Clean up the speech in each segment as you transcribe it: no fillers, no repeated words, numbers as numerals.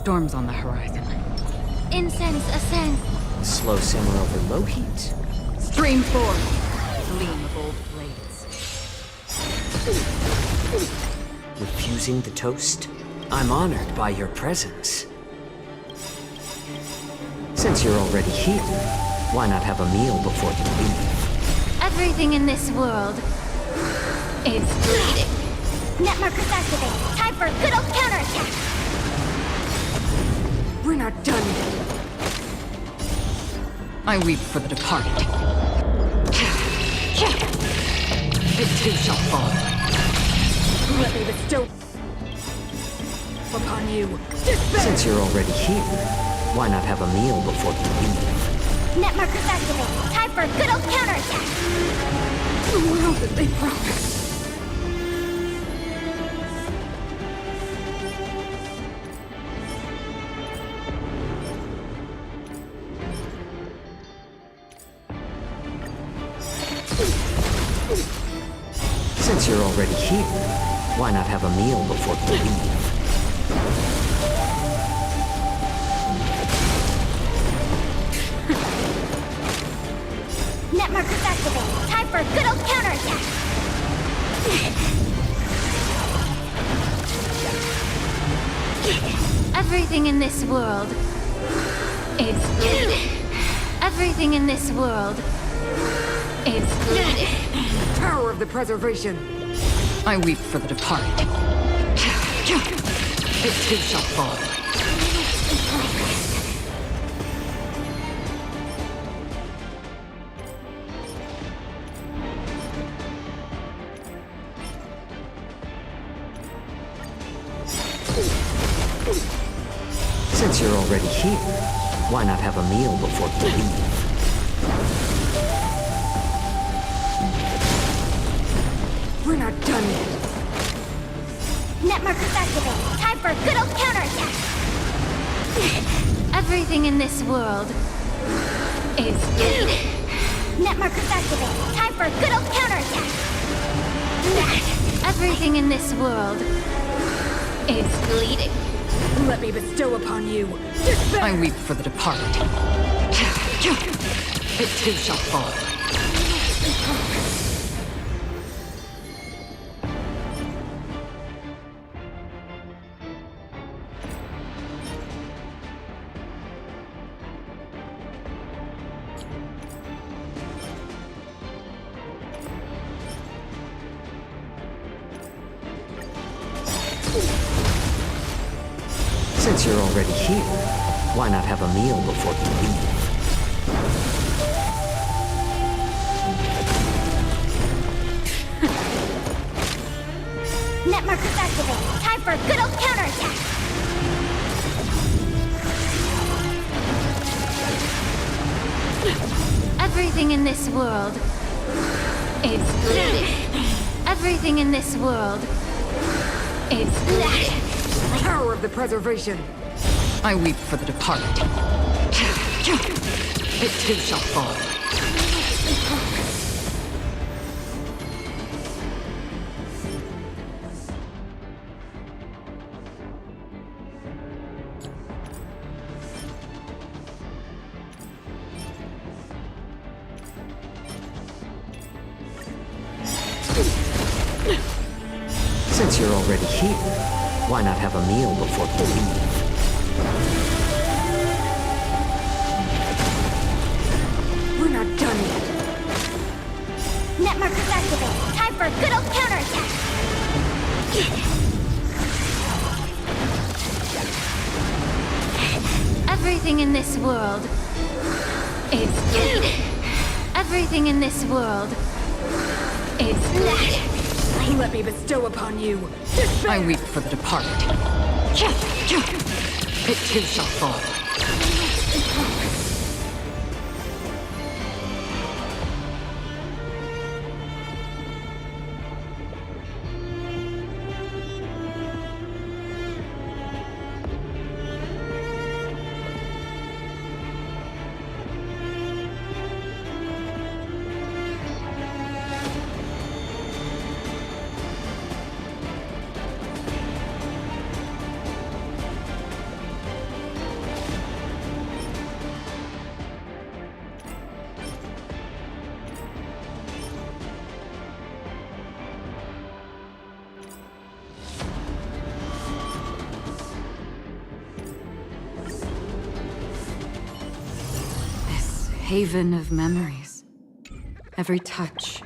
storms on the horizon. Incense ascend. Slow simmer over low heat. Stream forth, gleam of old blades. Refusing the toast? I'm honored by your presence. Since you're already here, why not have a meal before you leave? Everything in this world is bleeding. Net markers activated. Time for a good old counterattack. We're not done yet. I weep for the departed. It too shall fall. Let me bestow upon you. Despair! Since you're already here, why not have a meal before you leave? Net markers activated. Time for a good old counterattack. The world that they promised. Since you're already here, why not have a meal before you leave? Net markers activated. Time for a good old counterattack. Everything in this world is bleeding. Everything in this world is bleeding. Power of the preservation. I weep for the departed. It too shall fall. Since you're already here, why not have a meal before you leave? We're not done yet. Net markers activated. Time for a good old counterattack. Everything in this world is bleeding. Net markers activated. Time for a good old counterattack. Everything in this world is bleeding. Let me bestow upon you. Despair! I weep for the departed. It too shall fall. Since you're already here, why not have a meal before you leave? Net markers activated. Time for a good old counterattack. Everything in this world is bleeding. Everything in this world is bleeding. Power of the preservation. I weep for the departed. It too shall fall. Since you're already here, why not have a meal before you leave? We're not done yet. Net markers activated. Time for a good old counterattack. Everything in this world is bleeding. Everything in this world is bleeding. Let me bestow upon you. Despair! I weep for the departed. It too shall fall. haven of memories. Every touch.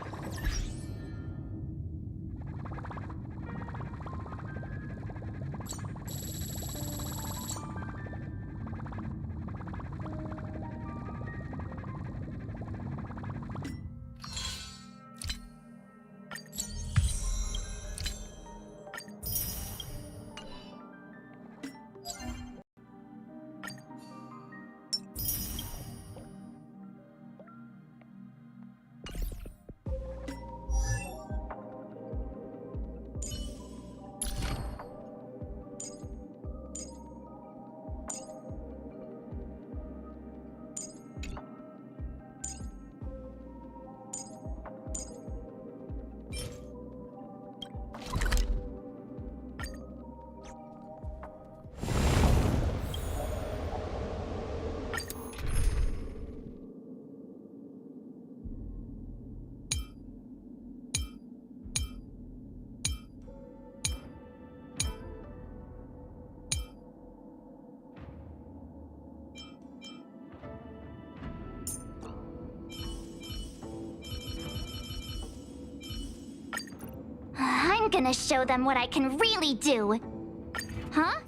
I'm gonna show them what I can really do. Huh?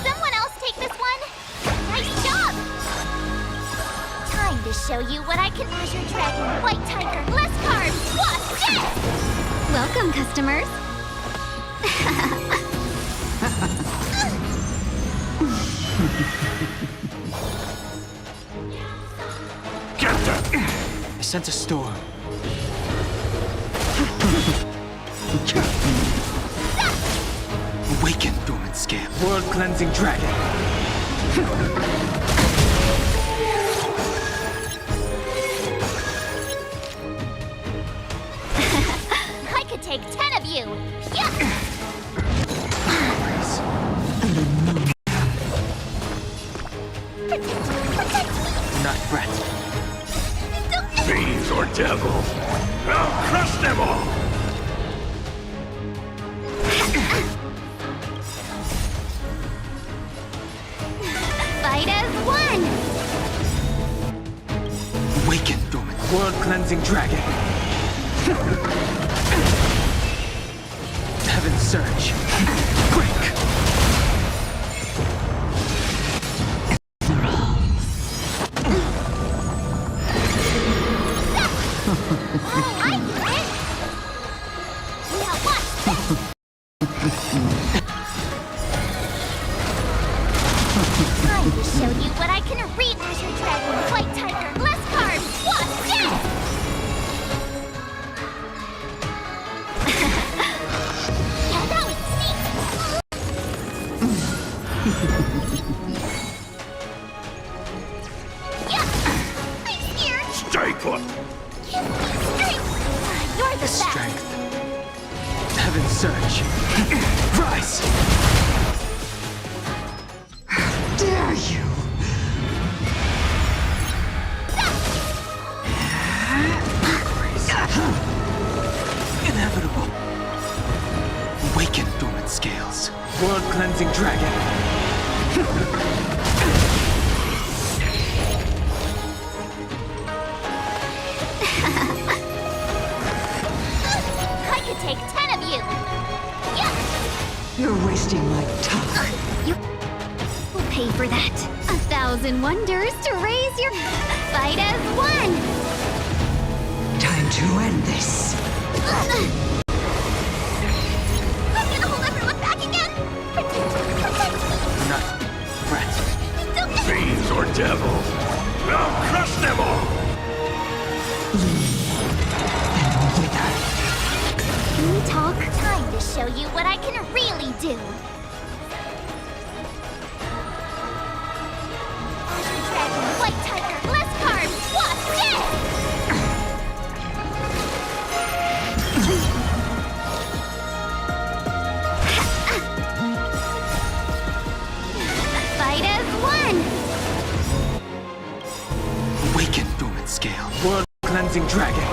Someone else take this one? Nice job! Time to show you what I can. Azure Dragon, White Tiger, less carbs, watch this! Welcome, customers. I sent a storm. Awaken, dormant scale. World-cleansing dragon. I could take 10 of you. Yeah. Not threat. Fiends or devils, I'll crush them all! Fight as one! Awaken, dormant. World-cleansing dragon. Heaven surge. Break. Time to show you what I can read. Azure Dragon, White Tiger, less carbs, watch this! Yeah, that was neat! Yeah! I'm scared! Stay put! Give me strength! You're the best! Strength. Heaven surge. Rise! Dare you? Inevitable. Awaken, dormant scales. World-cleansing dragon. I could take 10 of you! Yeah! You're wasting my time. You will pay for that. 1,000 wonders to raise your fight as one. Time to end this. I'm gonna hold everyone back again. Protect me. Not threat. Fiends or devils, I'll crush them all! Can we talk? Time to show you what I can really do. Azure Dragon, White Tiger, less carbs, watch this! Fight as one! Awaken, dormant scale. World-cleansing dragon.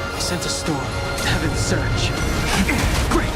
I sent a storm. Heaven's Surge. Break!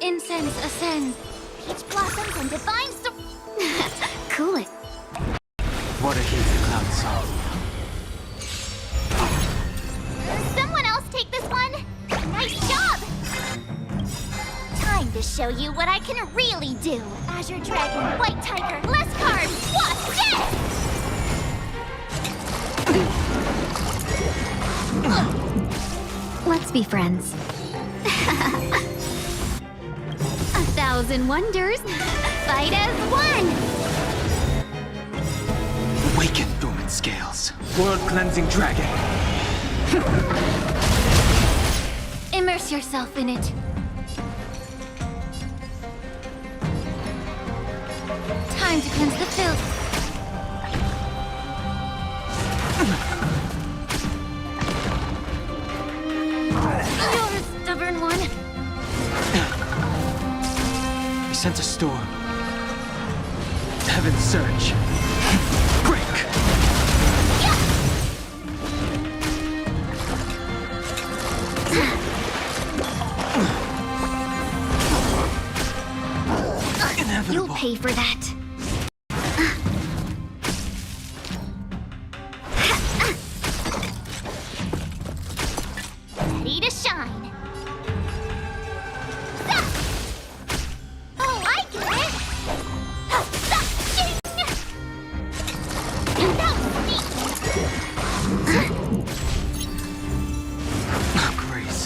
Incense ascends. Peach blossoms and divine cool it. What a heathen clown song. Someone else take this one. Nice job. Time to show you what I can really do. Azure Dragon, White Tiger, less cards. What's this? Let's be friends. 1,000 wonders. Fight as one. Awaken dormant scales. World cleansing dragon. Immerse yourself in it. Time to cleanse the filth. You're a stubborn one. I sense a storm. Heaven's Surge. Break! You'll pay for that. Ready to shine. Oh, I get it. That was neat. Grace.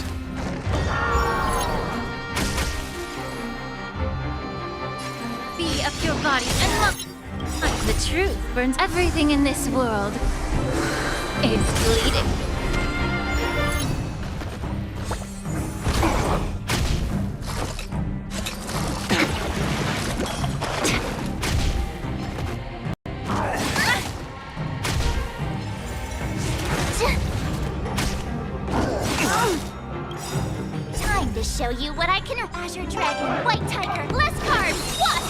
Be of your body and love. The truth burns everything in this world. It's bleeding. Time to show you what I can. Azure Dragon, White Tiger, less carbs. Watch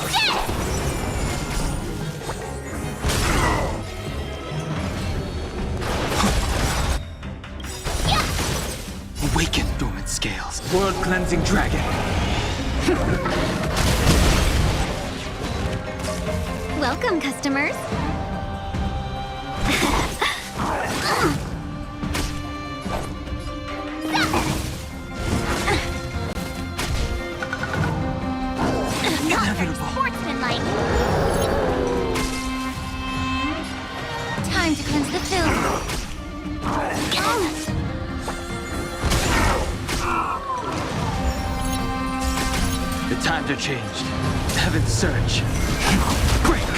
this! Awaken dormant scales. World cleansing dragon. Welcome, customers. Not very sportsmanlike. Time to cleanse the filth. The times are changed. Heaven's surge. Break!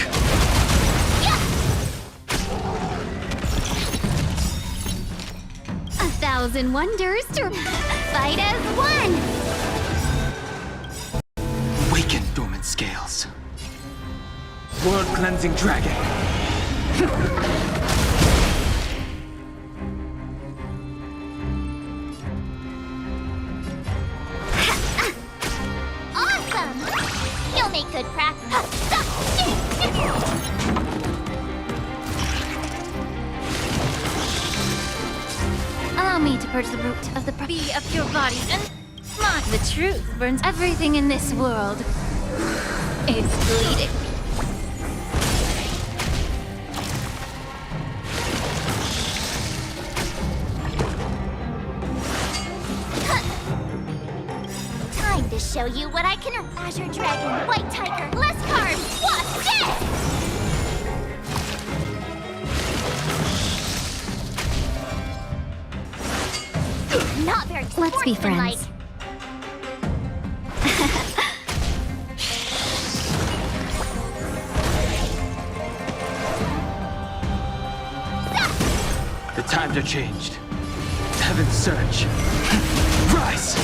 1,000 wonders to fight as one! Awaken dormant scales. World cleansing dragon. Awesome! You'll make good practice. Allow me to purge the root of the be of your body and mark the truth burns everything in this world. It's bleeding. Time to show you what I can. Azure Dragon, White Tiger, less carbs. Watch this! Not very. Let's be friends. The times are changed. Heaven's surge. Rise!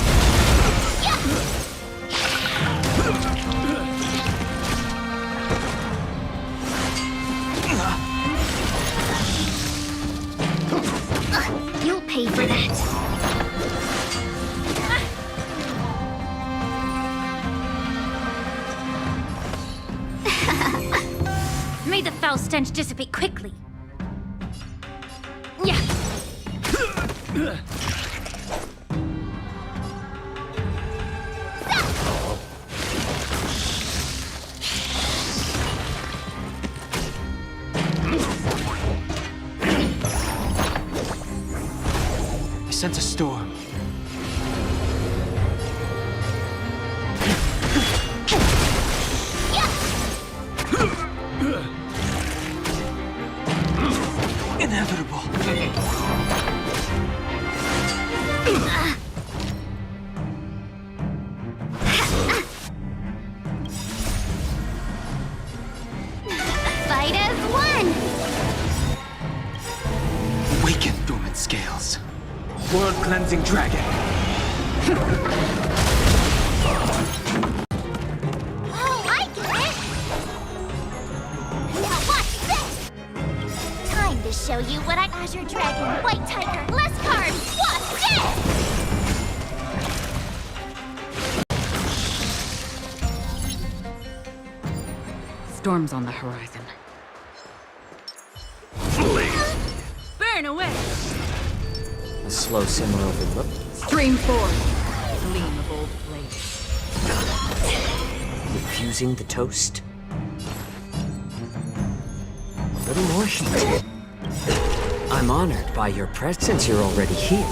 You'll pay for that. May the foul stench dissipate quickly. Yeah. I sense a storm. Inevitable. Fight as one! Awaken dormant scales. World cleansing dragon. Oh, I get it! Now watch this! Time to show you what I... Azure Dragon, White Tiger, less carbs! Watch this! Storm's on the horizon. Please. Burn away! A slow simmer overlooked. Stream forth! Gleam of old blades. Refusing the toast. A little more heat. I'm honored by your presence. Since you're already here,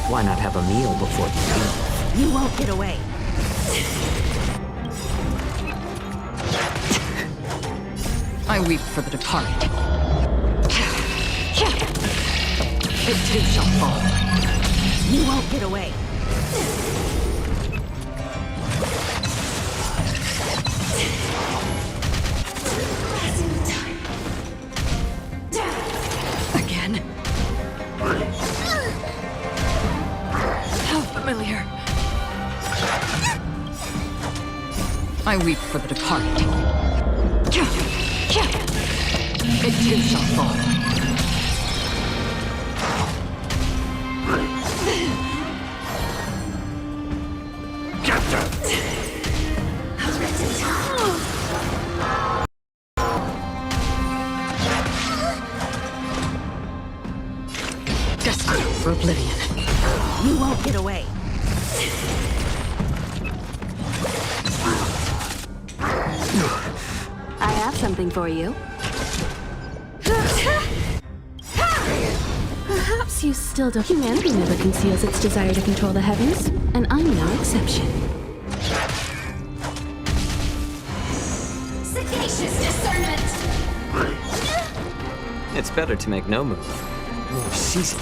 why not have a meal before you leave? You won't get away. I weep for the departed. It too shall fall. You won't get away. Again. How familiar. I weep for the departed. It too shall fall. Destined for oblivion. You won't get away. I have something for you. Perhaps you still don't. Humanity never conceals its desire to control the heavens, and I'm no exception. Sagacious discernment. It's better to make no move. More seasons.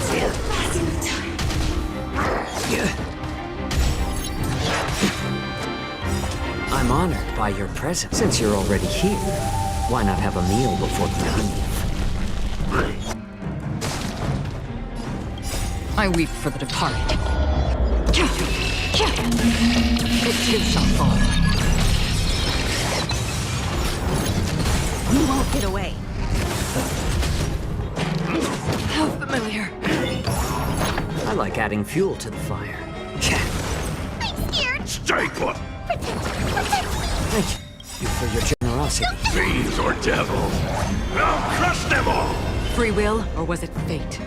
I'm honored by your presence. Since you're already here, why not have a meal before you leave? I weep for the departed. It too shall fall. You won't get away. How familiar. I like adding fuel to the fire. I'm scared. Stay put! Thank you for your generosity. Fiends or devils! I'll crush them all! Free will, or was it fate?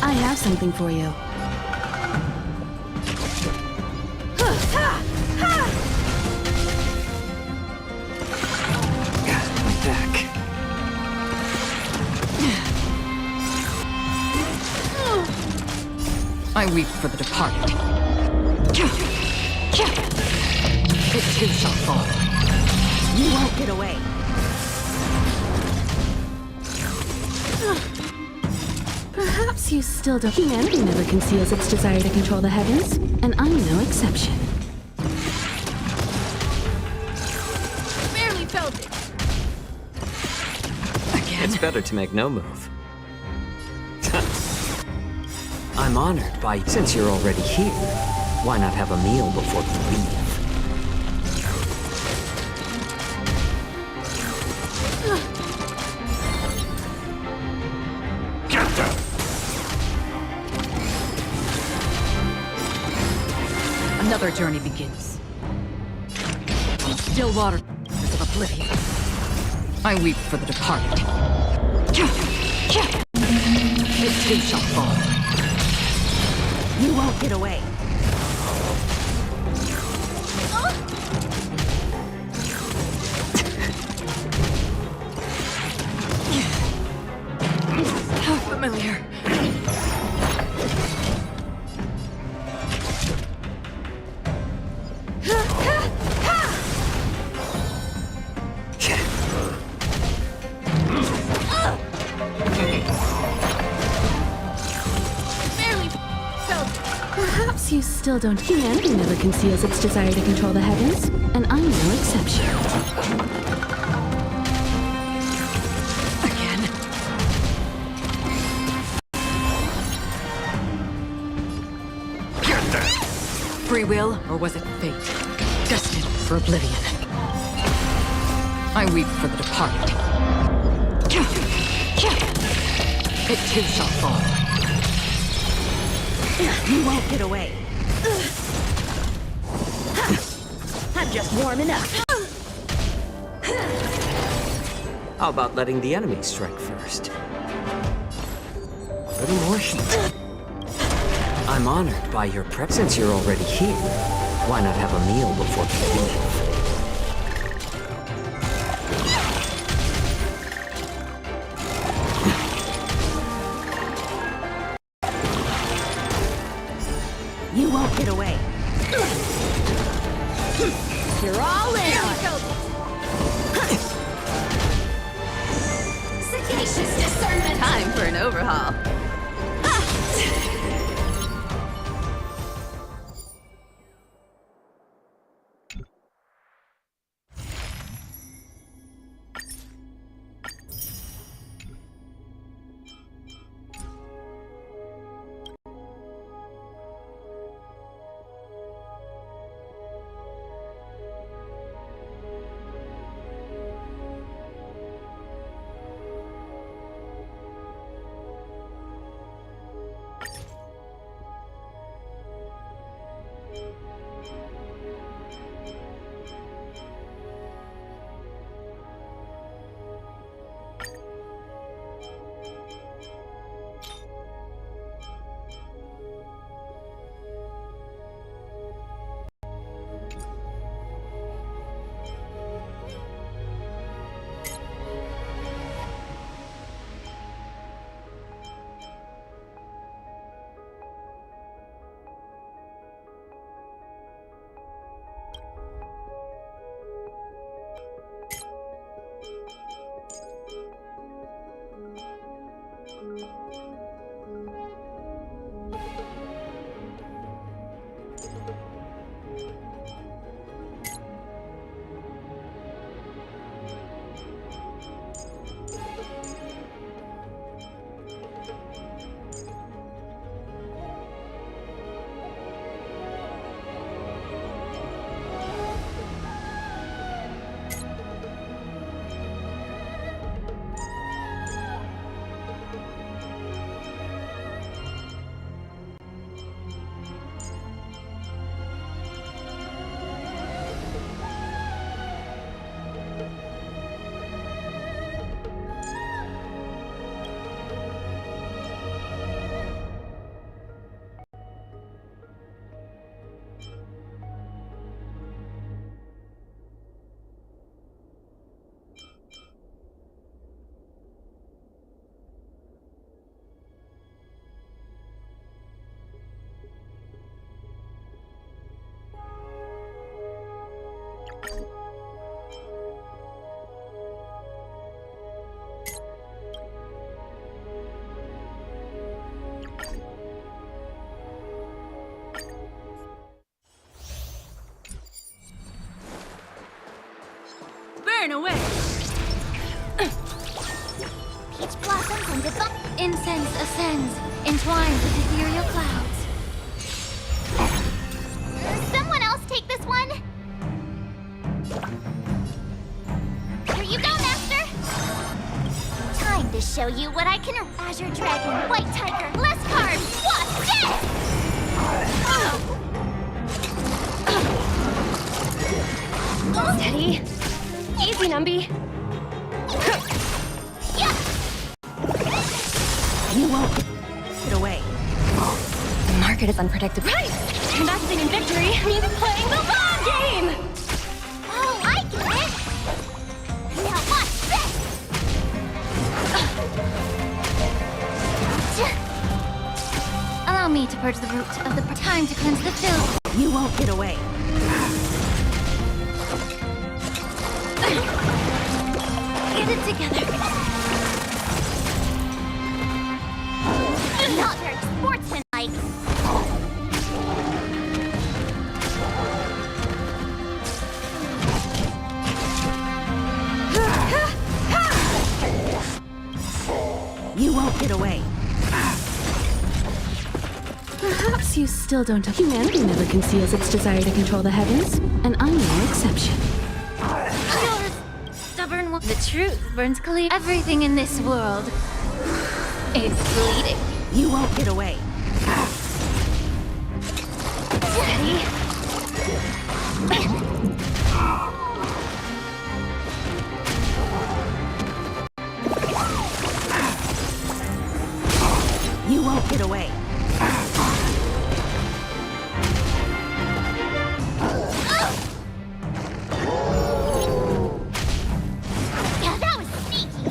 I have something for you. My back. I weep for the departed. It too shall fall. You won't get away. Perhaps you still don't. Humanity never conceals its desire to control the heavens, and I'm no exception. Barely felt it. Again. It's better to make no move. I'm honored by you. Since you're already here, why not have a meal before you leave? Get them! Another journey begins. Still waters of oblivion. I weep for the departed. It too shall fall. You won't get away. How familiar. Barely felt it. Perhaps you still don't. Humanity never conceals its desire to control the heavens, and I'm no exception. Again. Get them! Free will, or was it fate? Destined for oblivion. I weep for the departed. It too shall fall. You won't get away. I'm just warming up. How about letting the enemy strike first? A little more heat. I'm honored by your prep. Since you're already here, why not have a meal before you leave? You won't get away. You're all in. Sagacious discernment. Time for an overhaul. Incense ascends, entwined with ethereal clouds. Someone else take this one? Here you go, Master! Time to show you what I can... Azure Dragon, White Tiger, less carbs, what's this? Steady. Easy, Numby. You won't get away. The market is unpredictable. Right! Investing in victory means playing the long game! Oh, I get it! Now watch this! Allow me to purge the root of the... Time to cleanse the filth. You won't get away. Get it together. Not very sportsmanlike. You won't get away. Perhaps you still don't have... Humanity never conceals its desire to control the heavens, and I'm no exception. You're a stubborn one. The truth burns clear. Everything in this world is bleeding. You won't get away. Steady. You won't get away. Yeah, that was sneaky.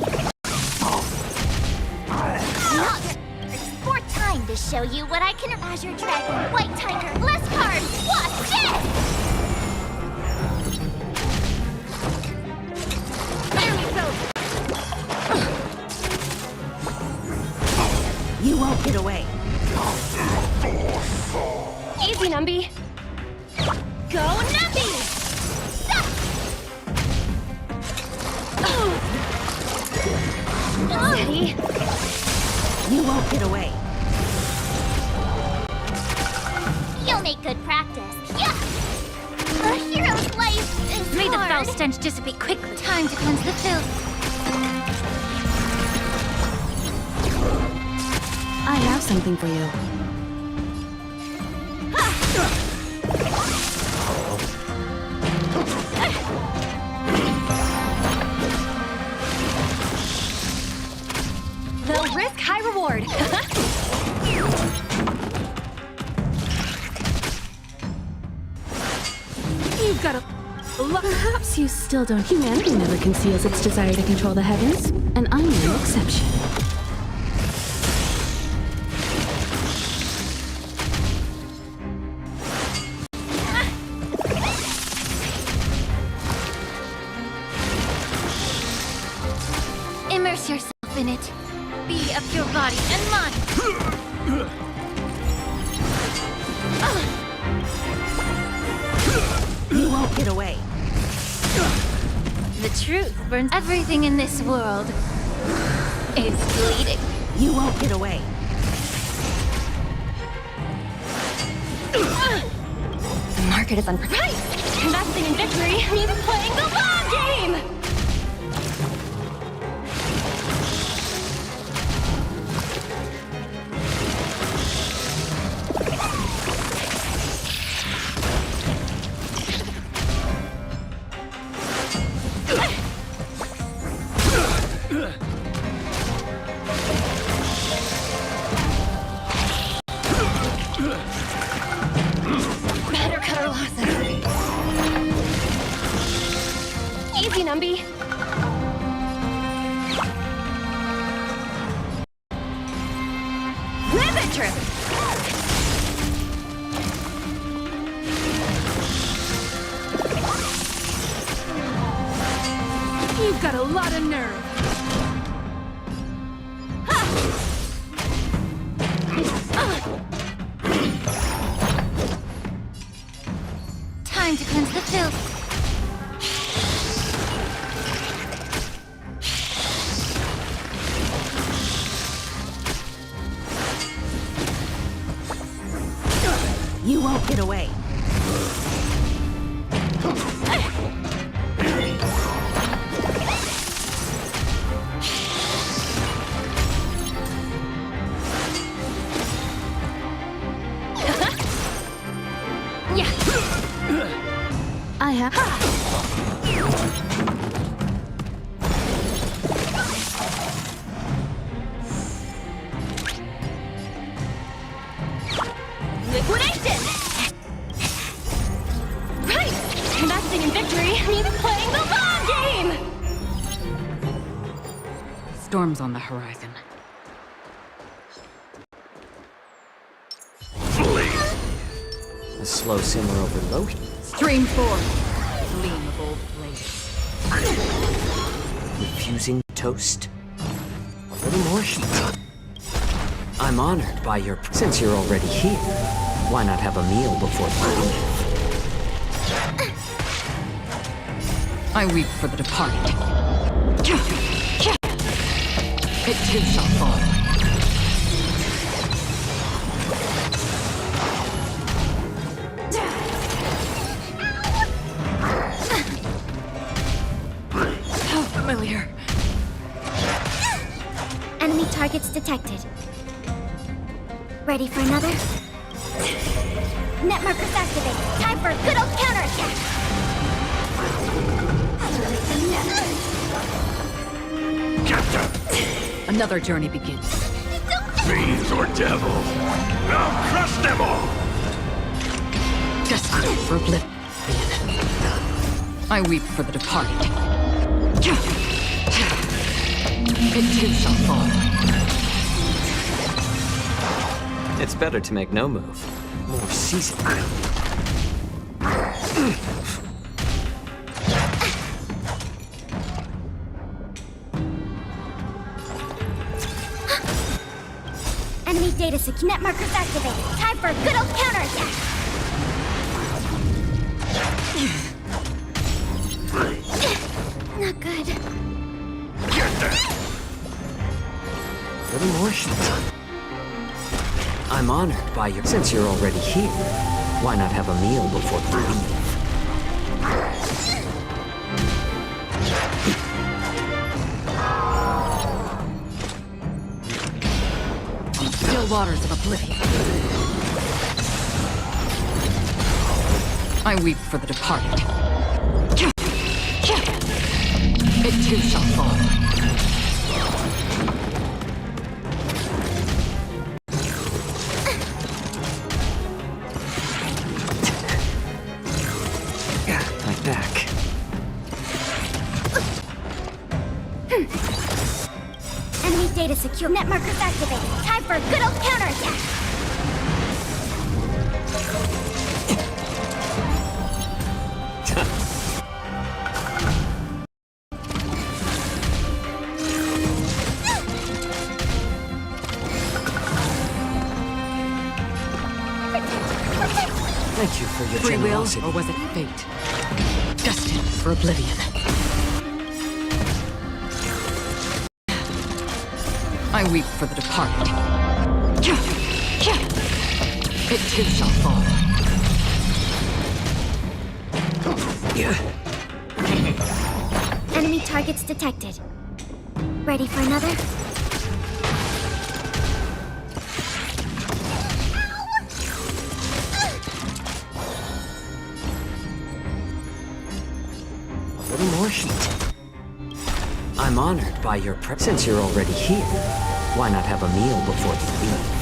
Not it's more time to show you what I can... Azure Dragon, White Tiger, less carbs, what's this? There we go. You won't get away. Easy, Numby. Go Nuppy! Steady. You won't get away. You'll make good practice. Yeah! A hero's life is May the hard. foul stench dissipate quickly. Time to cleanse the filth. I have something for you. Low risk, high reward. You've got a... Perhaps you still don't... Humanity never conceals its desire to control the heavens, and I'm no exception. Immerse yourself in it. Be of your body and mind. You won't get away. The truth burns. Everything in this world is bleeding. You won't get away. The market is unpredictable. Right! Investing in victory means playing the long game! Better cut our losses. Easy, Numby. Live it, Trip! You've got a lot of nerve. Time to cleanse the filth. You won't get away. Yeah. I have. Liquidation! Right! Investing in victory means playing the long game! Storms on the horizon. A slow simmer over low heat. Stream forth. Gleam of old blades. Refusing toast. A little more heat. I'm honored by your... Since you're already here, why not have a meal before you leave? I weep for the departed. It too shall fall. How familiar. Enemy targets detected. Ready for another? Net markers activate. Time for a good old counterattack. Another journey begins. Fiends or devils. I'll crush them all! Destined for oblivion. I weep for the departed. It too shall fall. It's better to make no move. More seasoned. Enemy data secure. Net markers activated. Time for a good old counterattack. Not good. A little more heat. I'm honored by your... Since you're already here, why not have a meal before you leave? Still waters of oblivion. I weep for the departed. It too shall fall. My back. Enemy data secure. Net markers activated. Time for a good old counterattack. Thank you for your Free will, generosity. or was it fate? Destined for oblivion. I weep for the departed. It too shall fall. Enemy targets detected. Ready for another? A little more heat. I'm honored by your presence. Since you're already here, why not have a meal before you leave?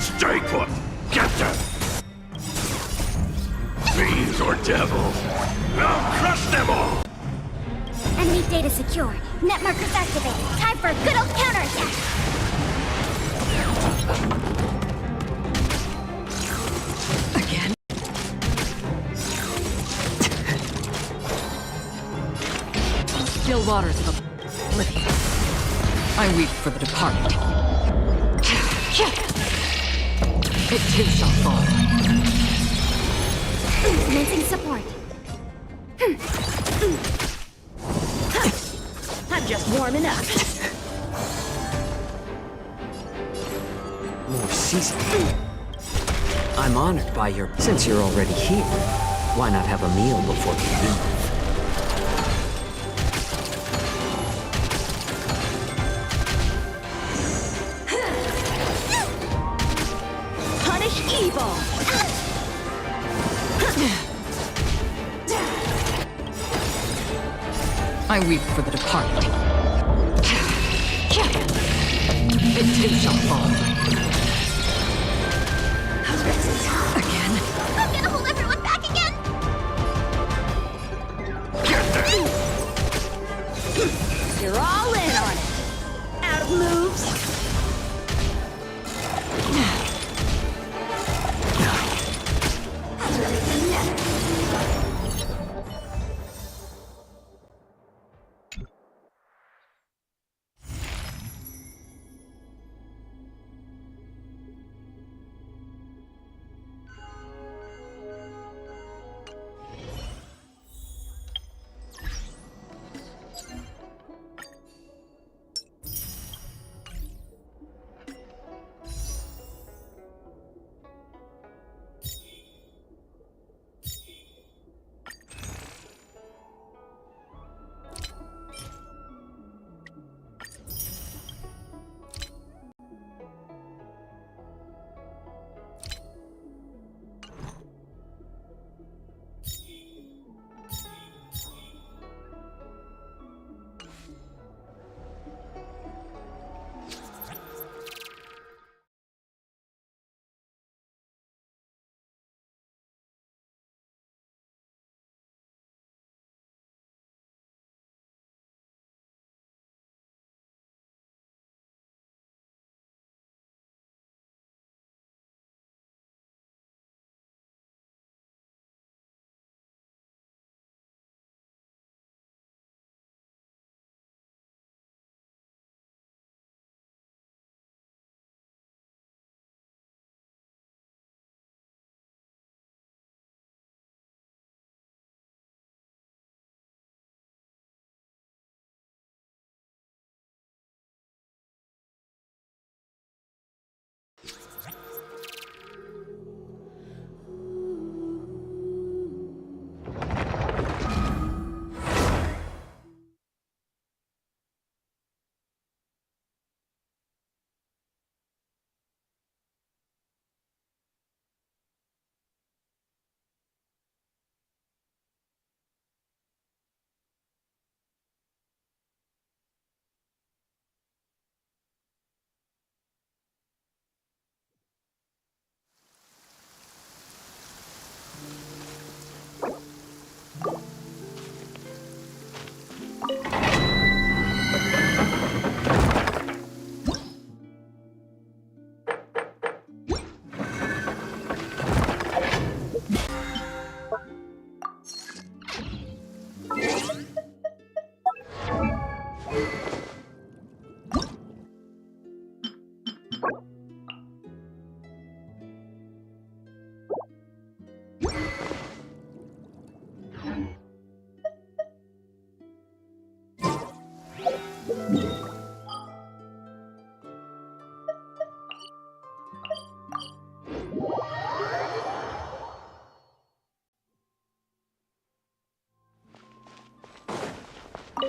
Stay put! Get them! Fiends or devils. I'll crush them all! Enemy data secure. Net markers activated. Time for a good old counterattack. Again? Still waters of oblivion. I weep for the departed. It too shall fall. Commencing support. just warming up. More seasoning. I'm honored by your... Since you're already here, why not have a meal before you leave? Punish evil! I weep for the departed. It too shall fall. Again. I'm gonna hold everyone back again! You're all in on it. Out of moves.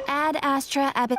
Ad Astra Ab.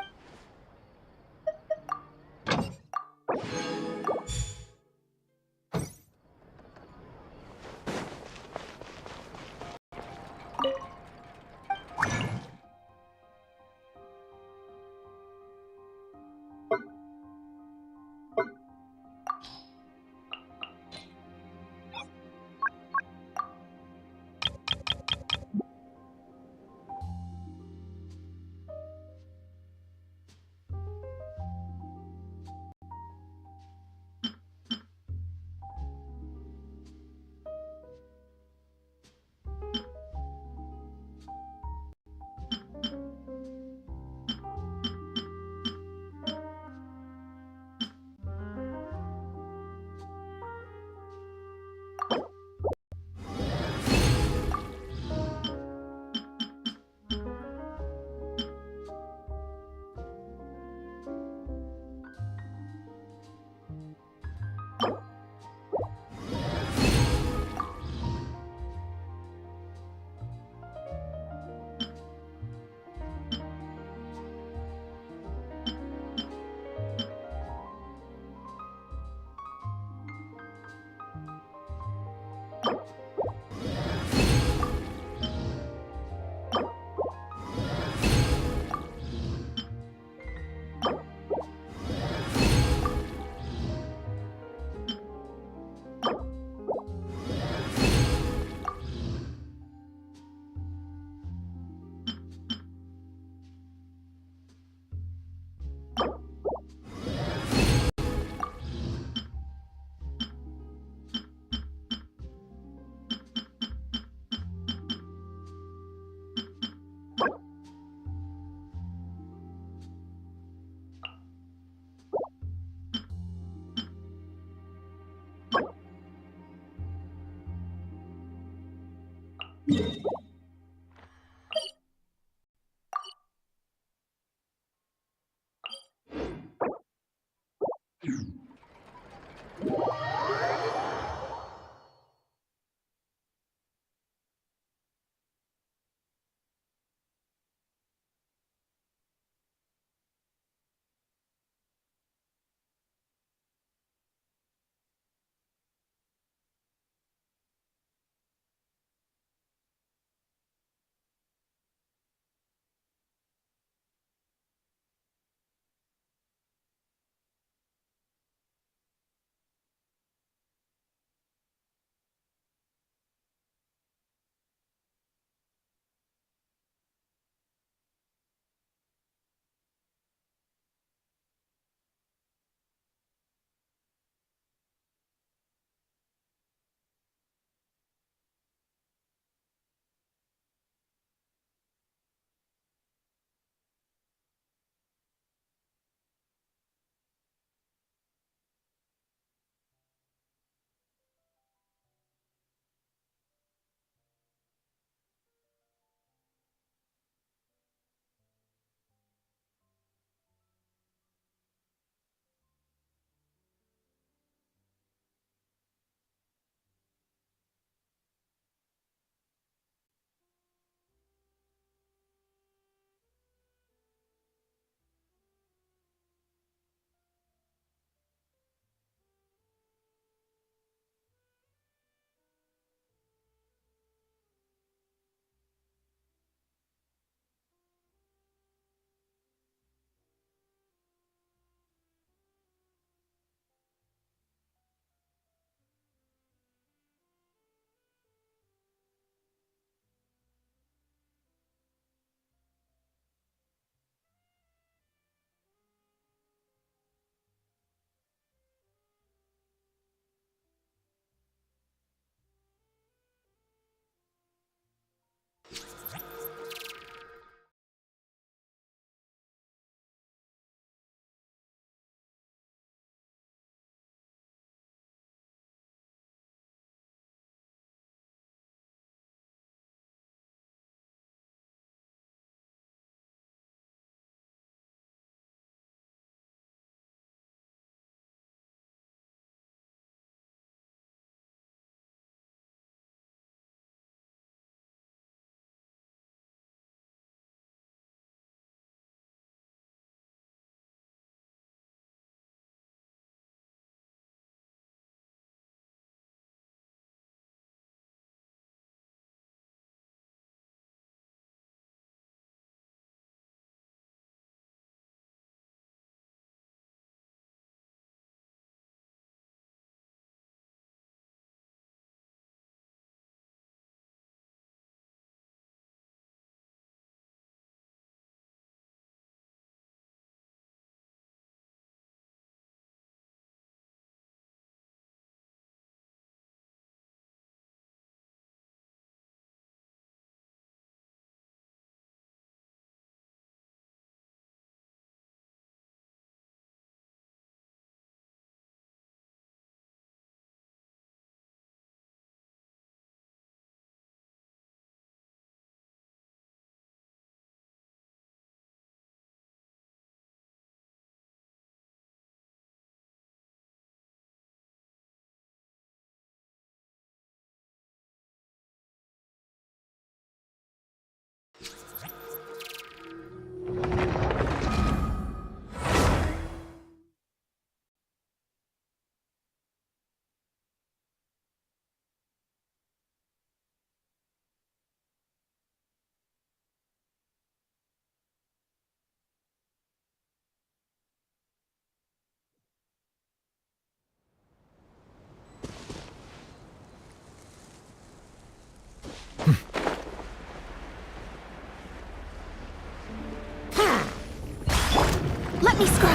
me scribe.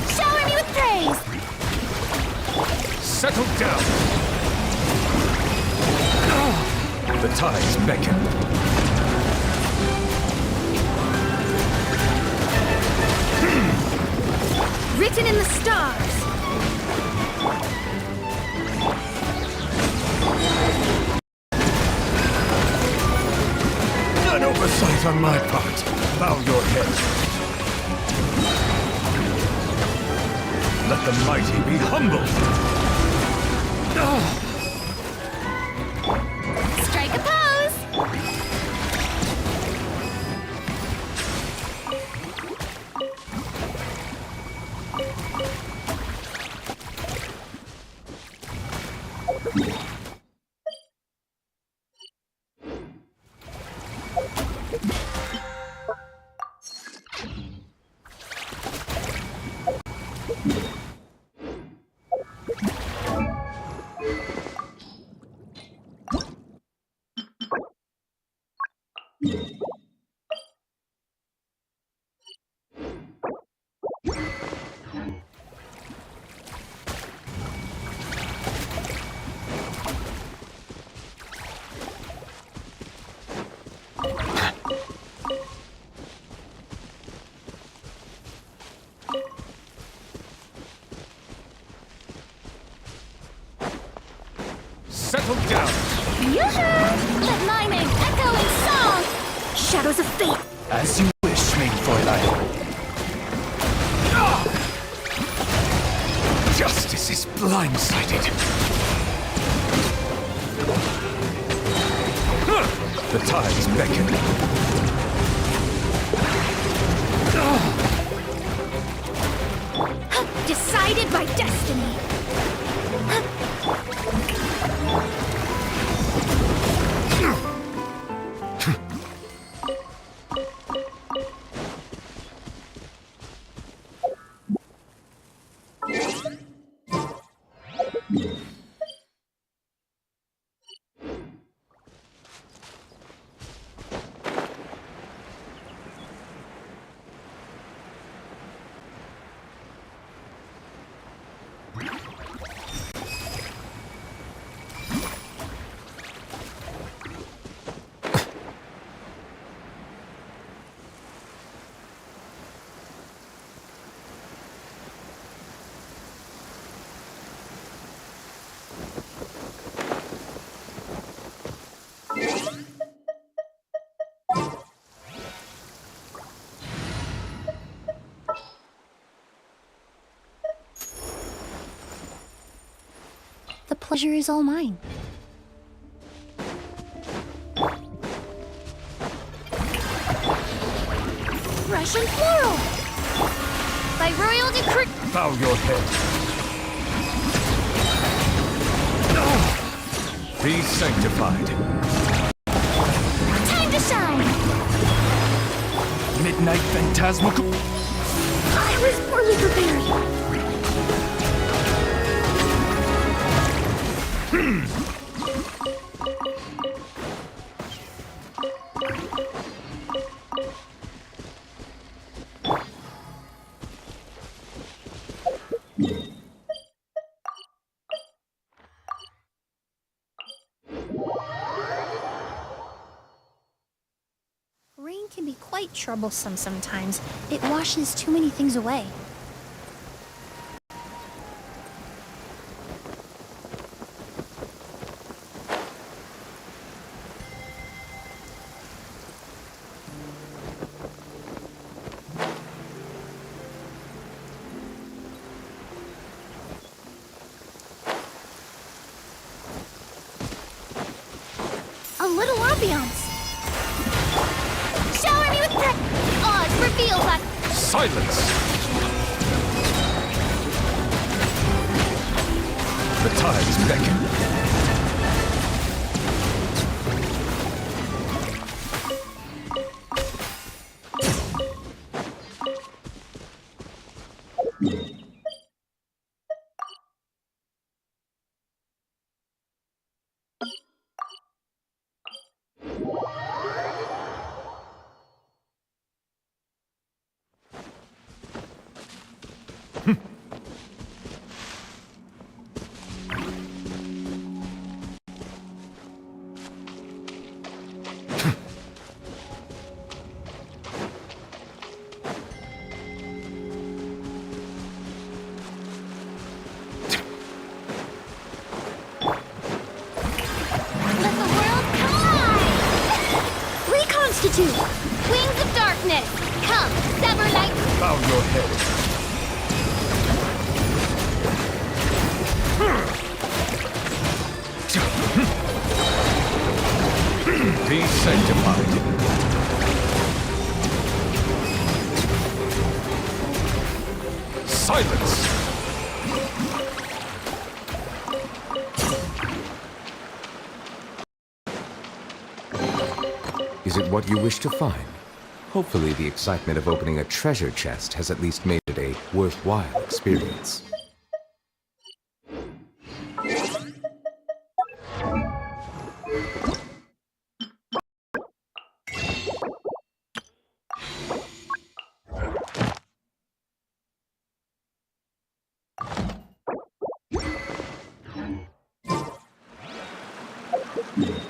Shower me with praise. Settle down! The tides beckon. Written in the stars. An oversight on my part. Bow your head. Let the mighty be humble. Strike a pose. Settle down! Yoo-hoo! Let my name echo in song! Shadows of fate! As you wish, main Fräulein. Justice is blindsided. The tides beckon. Decided by destiny! The pleasure is all mine. Russian floral! By royal decree... Bow your head. Be sanctified. Time to shine! Midnight phantasmical. I was poorly prepared! Rain can be quite troublesome sometimes. It washes too many things away. A little ambiance. Shower me with Oz reveals that. Silence! The tides beckon. Let the world collide! Reconstitute! Wings of darkness! Come, sever light! Bow your head. Be sanctified. Silence! Is it what you wish to find? Hopefully the excitement of opening a treasure chest has at least made it a worthwhile experience.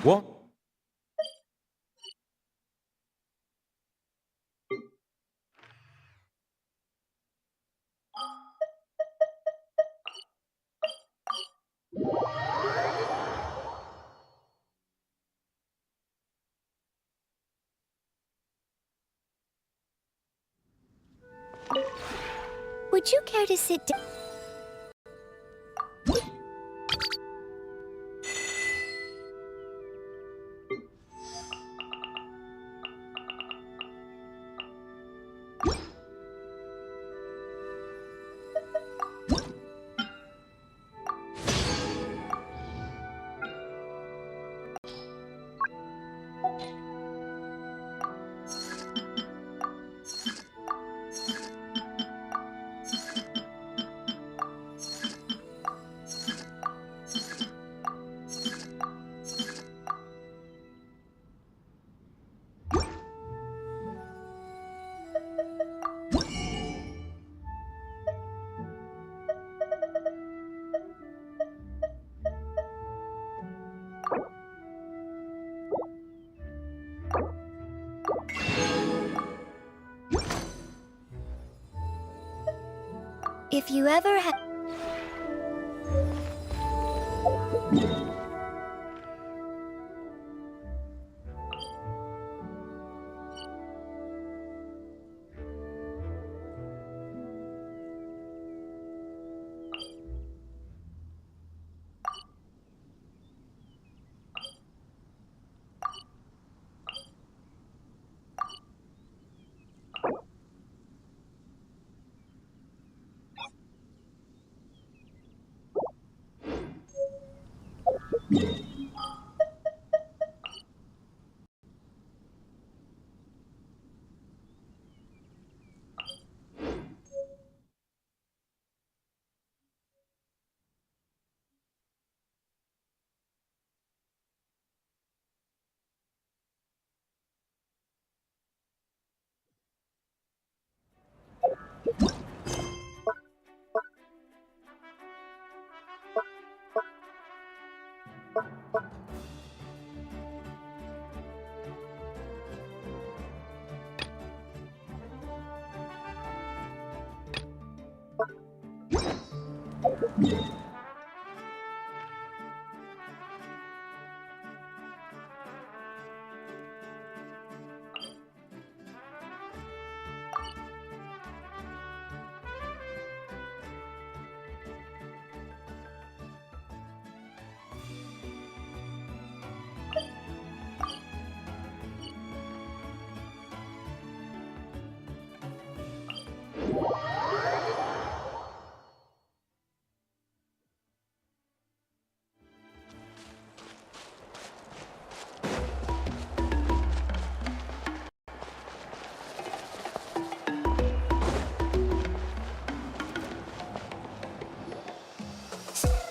What? Would you care to sit down? If you ever have...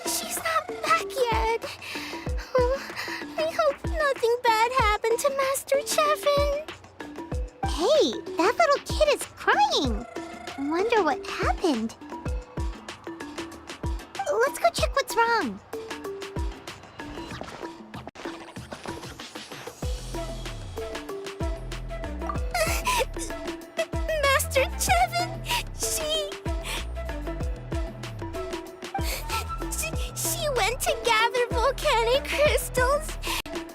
She's not back yet. Oh, I hope nothing bad happened to Master Chevin. Hey, that little kid is crying. Wonder what happened. go check what's wrong. Master Chevin, she went to gather volcanic crystals,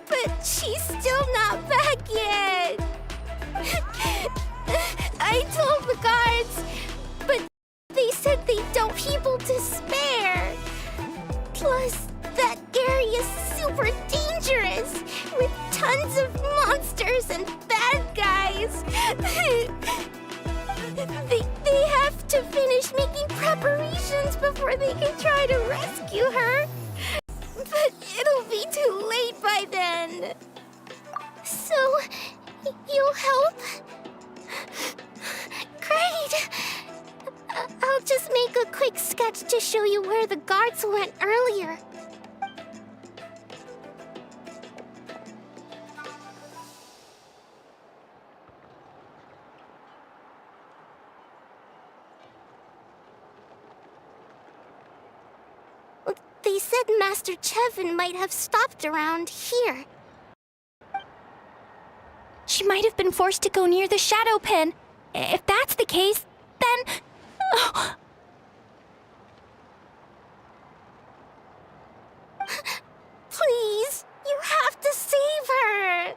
but she's still not back yet. I told the guards, but they said they don't people to spare. Plus, that area's super dangerous, with tons of monsters and bad guys. They have to finish making preparations before they can try to rescue her. But it'll be too late by then. So, you'll help? Great! I'll just make a quick sketch to show you where the guards went earlier. They said Master Chevin might have stopped around here. She might have been forced to go near the shadow pin. If that's the case, then... Oh. Please, you have to save her!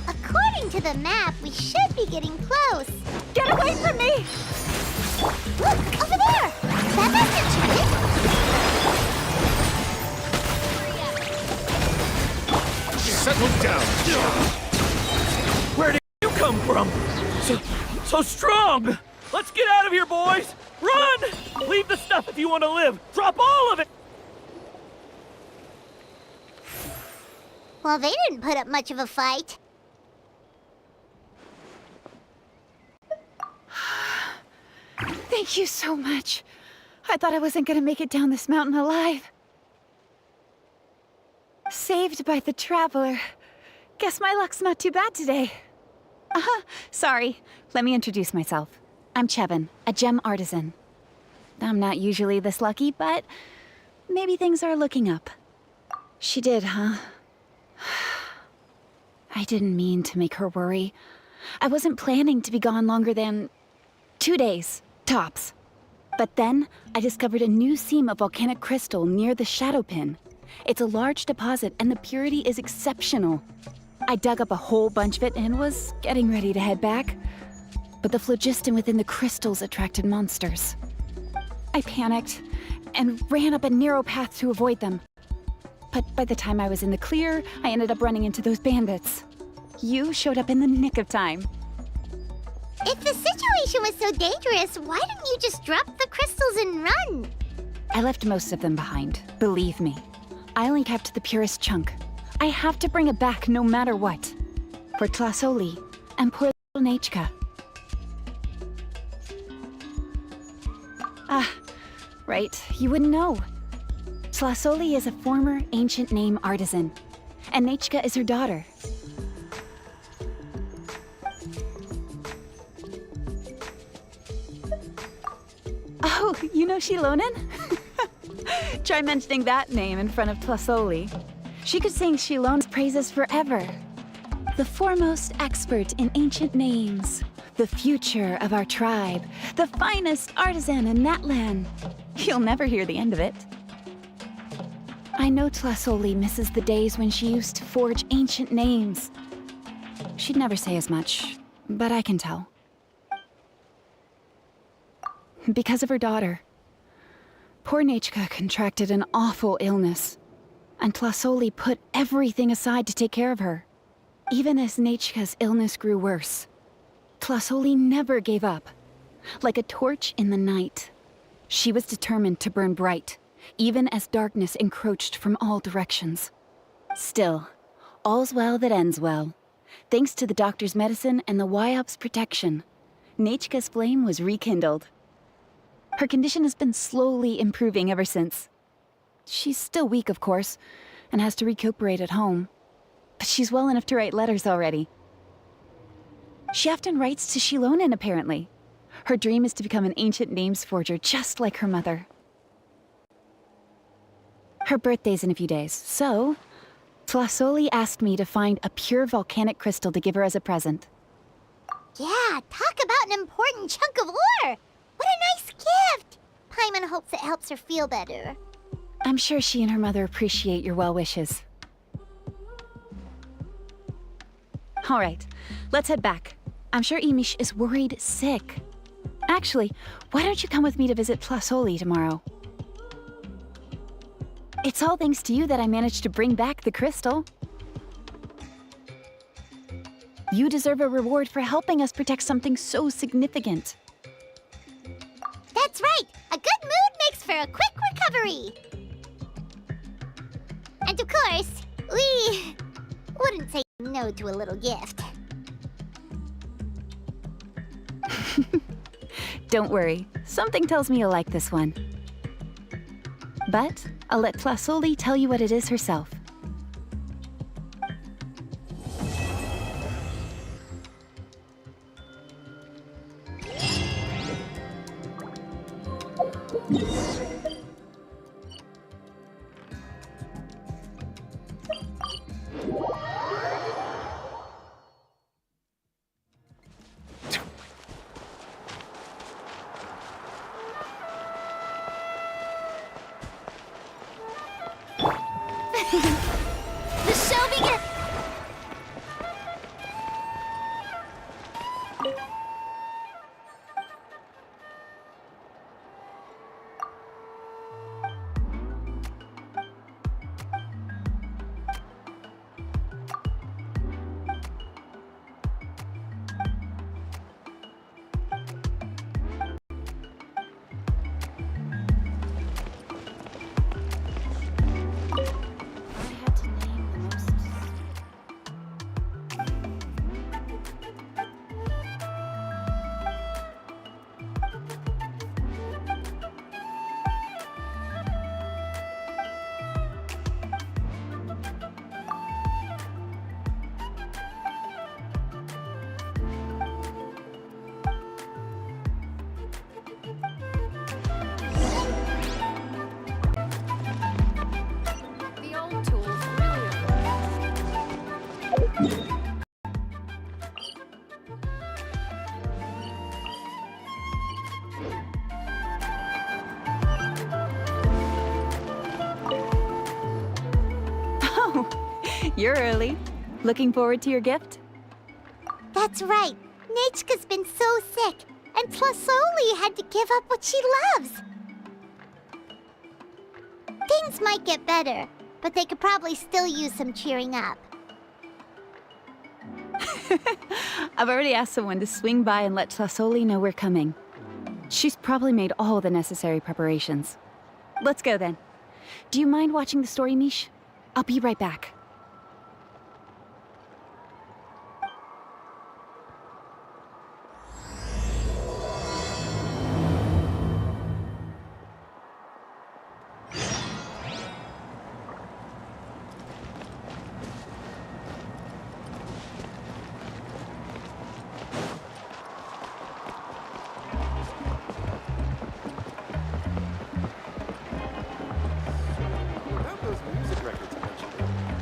According to the map, we should be getting close. Get away from me! Look, over there! That Master Chevin? Settle down. Where did you come from? So strong! Let's get out of here, boys! Run! Leave the stuff if you want to live. Drop all of it! Well, they didn't put up much of a fight. Thank you so much. I thought I wasn't gonna make it down this mountain alive. Saved by the Traveler. Guess my luck's not too bad today. Sorry. Let me introduce myself. I'm Chevin, a gem artisan. I'm not usually this lucky, but maybe things are looking up. She did, huh? I didn't mean to make her worry. I wasn't planning to be gone longer than 2 days, tops. But then, I discovered a new seam of volcanic crystal near the shadow pin. It's a large deposit, and the purity is exceptional. I dug up a whole bunch of it and was getting ready to head back. But the phlogiston within the crystals attracted monsters. I panicked and ran up a narrow path to avoid them. But by the time I was in the clear, I ended up running into those bandits. You showed up in the nick of time. If the situation was so dangerous, why didn't you just drop the crystals and run? I left most of them behind, believe me. I only kept the purest chunk. I have to bring it back no matter what. For Tlasoli and poor little Nechka. Ah, right, you wouldn't know. Tlasoli is a former ancient name artisan, and Nechka is her daughter. Oh, you know Shilonen? Try mentioning that name in front of Tlasoli. She could sing Shilone's praises forever. The foremost expert in ancient names, the future of our tribe, the finest artisan in that land. You'll never hear the end of it. I know Tlasoli misses the days when she used to forge ancient names. She'd never say as much, but I can tell. Because of her daughter. Poor Nechka contracted an awful illness, and Tlasoli put everything aside to take care of her. Even as Nechka's illness grew worse, Tlasoli never gave up. Like a torch in the night, she was determined to burn bright, even as darkness encroached from all directions. Still, all's well that ends well. Thanks to the doctor's medicine and the Wyop's protection, Nechka's flame was rekindled. Her condition has been slowly improving ever since. She's still weak, of course, and has to recuperate at home. But she's well enough to write letters already. She often writes to Shilonen, apparently. Her dream is to become an ancient names forger, just like her mother. Her birthday's in a few days, so Tlasoli asked me to find a pure volcanic crystal to give her as a present. Yeah, talk about an important chunk of ore! What a nice gift! Paimon hopes it helps her feel better. I'm sure she and her mother appreciate your well wishes. All right, let's head back. I'm sure Imish is worried sick. Actually, why don't you come with me to visit Tlasoli tomorrow? It's all thanks to you that I managed to bring back the crystal. You deserve a reward for helping us protect something so significant. That's right! A good mood makes for a quick recovery! And of course, we wouldn't say no to a little gift. Don't worry, something tells me you'll like this one. But I'll let Tlasoli tell you what it is herself. The show begins! The old tools really are. Oh, you're early. Looking forward to your gift? That's right. Nechka's been so sick, and Tlasoli had to give up what she loves. Things might get better, but they could probably still use some cheering up. I've already asked someone to swing by and let Tlasoli know we're coming. She's probably made all the necessary preparations. Let's go then. Do you mind watching the story, Mish? I'll be right back. What about those music records you mentioned earlier?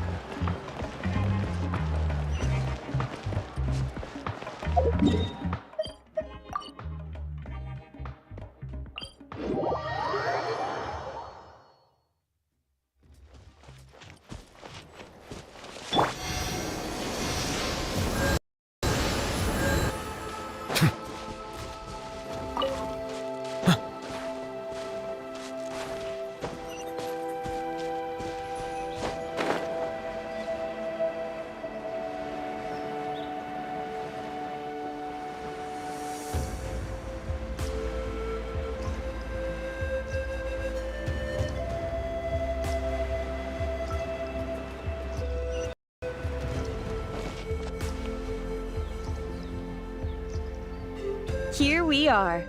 Here we are.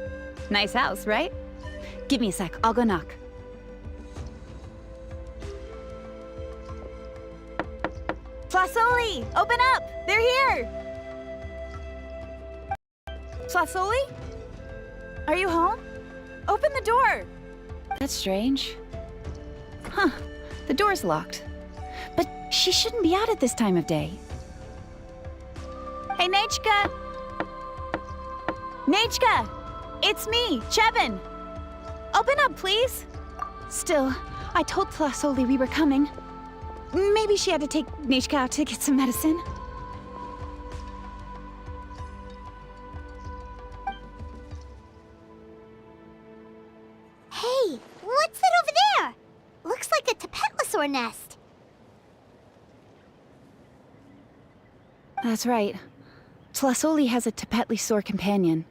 Nice house, right? Give me a sec, I'll go knock. Flasoli! Open up! They're here! Flasoli? Are you home? Open the door! That's strange. Huh, the door's locked. But she shouldn't be out at this time of day. Hey, Nechka! Nechka! It's me, Chevin! Open up, please! Still, I told Flasoli we were coming. Maybe she had to take Nechka out to get some medicine. Hey, what's that over there? Looks like a Tapetlosaur nest. That's right. Flasoli has a Tapetlosaur companion.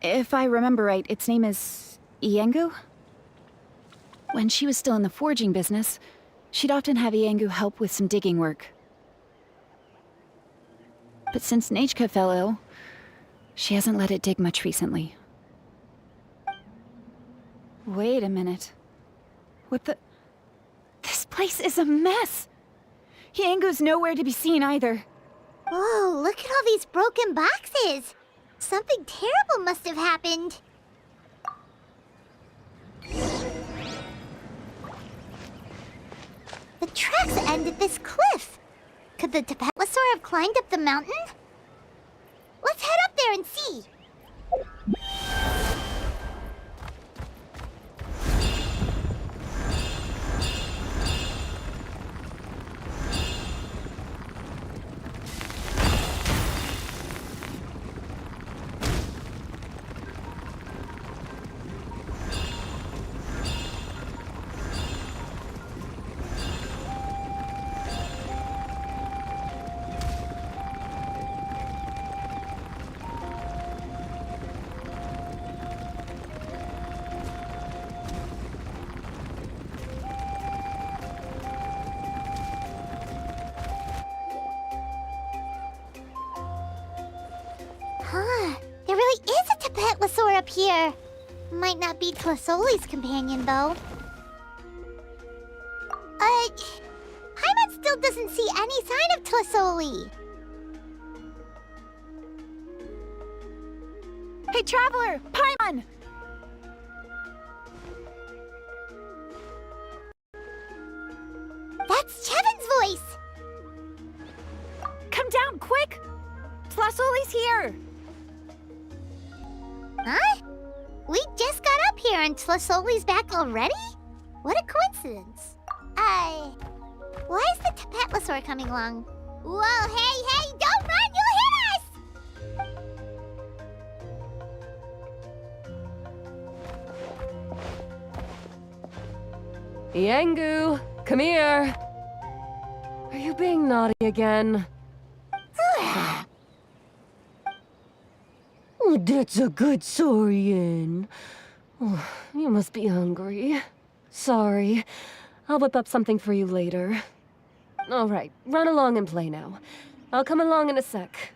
If I remember right, its name is Iengu? When she was still in the forging business, she'd often have Iengu help with some digging work. But since Nechka fell ill, she hasn't let it dig much recently. Wait a minute. What the... This place is a mess! Iengu's nowhere to be seen either. Whoa, look at all these broken boxes! Something terrible must have happened. The tracks end at this cliff. Could the Tapetlosaur have climbed up the mountain? Let's head up there and see. Huh, there really is a Tapetlosaur up here. Might not be Flasoli's companion, though. Paimon still doesn't see any sign of Flasoli. Hey, Traveler! Paimon! That's Chevin's voice! Come down, quick! Flasoli's here! Huh? We just got up here and Flasoli's back already? What a coincidence. Why is the Tapetlosaur coming along? Whoa, hey, don't run! You'll hit us! Iengu, come here. Are you being naughty again? Oh, that's a good saurian. Oh, you must be hungry. Sorry. I'll whip up something for you later. All right, run along and play now. I'll come along in a sec.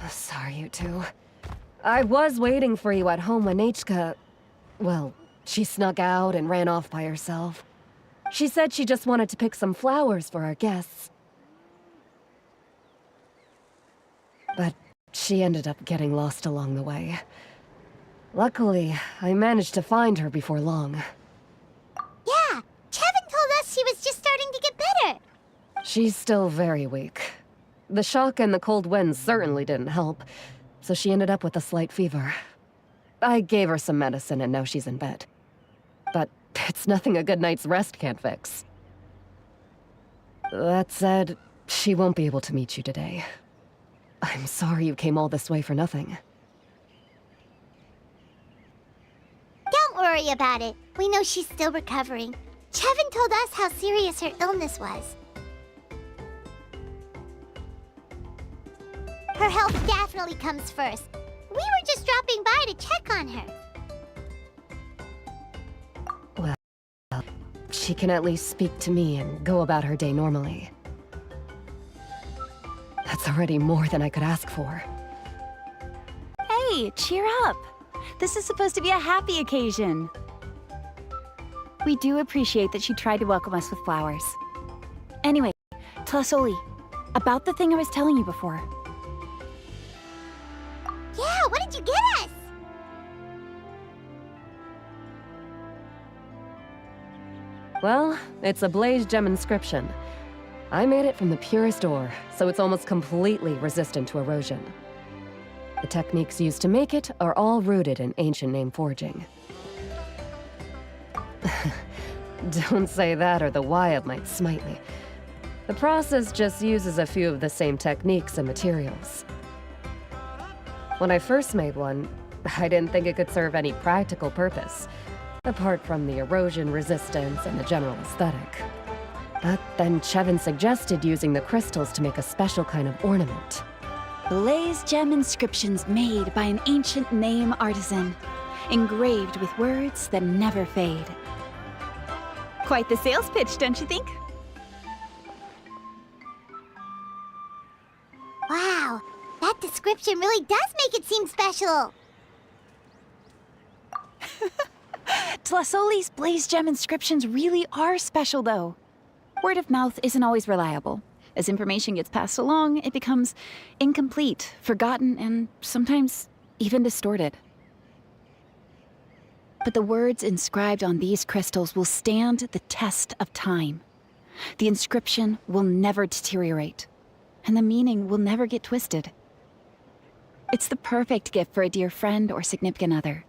Sorry, you two. I was waiting for you at home when Nechka... Well, she snuck out and ran off by herself. She said she just wanted to pick some flowers for our guests. But she ended up getting lost along the way. Luckily, I managed to find her before long. Yeah, Chevin told us she was just starting to get better. She's still very weak. The shock and the cold winds certainly didn't help, so she ended up with a slight fever. I gave her some medicine and now she's in bed. But it's nothing a good night's rest can't fix. That said, she won't be able to meet you today. I'm sorry you came all this way for nothing. Don't worry about it. We know she's still recovering. Chevin told us how serious her illness was. Her health definitely comes first. We were just dropping by to check on her. Well, she can at least speak to me and go about her day normally. That's already more than I could ask for. Hey, cheer up. This is supposed to be a happy occasion. We do appreciate that she tried to welcome us with flowers. Anyway, Tlasoli, about the thing I was telling you before. Yeah, what did you get us? Well, it's a blaze gem inscription. I made it from the purest ore, so it's almost completely resistant to erosion. The techniques used to make it are all rooted in ancient name forging. Don't say that or the Wyatt might smite me. The process just uses a few of the same techniques and materials. When I first made one, I didn't think it could serve any practical purpose, apart from the erosion resistance and the general aesthetic. But then Chevin suggested using the crystals to make a special kind of ornament. Blaze gem inscriptions made by an ancient name artisan, engraved with words that never fade. Quite the sales pitch, don't you think? Wow, that description really does make it seem special. Tlasoli's blaze gem inscriptions really are special, though. Word of mouth isn't always reliable. As information gets passed along, it becomes incomplete, forgotten, and sometimes even distorted. But the words inscribed on these crystals will stand the test of time. The inscription will never deteriorate, and the meaning will never get twisted. It's the perfect gift for a dear friend or significant other.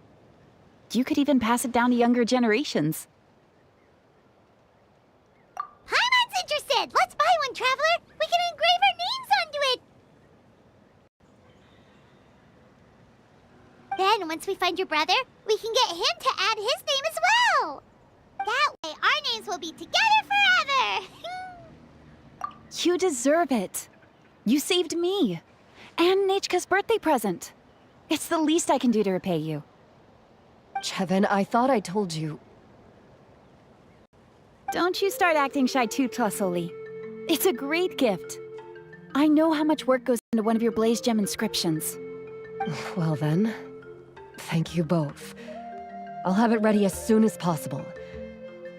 You could even pass it down to younger generations. Paimon's interested! Let's buy one, Traveler! We can engrave our names onto it! Then, once we find your brother, we can get him to add his name as well! That way, our names will be together forever! You deserve it. You saved me. And Nechka's birthday present. It's the least I can do to repay you. Chevin, I thought I told you. Don't you start acting shy too, Tlasoli. It's a great gift. I know how much work goes into one of your blaze gem inscriptions. Well then, thank you both. I'll have it ready as soon as possible.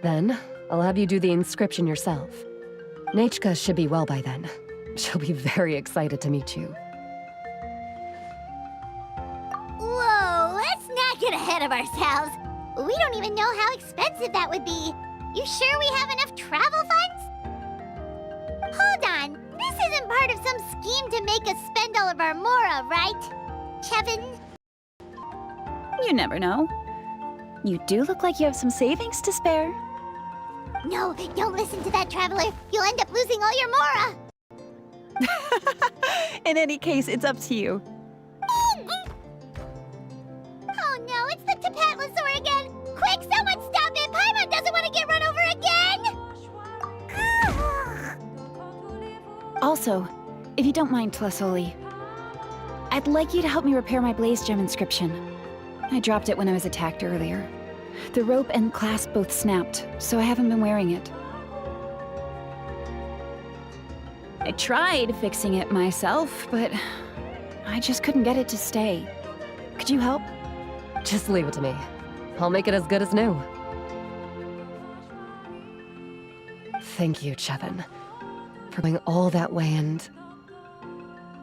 Then, I'll have you do the inscription yourself. Nechka should be well by then. She'll be very excited to meet you. Whoa, let's not get ahead of ourselves. We don't even know how expensive that would be. You sure we have enough travel funds? Hold on, this isn't part of some scheme to make us spend all of our mora, right? Chevin? You never know. You do look like you have some savings to spare. No, don't listen to that, Traveler. You'll end up losing all your mora. In any case, it's up to you. Oh no, it's the Tapatlosaur again! Quick, someone stop it! Paimon doesn't want to get run over again! Also, if you don't mind, Tlasoli, I'd like you to help me repair my blaze gem inscription. I dropped it when I was attacked earlier. The rope and clasp both snapped, so I haven't been wearing it. I tried fixing it myself, but I just couldn't get it to stay. Could you help? Just leave it to me. I'll make it as good as new. Thank you, Chevin, for going all that way and...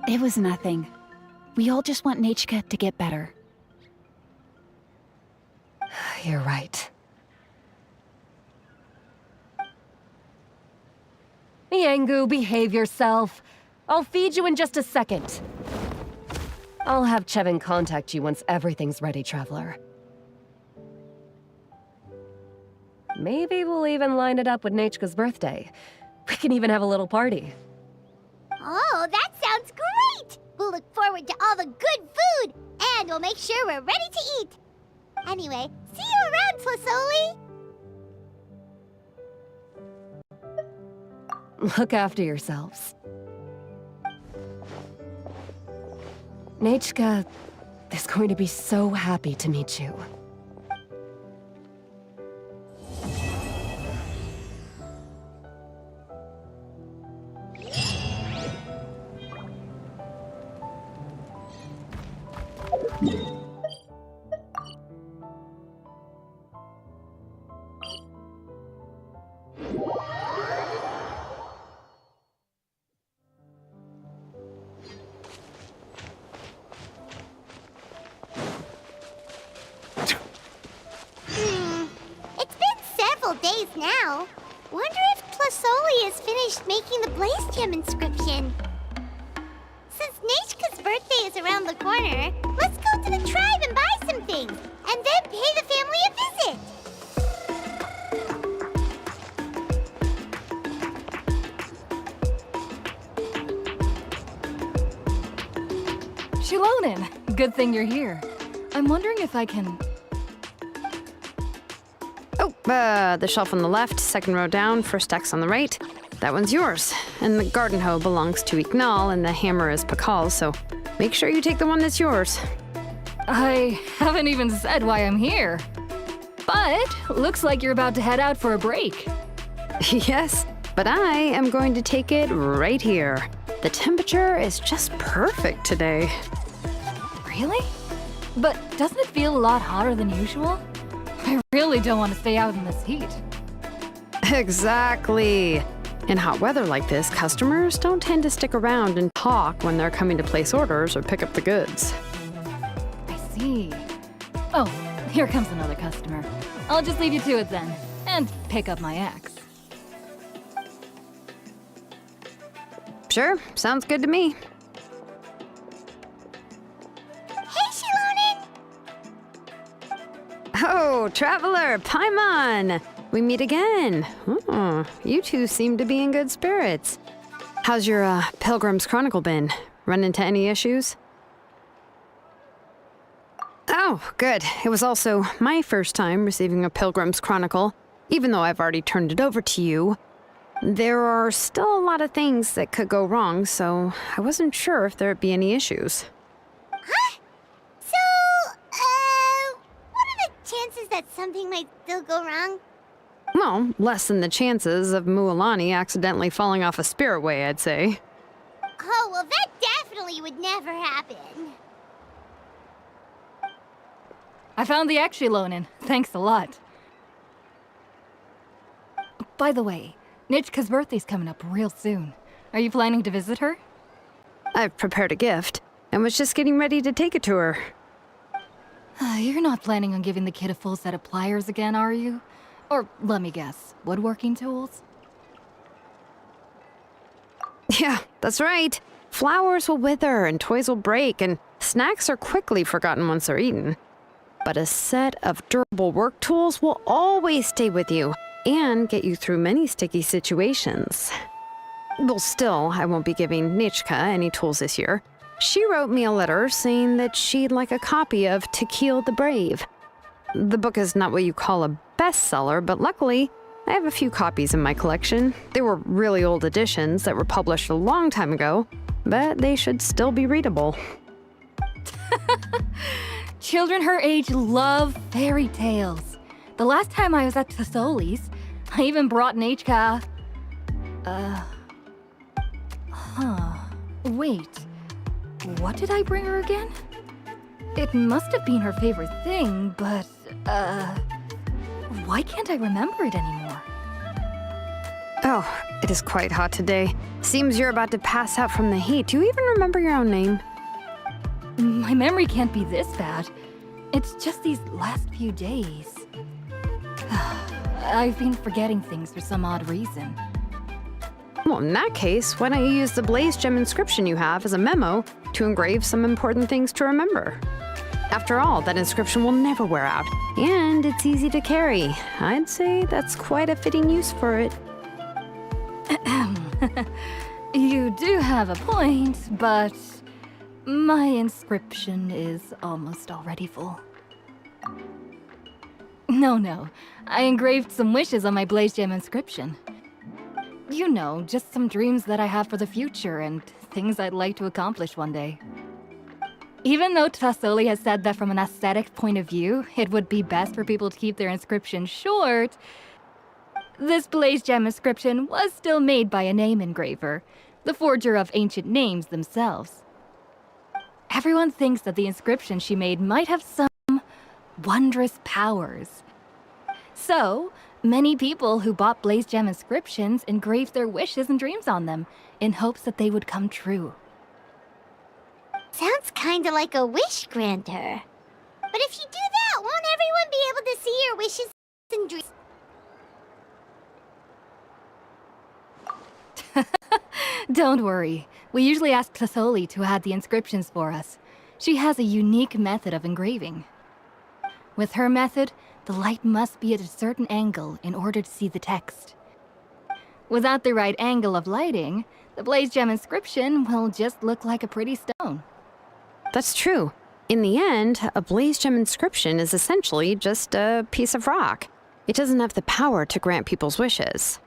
It was nothing. We all just want Nechka to get better. You're right. Yangu, behave yourself. I'll feed you in just a second. I'll have Chevin contact you once everything's ready, Traveler. Maybe we'll even line it up with Nechka's birthday. We can even have a little party. Oh, that sounds great! We'll look forward to all the good food, and we'll make sure we're ready to eat. Anyway, see you around, Plasoli! Look after yourselves. Nechka is going to be so happy to meet you. It's been several days now. Wonder if Plasoli has finished making the Blaze Gem inscription. Since Nechka's birthday is around the corner, let's go to the tribe and buy some things, and then pay the family a visit. Shilonin, good thing you're here. I'm wondering if I can... Oh, the shelf on the left, second row down, first X on the right. That one's yours. And the garden hoe belongs to Ignal, and the hammer is Pakal's, so make sure you take the one that's yours. I haven't even said why I'm here. But looks like you're about to head out for a break. Yes, but I am going to take it right here. The temperature is just perfect today. Really? But doesn't it feel a lot hotter than usual? I really don't want to stay out in this heat. Exactly. In hot weather like this, customers don't tend to stick around and talk when they're coming to place orders or pick up the goods. I see. Oh, here comes another customer. I'll just leave you to it then, and pick up my axe. Sure, sounds good to me. Hey, Shilonin! Oh, Traveler, Paimon! We meet again. Oh, you two seem to be in good spirits. How's your Pilgrim's Chronicle been? Run into any issues? Oh, good. It was also my first time receiving a Pilgrim's Chronicle, even though I've already turned it over to you. There are still a lot of things that could go wrong, so I wasn't sure if there'd be any issues. Huh? So, what are the chances that something might still go wrong? Well, less than the chances of Mualani accidentally falling off a spirit way, I'd say. Oh, well, that definitely would never happen. I found the axe, Shilonin. Thanks a lot. By the way, Nechka's birthday's coming up real soon. Are you planning to visit her? I've prepared a gift, and was just getting ready to take it to her. You're not planning on giving the kid a full set of pliers again, are you? Or, let me guess, woodworking tools? Yeah, that's right. Flowers will wither and toys will break, and snacks are quickly forgotten once they're eaten. But a set of durable work tools will always stay with you and get you through many sticky situations. Well, still, I won't be giving Nechka any tools this year. She wrote me a letter saying that she'd like a copy of To Kill the Brave. The book is not what you call a bestseller, but luckily, I have a few copies in my collection. They were really old editions that were published a long time ago, but they should still be readable. Children her age love fairy tales. The last time I was at Tasoli's, I even brought Nechka... Wait. What did I bring her again? It must have been her favorite thing, but, why can't I remember it anymore? Oh, it is quite hot today. Seems you're about to pass out from the heat. Do you even remember your own name? My memory can't be this bad. It's just these last few days. I've been forgetting things for some odd reason. Well, in that case, why don't you use the Blaze Gem inscription you have as a memo to engrave some important things to remember? After all, that inscription will never wear out, and it's easy to carry. I'd say that's quite a fitting use for it. You do have a point, but my inscription is almost already full. No. I engraved some wishes on my Blaze Gem inscription. You know, just some dreams that I have for the future and things I'd like to accomplish one day. Even though Tasoli has said that from an aesthetic point of view, it would be best for people to keep their inscription short, this Blaze Gem inscription was still made by a name engraver, the forger of ancient names themselves. Everyone thinks that the inscription she made might have some wondrous powers. So, many people who bought Blaze Gem inscriptions engraved their wishes and dreams on them, in hopes that they would come true. Sounds kinda like a wish granter. But if you do that, won't everyone be able to see your wishes and dreams? Don't worry. We usually ask Tasoli to add the inscriptions for us. She has a unique method of engraving. With her method, the light must be at a certain angle in order to see the text. Without the right angle of lighting, the Blaze Gem inscription will just look like a pretty stone. That's true. In the end, a Blaze Gem inscription is essentially just a piece of rock. It doesn't have the power to grant people's wishes.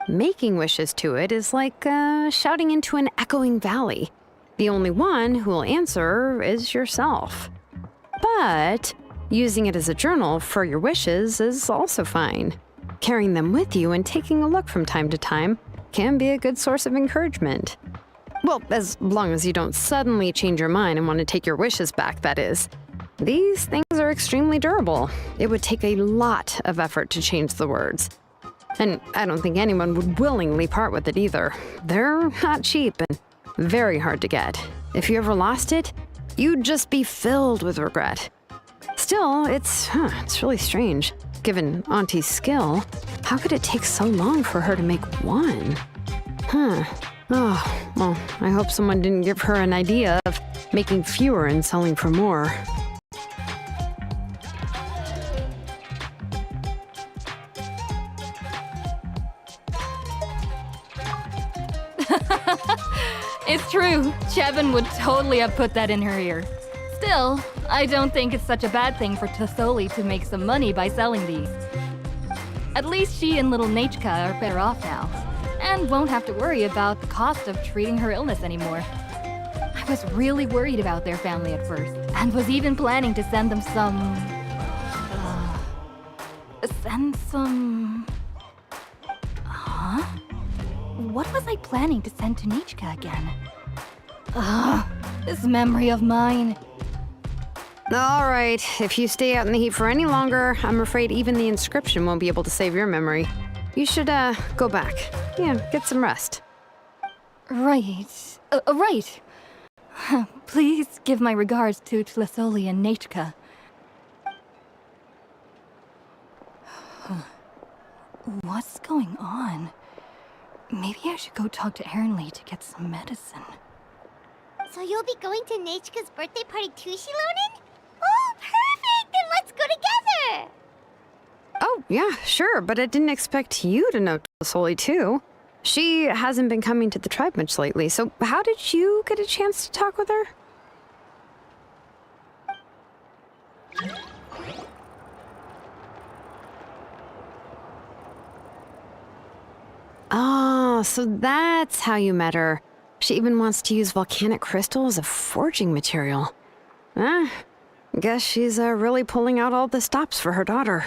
Making wishes to it is like shouting into an echoing valley. The only one who will answer is yourself. But using it as a journal for your wishes is also fine. Carrying them with you and taking a look from time to time can be a good source of encouragement. Well, as long as you don't suddenly change your mind and want to take your wishes back, that is. These things are extremely durable. It would take a lot of effort to change the words. And I don't think anyone would willingly part with it either. They're not cheap and very hard to get. If you ever lost it, you'd just be filled with regret. Still, it's really strange. Given Auntie's skill, how could it take so long for her to make one? Oh, well, I hope someone didn't give her an idea of making fewer and selling for more. It's true. Chevin would totally have put that in her ear. Still, I don't think it's such a bad thing for Tasoli to make some money by selling these. At least she and little Nachka are better off now, and won't have to worry about the cost of treating her illness anymore. I was really worried about their family at first, and was even planning to send them some... Huh? What was I planning to send to Nachka again? This memory of mine. All right, if you stay out in the heat for any longer, I'm afraid even the inscription won't be able to save your memory. You should, go back. Yeah, get some rest. Right. Right. Please give my regards to Tasoli and Nachka. What's going on? Maybe I should go talk to Ernly to get some medicine. So you'll be going to Nachka's birthday party too, Shilonen? Oh, perfect! Then let's go together! Oh, yeah, sure, but I didn't expect you to know Tasoli too. She hasn't been coming to the tribe much lately, so how did you get a chance to talk with her? Oh, so that's how you met her. She even wants to use volcanic crystal as a forging material. Guess she's really pulling out all the stops for her daughter.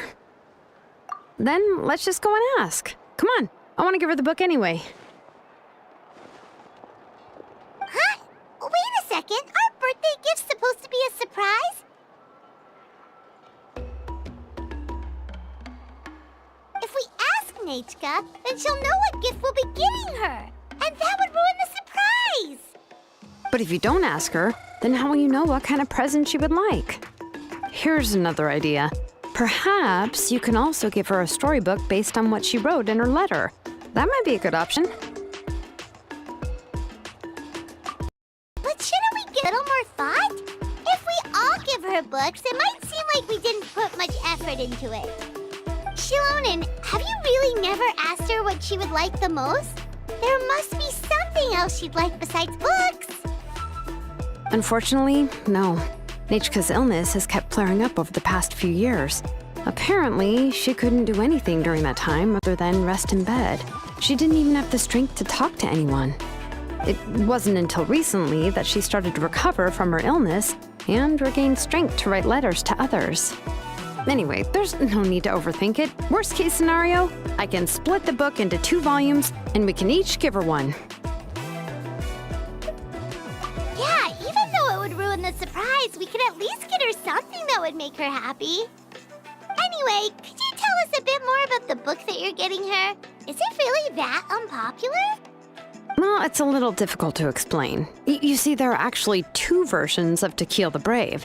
Then let's just go and ask. Come on, I want to give her the book anyway. Huh? Wait a second, our birthday gift's supposed to be a surprise? If we ask Nachka, then she'll know what gift we'll be getting her. And that would ruin the surprise! But if you don't ask her, then how will you know what kind of present she would like? Here's another idea. Perhaps you can also give her a storybook based on what she wrote in her letter. That might be a good option. might seem like we didn't put much effort into it. Shilonen, have you really never asked her what she would like the most? There must be something else she'd like besides books. Unfortunately, no. Nichika's illness has kept flaring up over the past few years. Apparently, she couldn't do anything during that time other than rest in bed. She didn't even have the strength to talk to anyone. It wasn't until recently that she started to recover from her illness and regained strength to write letters to others. Anyway, there's no need to overthink it. Worst case scenario, I can split the book into 2 volumes and we can each give her one. Yeah, even though it would ruin the surprise, we could at least get her something that would make her happy. Anyway, could you tell us a bit more about the book that you're getting her? Is it really that unpopular? Well, it's a little difficult to explain. You see, there are actually 2 versions of To Kill the Brave.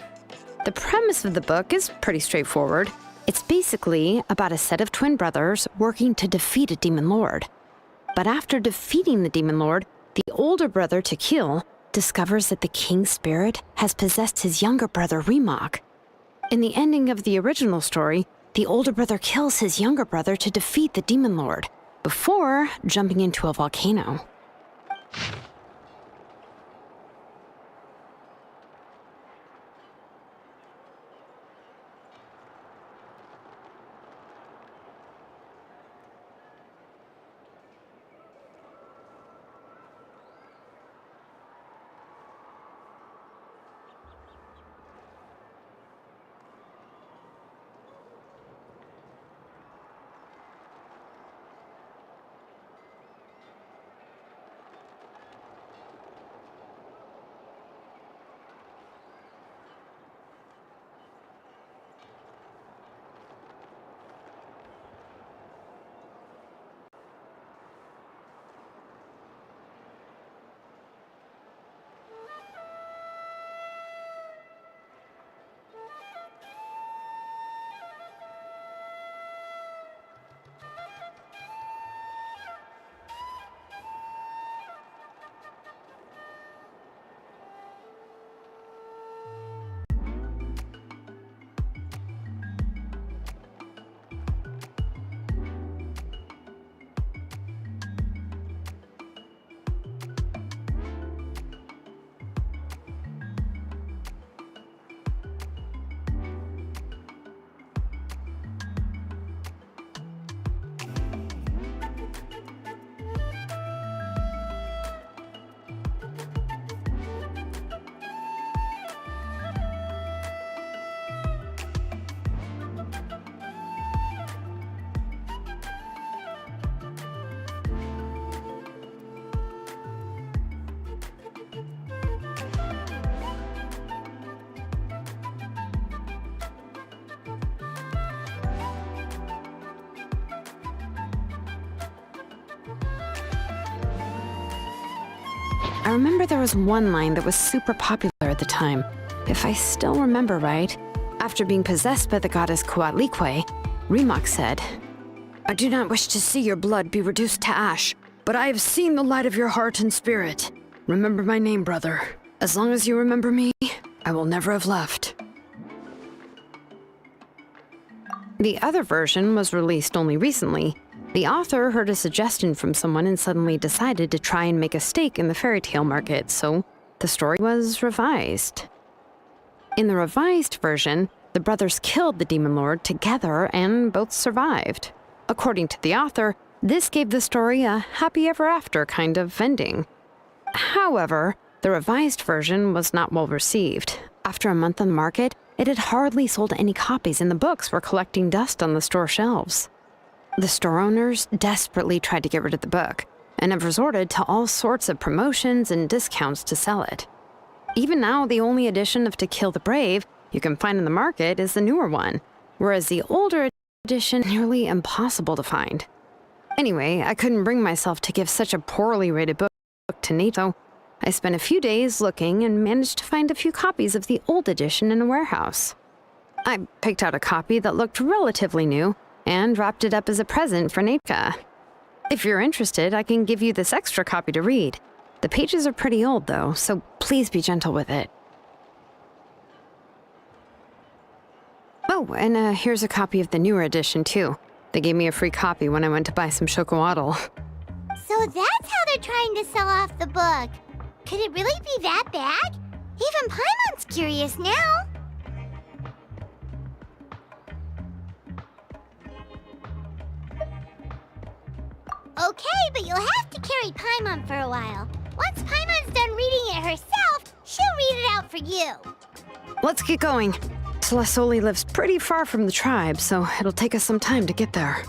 The premise of the book is pretty straightforward. It's basically about a set of twin brothers working to defeat a demon lord. But after defeating the demon lord, the older brother, To Kill, discovers that the king's spirit has possessed his younger brother, Remak. In the ending of the original story, the older brother kills his younger brother to defeat the demon lord, before jumping into a volcano. I remember there was one line that was super popular at the time. If I still remember right, after being possessed by the goddess Coatlicue, Remak said, "I do not wish to see your blood be reduced to ash, but I have seen the light of your heart and spirit. Remember my name, brother. As long as you remember me, I will never have left." The other version was released only recently. The author heard a suggestion from someone and suddenly decided to try and make a stake in the fairy tale market, so the story was revised. In the revised version, the brothers killed the demon lord together and both survived. According to the author, this gave the story a happy ever after kind of ending. However, the revised version was not well received. After a month on the market, it had hardly sold any copies and the books were collecting dust on the store shelves. The store owners desperately tried to get rid of the book and have resorted to all sorts of promotions and discounts to sell it. Even now, the only edition of To Kill the Brave you can find in the market is the newer one, whereas the older edition is nearly impossible to find. Anyway, I couldn't bring myself to give such a poorly rated book to Nate, so I spent a few days looking and managed to find a few copies of the old edition in a warehouse. I picked out a copy that looked relatively new and wrapped it up as a present for Natka. If you're interested, I can give you this extra copy to read. The pages are pretty old though, so please be gentle with it. Oh, and here's a copy of the newer edition, too. They gave me a free copy when I went to buy some chocolatl. So that's how they're trying to sell off the book. Could it really be that bad? Even Paimon's curious now. Okay, but you'll have to carry Paimon for a while. Once Paimon's done reading it herself, she'll read it out for you. Let's get going. Celestoli lives pretty far from the tribe, so it'll take us some time to get there.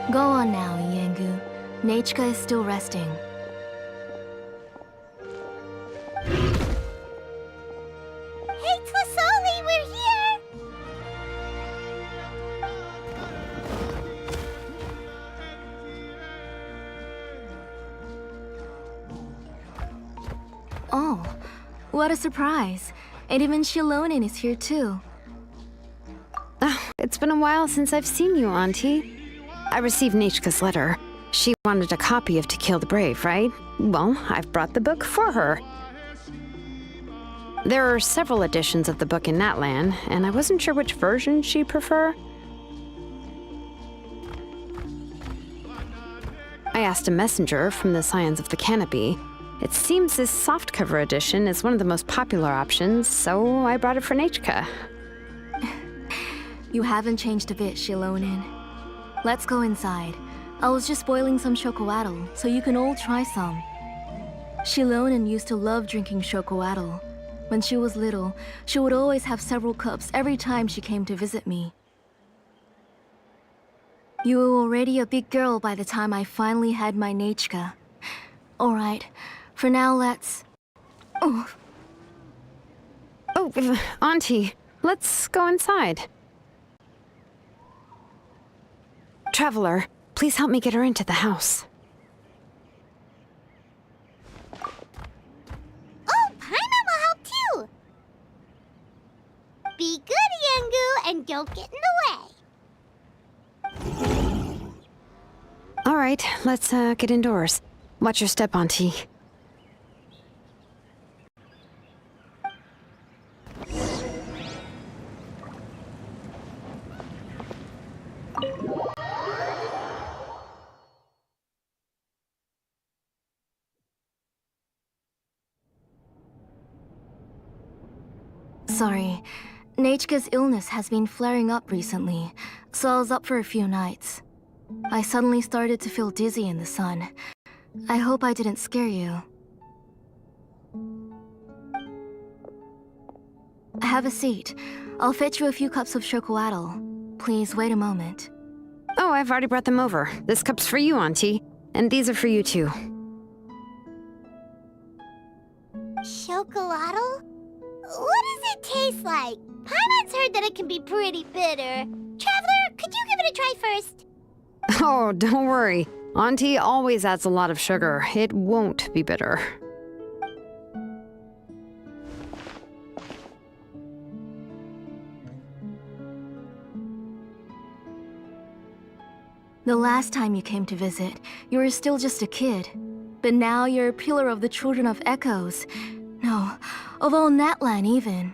Go on now, Yengu. Nechika is still resting. Hey, Twasoli, we're here! Oh, what a surprise. And even Shilonin is here too. Oh, it's been a while since I've seen you, Auntie. I received Nechika's letter. She wanted a copy of To Kill the Brave, right? Well, I've brought the book for her. There are several editions of the book in Natlan, and I wasn't sure which version she'd prefer. I asked a messenger from the Scions of the Canopy. It seems this softcover edition is one of the most popular options, so I brought it for Nechika. You haven't changed a bit, Shilonin. Let's go inside. I was just boiling some chocolatl, so you can all try some. Shilonin used to love drinking chocolatl. When she was little, she would always have several cups every time she came to visit me. You were already a big girl by the time I finally had my Nechika. Alright, for now let's... Oh, Auntie, let's go inside. Traveler, please help me get her into the house. Oh, Paimon will help too! Be good, Yengu, and don't get in the way. All right, let's get indoors. Watch your step, Auntie. Sorry. Nechika's illness has been flaring up recently, so I was up for a few nights. I suddenly started to feel dizzy in the sun. I hope I didn't scare you. Have a seat. I'll fetch you a few cups of chocolatl. Please wait a moment. Oh, I've already brought them over. This cup's for you, Auntie. And these are for you, too. Chocolatl? What does it taste like? Paimon's heard that it can be pretty bitter. Traveler, could you give it a try first? Oh, don't worry. Auntie always adds a lot of sugar. It won't be bitter. The last time you came to visit, you were still just a kid. But now you're a pillar of the Children of Echoes. No, of all Natlan even.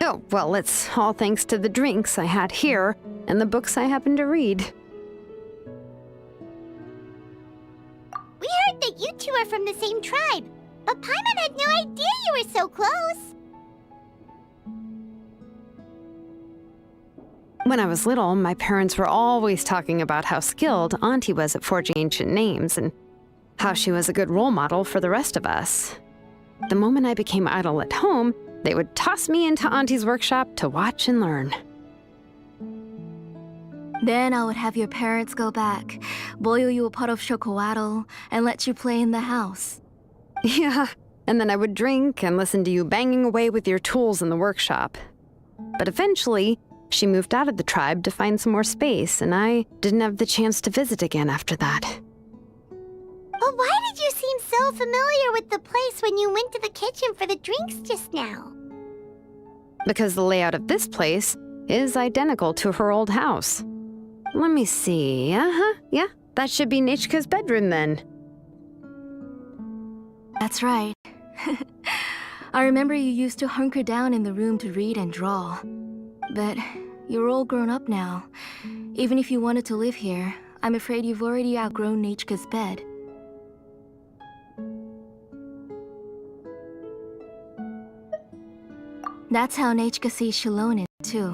Oh, well, it's all thanks to the drinks I had here and the books I happened to read. We heard that you two are from the same tribe, but Paimon had no idea you were so close. When I was little, my parents were always talking about how skilled Auntie was at forging ancient names and how she was a good role model for the rest of us. The moment I became idle at home, they would toss me into Auntie's workshop to watch and learn. Then I would have your parents go back, boil you a pot of chocolatl, and let you play in the house. Yeah, and then I would drink and listen to you banging away with your tools in the workshop. But eventually, she moved out of the tribe to find some more space, and I didn't have the chance to visit again after that. But why did you seem so familiar with the place when you went to the kitchen for the drinks just now? Because the layout of this place is identical to her old house. Let me see. Yeah, that should be Nechka's bedroom then. That's right. I remember you used to hunker down in the room to read and draw. But you're all grown up now. Even if you wanted to live here, I'm afraid you've already outgrown Nechka's bed. That's how Nechka sees Shilonen, too.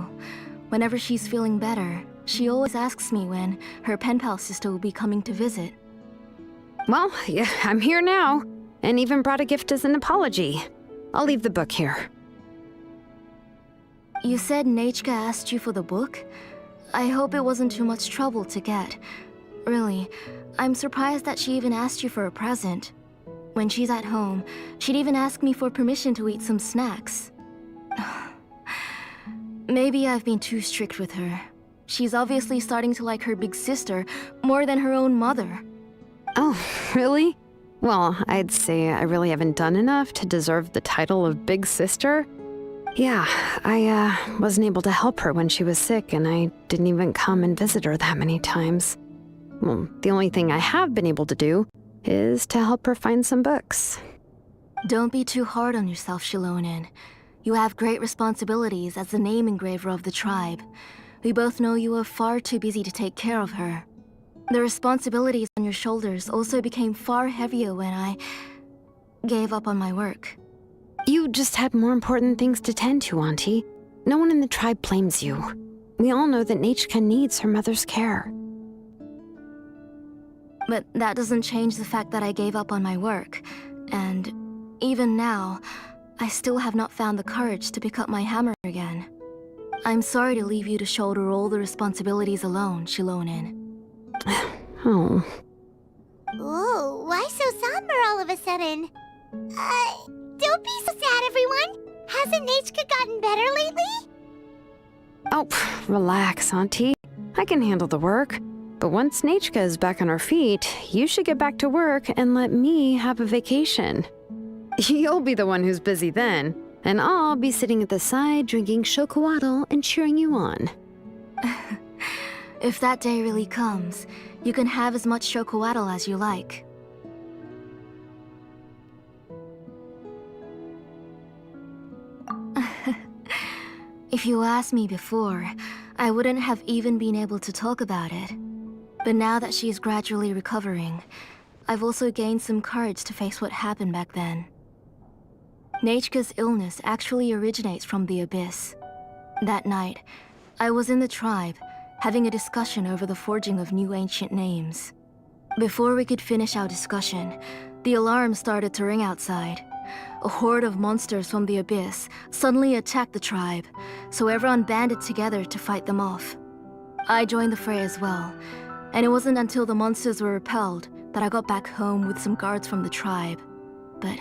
Whenever she's feeling better, she always asks me when her pen pal sister will be coming to visit. Well, yeah, I'm here now, and even brought a gift as an apology. I'll leave the book here. You said Nechka asked you for the book? I hope it wasn't too much trouble to get. Really, I'm surprised that she even asked you for a present. When she's at home, she'd even ask me for permission to eat some snacks. Maybe I've been too strict with her. She's obviously starting to like her big sister more than her own mother. Oh, really? Well, I'd say I really haven't done enough to deserve the title of big sister. Yeah, I wasn't able to help her when she was sick, and I didn't even come and visit her that many times. Well, the only thing I have been able to do is to help her find some books. Don't be too hard on yourself, Shilonen. You have great responsibilities as the name engraver of the tribe. We both know you are far too busy to take care of her. The responsibilities on your shoulders also became far heavier when I gave up on my work. You just had more important things to tend to, Auntie. No one in the tribe blames you. We all know that Nechka needs her mother's care. But that doesn't change the fact that I gave up on my work. And even now, I still have not found the courage to pick up my hammer again. I'm sorry to leave you to shoulder all the responsibilities alone, Shilonen. Oh. Ooh, why so somber all of a sudden? Don't be so sad, everyone. Hasn't Nechka gotten better lately? Oh, relax, Auntie. I can handle the work. But once Nechka is back on her feet, you should get back to work and let me have a vacation. You'll be the one who's busy then, and I'll be sitting at the side drinking chocolatl and cheering you on. If that day really comes, you can have as much chocolatl as you like. If you asked me before, I wouldn't have even been able to talk about it. But now that she's gradually recovering, I've also gained some courage to face what happened back then. Nechka's illness actually originates from the Abyss. That night, I was in the tribe, having a discussion over the forging of new ancient names. Before we could finish our discussion, the alarm started to ring outside. A horde of monsters from the Abyss suddenly attacked the tribe, so everyone banded together to fight them off. I joined the fray as well, and it wasn't until the monsters were repelled that I got back home with some guards from the tribe. But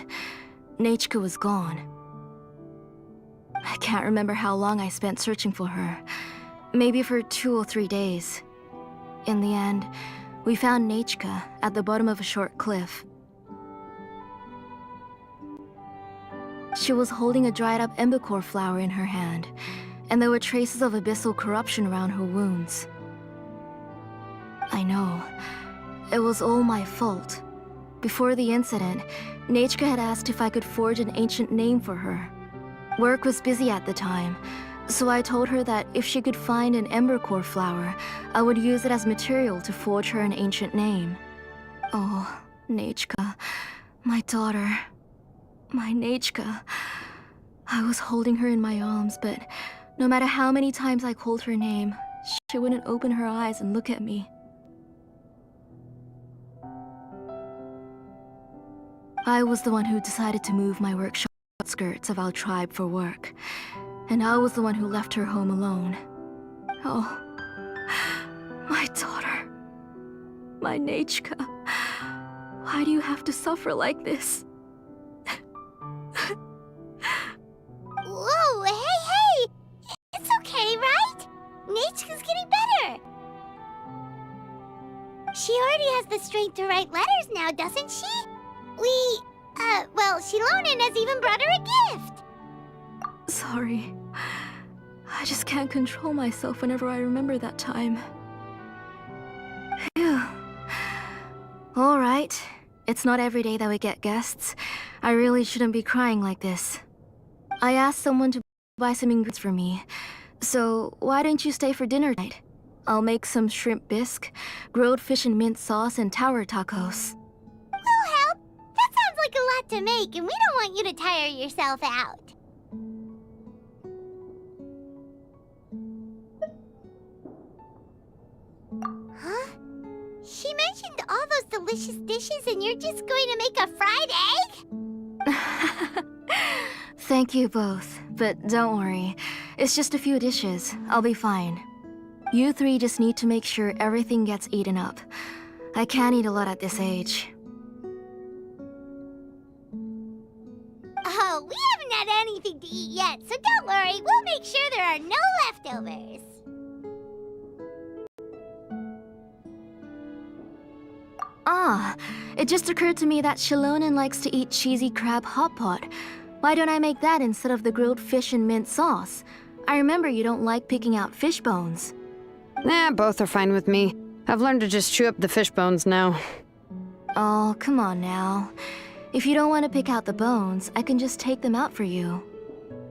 Nechka was gone. I can't remember how long I spent searching for her. Maybe for 2 or 3 days. In the end, we found Nechka at the bottom of a short cliff. She was holding a dried-up embercore flower in her hand, and there were traces of abyssal corruption around her wounds. I know. It was all my fault. Before the incident, Nechka had asked if I could forge an ancient name for her. Work was busy at the time, so I told her that if she could find an embercore flower, I would use it as material to forge her an ancient name. Oh, Nechka, my daughter. My Nechka. I was holding her in my arms, but No matter how many times I called her name, she wouldn't open her eyes and look at me. I was the one who decided to move my workshop outskirts of our tribe for work, and I was the one who left her home alone. Oh, my daughter. My Nachka. Why do you have to suffer like this? Whoa, hey! It's okay, right? Nachka's getting better. She already has the strength to write letters now, doesn't she? Well, Shilonen has even brought her a gift. Sorry. I just can't control myself whenever I remember that time. Phew. Alright. It's not every day that we get guests. I really shouldn't be crying like this. I asked someone to buy some ingredients for me. So, why don't you stay for dinner tonight? I'll make some shrimp bisque, grilled fish and mint sauce, and tower tacos. We'll help. That sounds like a lot to make, and we don't want you to tire yourself out. Huh? She mentioned all those delicious dishes, and you're just going to make a fried egg? Thank you both, but don't worry. It's just a few dishes. I'll be fine. You three just need to make sure everything gets eaten up. I can't eat a lot at this age. Oh, we haven't had anything to eat yet, so don't worry. We'll make sure there are no leftovers. Ah, it just occurred to me that Shilonen likes to eat cheesy crab hot pot. Why don't I make that instead of the grilled fish and mint sauce? I remember you don't like picking out fish bones. Both are fine with me. I've learned to just chew up the fish bones now. Oh, come on now. If you don't want to pick out the bones, I can just take them out for you.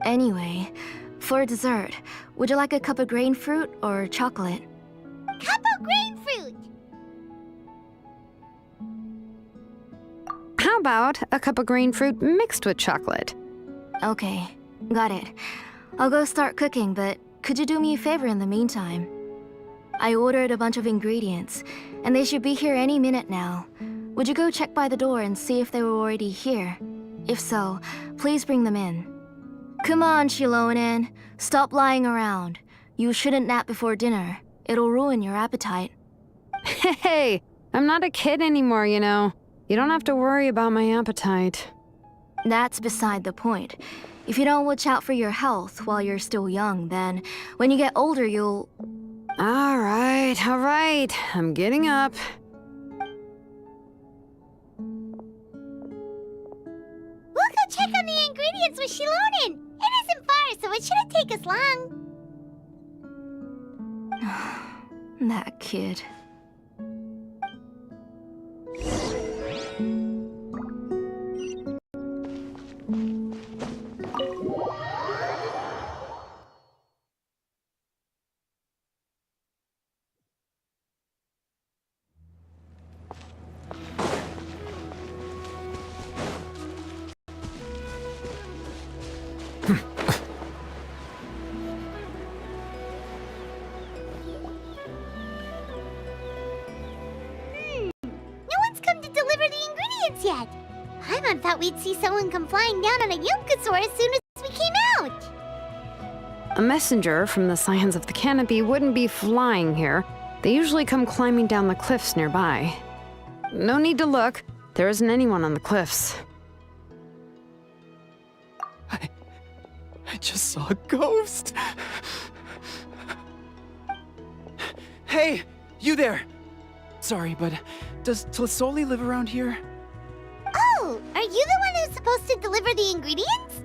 Anyway, for dessert, would you like a cup of grain fruit or chocolate? Cup of grain fruit! How about a cup of green fruit mixed with chocolate? Okay, got it. I'll go start cooking, but could you do me a favor in the meantime? I ordered a bunch of ingredients, and they should be here any minute now. Would you go check by the door and see if they were already here? If so, please bring them in. Come on, Shilonen. Stop lying around. You shouldn't nap before dinner. It'll ruin your appetite. Hey, I'm not a kid anymore, you know. You don't have to worry about my appetite. That's beside the point. If you don't watch out for your health while you're still young, then when you get older, you'll... All right. I'm getting up. We'll go check on the ingredients with Shilonen. It isn't far, so it shouldn't take us long. That kid. Yet. Paimon thought we'd see someone come flying down on a Yunkasaur as soon as we came out. A messenger from the Scions of the Canopy wouldn't be flying here. They usually come climbing down the cliffs nearby. No need to look. There isn't anyone on the cliffs. I just saw a ghost. Hey, you there. Sorry, but does Tlisoli live around here? Oh, are you the one who's supposed to deliver the ingredients?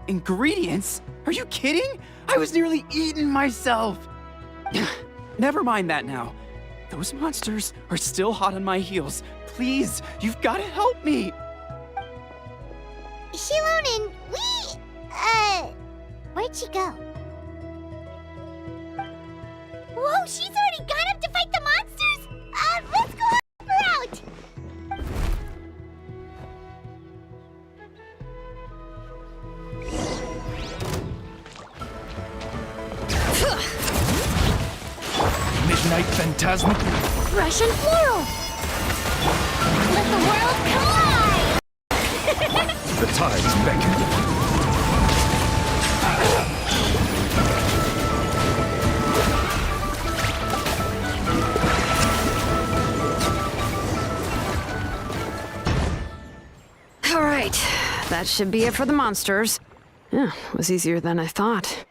Ingredients? Are you kidding? I was nearly eaten myself. Never mind that now. Those monsters are still hot on my heels. Please, you've got to help me. Shilonen, where'd she go? Whoa, she's already gone up to fight the monsters? Let's go help her out! phantasmal. Russian floral! Let the world collide! The tides beckon. All right, that should be it for the monsters. Yeah, it was easier than I thought.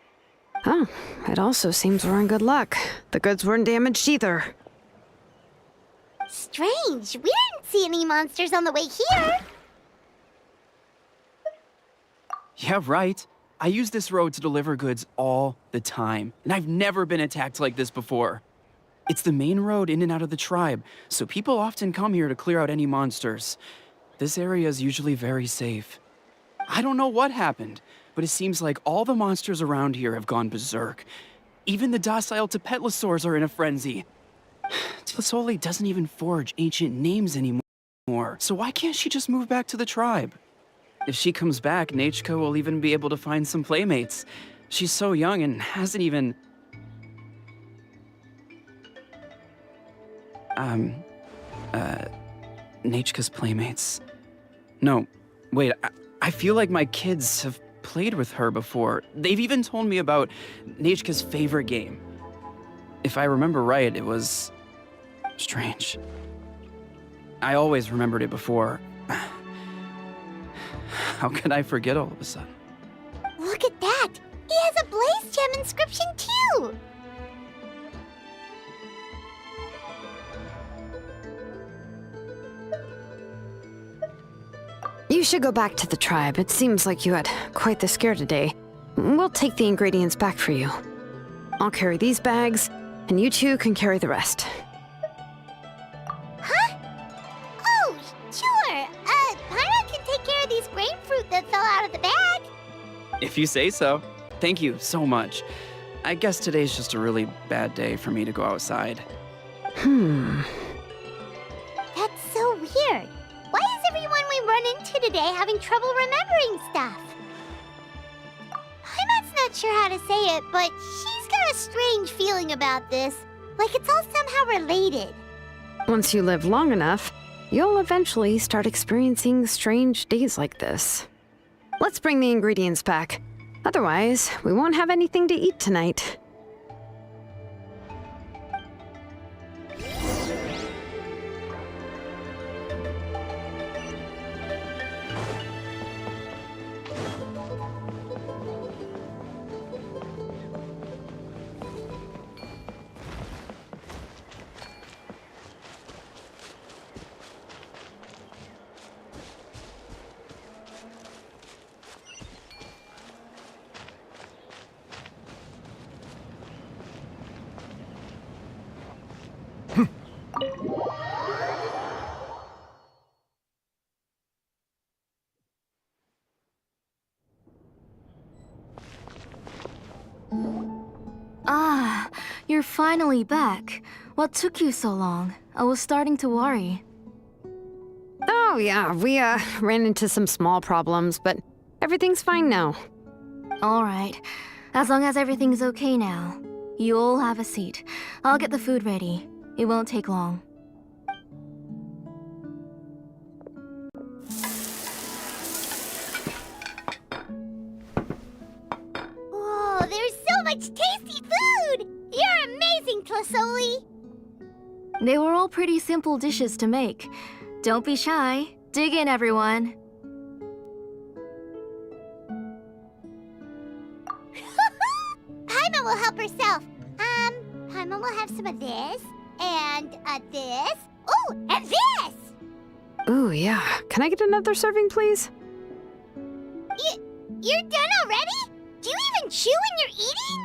Oh, it also seems we're in good luck. The goods weren't damaged either. Strange, we didn't see any monsters on the way here. Yeah, right. I use this road to deliver goods all the time, and I've never been attacked like this before. It's the main road in and out of the tribe, so people often come here to clear out any monsters. This area is usually very safe. I don't know what happened, but it seems like all the monsters around here have gone berserk. Even the docile Tepetlosaurs are in a frenzy. Tlisoli doesn't even forge ancient names anymore, so why can't she just move back to the tribe? If she comes back, Nachka will even be able to find some playmates. She's so young and hasn't even... Nachka's playmates. No, wait, I feel like my kids have played with her before. They've even told me about Nachka's favorite game. If I remember right, it was... strange. I always remembered it before. How could I forget all of a sudden? Look at that! He has a Blaze Gem inscription too! You should go back to the tribe. It seems like you had quite the scare today. We'll take the ingredients back for you. I'll carry these bags, and you two can carry the rest. Huh? Oh, sure. Pyra can take care of these grapefruit that fell out of the bag. If you say so. Thank you so much. I guess today's just a really bad day for me to go outside. That's so weird. Why is everyone we run into today having trouble remembering stuff? Paimon's not sure how to say it, but she's got a strange feeling about this. Like it's all somehow related. Once you live long enough, you'll eventually start experiencing strange days like this. Let's bring the ingredients back. Otherwise, we won't have anything to eat tonight. Ah, you're finally back. What took you so long? I was starting to worry. Oh yeah, we ran into some small problems, but everything's fine now. All right. As long as everything's okay now. You all have a seat. I'll get the food ready. It won't take long. Whoa, there's so much tasty food! You're amazing, Tlisoli! They were all pretty simple dishes to make. Don't be shy. Dig in, everyone. Paimon will help herself. Paimon will have some of this, and this. Oh, and this! Ooh, yeah. Can I get another serving, please? You're done already? Do you even chew when you're eating?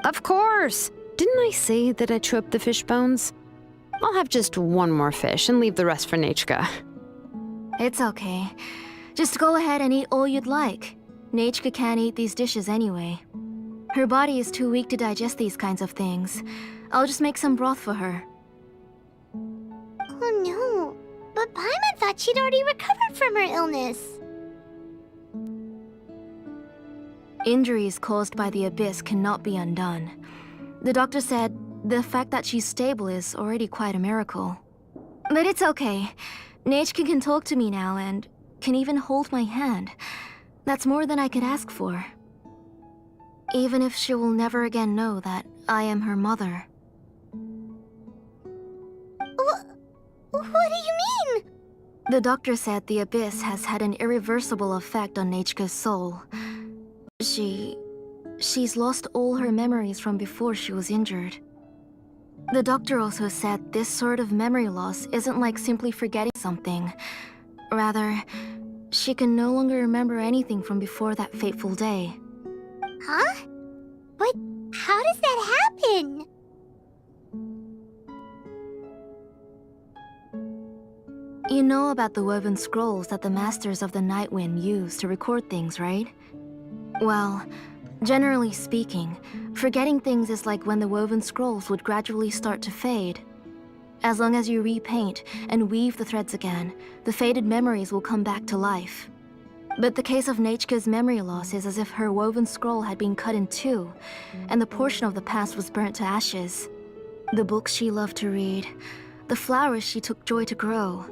Of course! Didn't I say that I chew up the fish bones? I'll have just one more fish and leave the rest for Nachka. It's okay. Just go ahead and eat all you'd like. Nachka can't eat these dishes anyway. Her body is too weak to digest these kinds of things. I'll just make some broth for her. Oh no, but Paimon thought she'd already recovered from her illness. Injuries caused by the abyss cannot be undone. The doctor said the fact that she's stable is already quite a miracle. But it's okay. Nechka can talk to me now and can even hold my hand. That's more than I could ask for. Even if she will never again know that I am her mother. What do you mean? The doctor said the abyss has had an irreversible effect on Nechka's soul. She's lost all her memories from before she was injured. The doctor also said this sort of memory loss isn't like simply forgetting something. Rather, she can no longer remember anything from before that fateful day. Huh? But how does that happen? You know about the woven scrolls that the Masters of the Night Wind use to record things, right? Well, generally speaking, forgetting things is like when the woven scrolls would gradually start to fade. As long as you repaint and weave the threads again, the faded memories will come back to life. But the case of Nechka's memory loss is as if her woven scroll had been cut in two, and the portion of the past was burnt to ashes. The books she loved to read, the flowers she took joy to grow,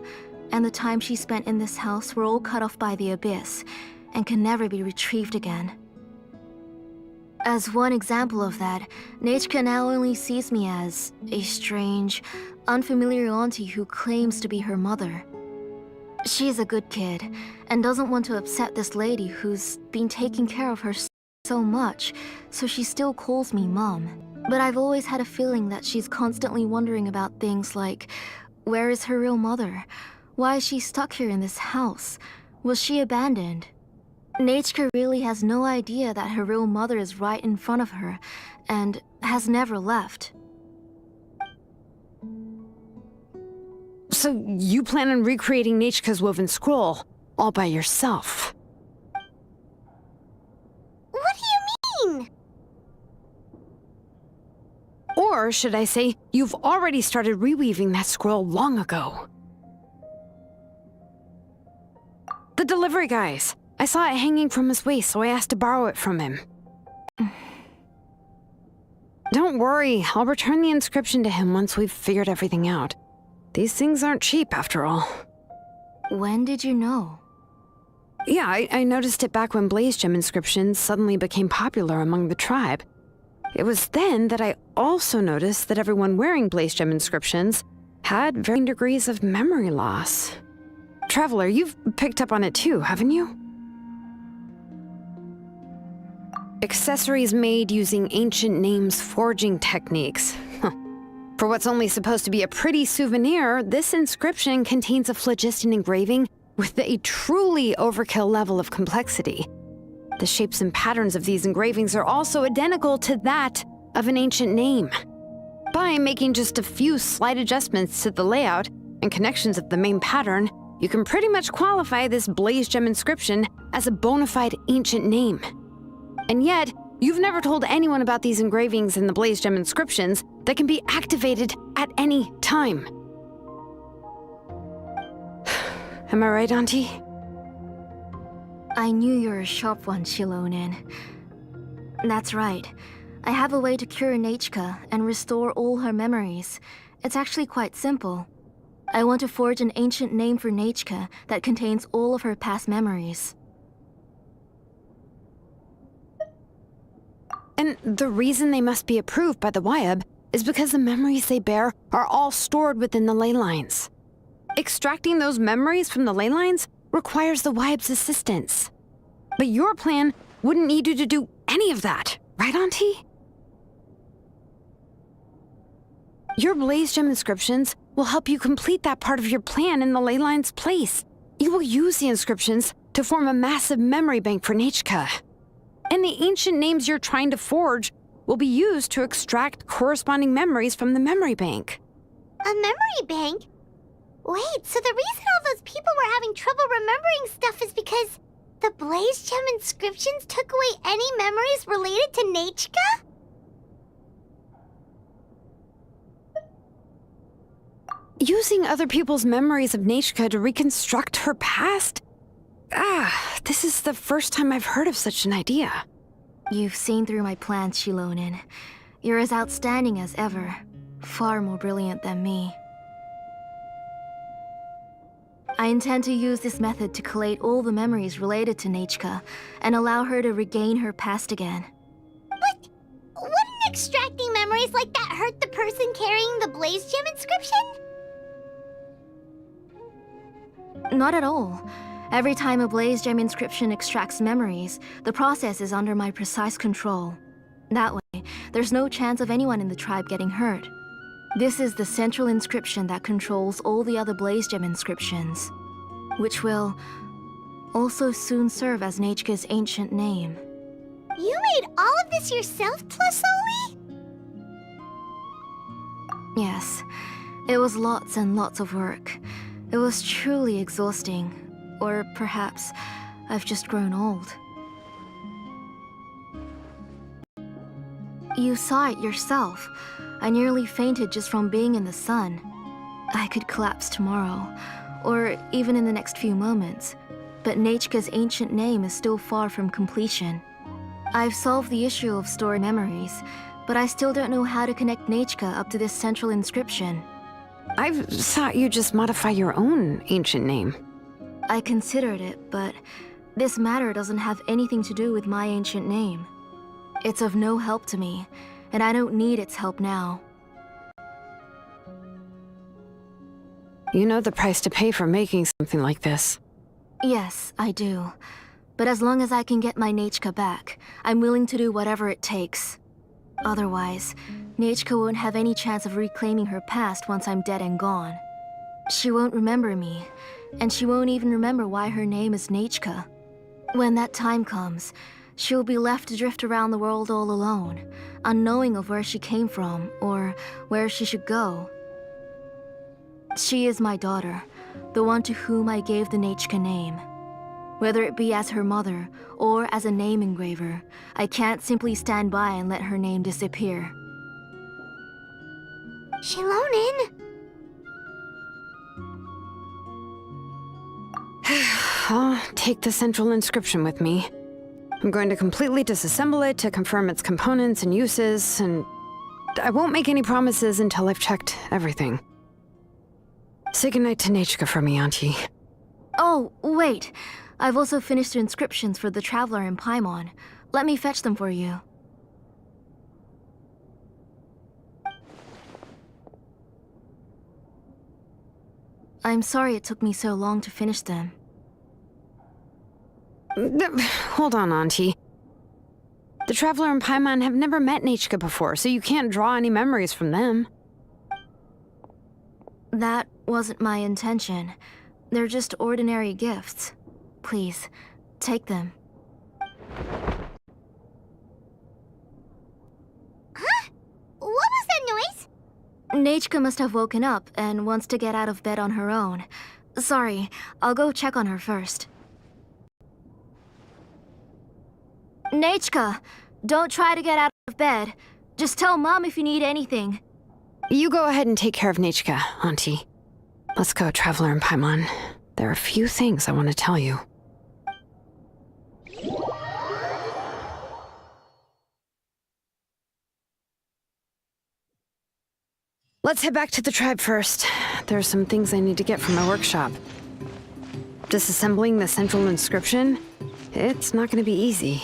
and the time she spent in this house were all cut off by the abyss, and can never be retrieved again. As one example of that, Nechka now only sees me as a strange, unfamiliar auntie who claims to be her mother. She's a good kid, and doesn't want to upset this lady who's been taking care of her so much, so she still calls me Mom. But I've always had a feeling that she's constantly wondering about things like, where is her real mother? Why is she stuck here in this house? Was she abandoned? Nechka really has no idea that her real mother is right in front of her, and has never left. So you plan on recreating Nechka's woven scroll, all by yourself? What do you mean? Or should I say, you've already started reweaving that scroll long ago. The delivery guys. I saw it hanging from his waist, so I asked to borrow it from him. Don't worry, I'll return the inscription to him once we've figured everything out. These things aren't cheap, after all. When did you know? Yeah, I noticed it back when blaze gem inscriptions suddenly became popular among the tribe. It was then that I also noticed that everyone wearing blaze gem inscriptions had varying degrees of memory loss. Traveler, you've picked up on it too, haven't you? Accessories made using ancient names forging techniques. For what's only supposed to be a pretty souvenir, this inscription contains a phlogiston engraving with a truly overkill level of complexity. The shapes and patterns of these engravings are also identical to that of an ancient name. By making just a few slight adjustments to the layout and connections of the main pattern, you can pretty much qualify this blaze gem inscription as a bona fide ancient name. And yet, you've never told anyone about these engravings in the blaze gem inscriptions that can be activated at any time. Am I right, Auntie? I knew you're a sharp one, Shilonin. That's right. I have a way to cure Nechka and restore all her memories. It's actually quite simple. I want to forge an ancient name for Nechka that contains all of her past memories. And the reason they must be approved by the Wyab is because the memories they bear are all stored within the ley lines. Extracting those memories from the ley lines requires the Wyab's assistance. But your plan wouldn't need you to do any of that, right, Auntie? Your blaze gem inscriptions will help you complete that part of your plan in the ley line's place. You will use the inscriptions to form a massive memory bank for Nechka. And the ancient names you're trying to forge will be used to extract corresponding memories from the memory bank. A memory bank? Wait, so the reason all those people were having trouble remembering stuff is because the blaze gem inscriptions took away any memories related to Nechka? Using other people's memories of Nechka to reconstruct her past? This is the first time I've heard of such an idea. You've seen through my plans, Shilonin. You're as outstanding as ever. Far more brilliant than me. I intend to use this method to collate all the memories related to Nechka and allow her to regain her past again. But wouldn't extracting memories like that hurt the person carrying the Blaze Gem inscription? Not at all. Every time a Blaze Gem inscription extracts memories, the process is under my precise control. That way, there's no chance of anyone in the tribe getting hurt. This is the central inscription that controls all the other Blaze Gem inscriptions, which will also soon serve as Nechka's ancient name. You made all of this yourself, plus Oli? Yes, it was lots and lots of work. It was truly exhausting. Or perhaps I've just grown old. You saw it yourself. I nearly fainted just from being in the sun. I could collapse tomorrow, or even in the next few moments. But Nechka's ancient name is still far from completion. I've solved the issue of stored memories, but I still don't know how to connect Nechka up to this central inscription. I thought you just modify your own ancient name. I considered it, but this matter doesn't have anything to do with my ancient name. It's of no help to me, and I don't need its help now. You know the price to pay for making something like this. Yes, I do. But as long as I can get my Nechka back, I'm willing to do whatever it takes. Otherwise, Nechka won't have any chance of reclaiming her past once I'm dead and gone. She won't remember me, and she won't even remember why her name is Nechka. When that time comes, she'll be left to drift around the world all alone, unknowing of where she came from or where she should go. She is my daughter, the one to whom I gave the Nechka name. Whether it be as her mother or as a name engraver, I can't simply stand by and let her name disappear. Shilonin! I'll take the central inscription with me. I'm going to completely disassemble it to confirm its components and uses, and I won't make any promises until I've checked everything. Say goodnight to Nechka for me, Auntie. Oh, wait. I've also finished the inscriptions for the Traveler in Paimon. Let me fetch them for you. I'm sorry it took me so long to finish them. Hold on, Auntie. The Traveler and Paimon have never met Nechka before, so you can't draw any memories from them. That wasn't my intention. They're just ordinary gifts. Please, take them. Huh? What was that noise? Nechka must have woken up and wants to get out of bed on her own. Sorry, I'll go check on her first. Nechka, don't try to get out of bed. Just tell Mom if you need anything. You go ahead and take care of Nechka, Auntie. Let's go, Traveler and Paimon. There are a few things I want to tell you. Let's head back to the tribe first. There are some things I need to get from my workshop. Disassembling the central inscription? It's not going to be easy.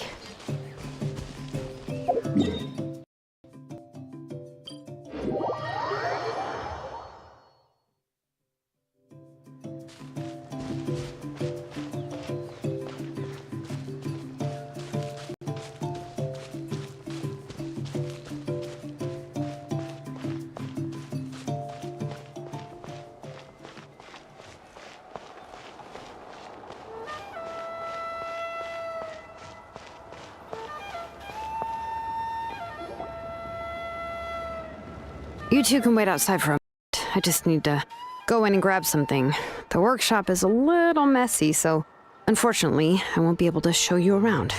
You two can wait outside for a minute. I just need to go in and grab something. The workshop is a little messy, so unfortunately, I won't be able to show you around.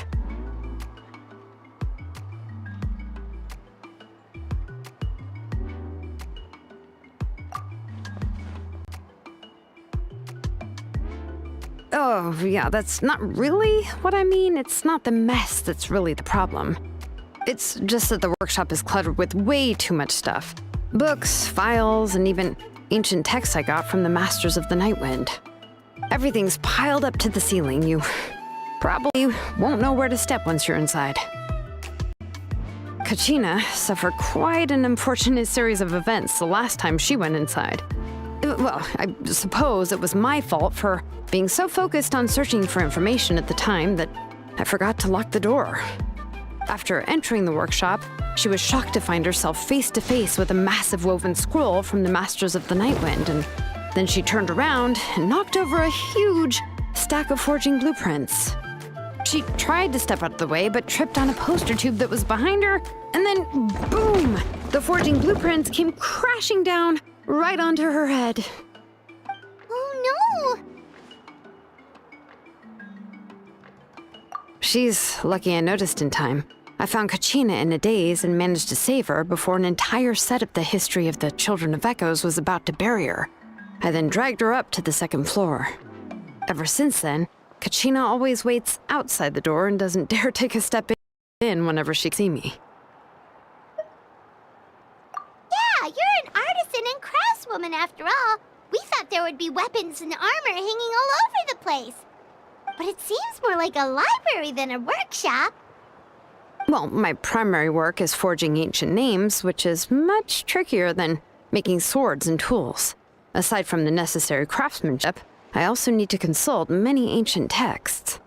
Oh, yeah, that's not really what I mean. It's not the mess that's really the problem. It's just that the workshop is cluttered with way too much stuff. Books, files, and even ancient texts I got from the Masters of the Nightwind. Everything's piled up to the ceiling. You probably won't know where to step once you're inside. Kachina suffered quite an unfortunate series of events the last time she went inside. Well, I suppose it was my fault for being so focused on searching for information at the time that I forgot to lock the door. After entering the workshop, she was shocked to find herself face to face with a massive woven scroll from the Masters of the Nightwind, and then she turned around and knocked over a huge stack of forging blueprints. She tried to step out of the way, but tripped on a poster tube that was behind her, and then boom! The forging blueprints came crashing down right onto her head. Oh no! She's lucky I noticed in time. I found Kachina in a daze and managed to save her before an entire set of the history of the Children of Echoes was about to bury her. I then dragged her up to the second floor. Ever since then, Kachina always waits outside the door and doesn't dare take a step in whenever she sees me. Yeah, you're an artisan and craftswoman after all. We thought there would be weapons and armor hanging all over the place. But it seems more like a library than a workshop. Well, my primary work is forging ancient names, which is much trickier than making swords and tools. Aside from the necessary craftsmanship, I also need to consult many ancient texts.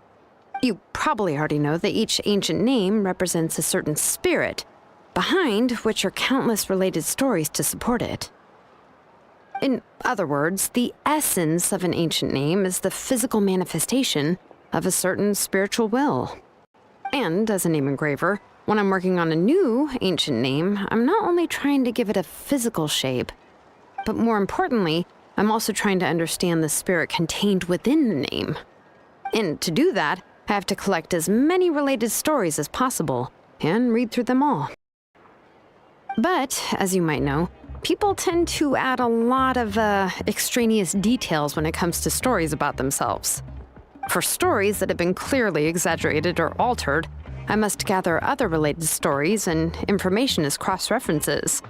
You probably already know that each ancient name represents a certain spirit, behind which are countless related stories to support it. In other words, the essence of an ancient name is the physical manifestation of a certain spiritual will. And as a name engraver, when I'm working on a new ancient name, I'm not only trying to give it a physical shape, but more importantly, I'm also trying to understand the spirit contained within the name. And to do that, I have to collect as many related stories as possible and read through them all. But, as you might know, people tend to add a lot of extraneous details when it comes to stories about themselves. For stories that have been clearly exaggerated or altered, I must gather other related stories and information as cross-references.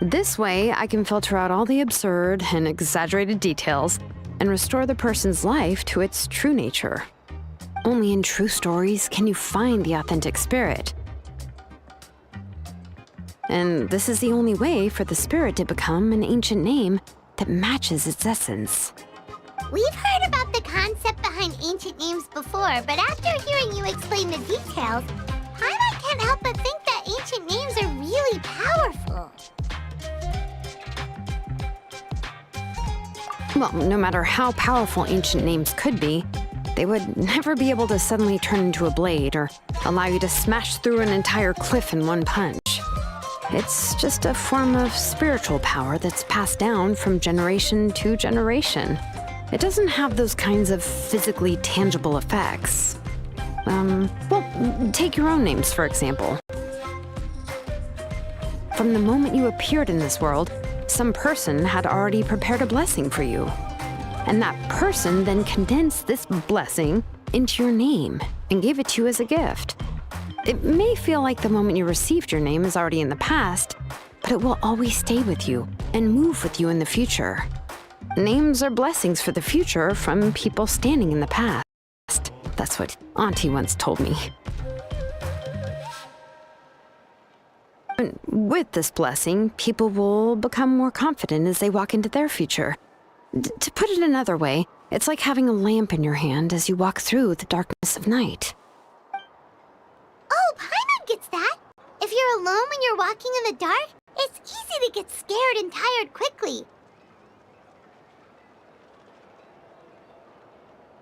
This way, I can filter out all the absurd and exaggerated details and restore the person's life to its true nature. Only in true stories can you find the authentic spirit. And this is the only way for the spirit to become an ancient name that matches its essence. We've heard about the concept behind ancient names before, but after hearing you explain the details, I can't help but think that ancient names are really powerful. Well, no matter how powerful ancient names could be, they would never be able to suddenly turn into a blade or allow you to smash through an entire cliff in one punch. It's just a form of spiritual power that's passed down from generation to generation. It doesn't have those kinds of physically tangible effects. Well, take your own names, for example. From the moment you appeared in this world, some person had already prepared a blessing for you. And that person then condensed this blessing into your name and gave it to you as a gift. It may feel like the moment you received your name is already in the past, but it will always stay with you and move with you in the future. Names are blessings for the future from people standing in the past. That's what Auntie once told me. And with this blessing, people will become more confident as they walk into their future. To put it another way, it's like having a lamp in your hand as you walk through the darkness of night. Oh, Paimon gets that. If you're alone when you're walking in the dark, it's easy to get scared and tired quickly.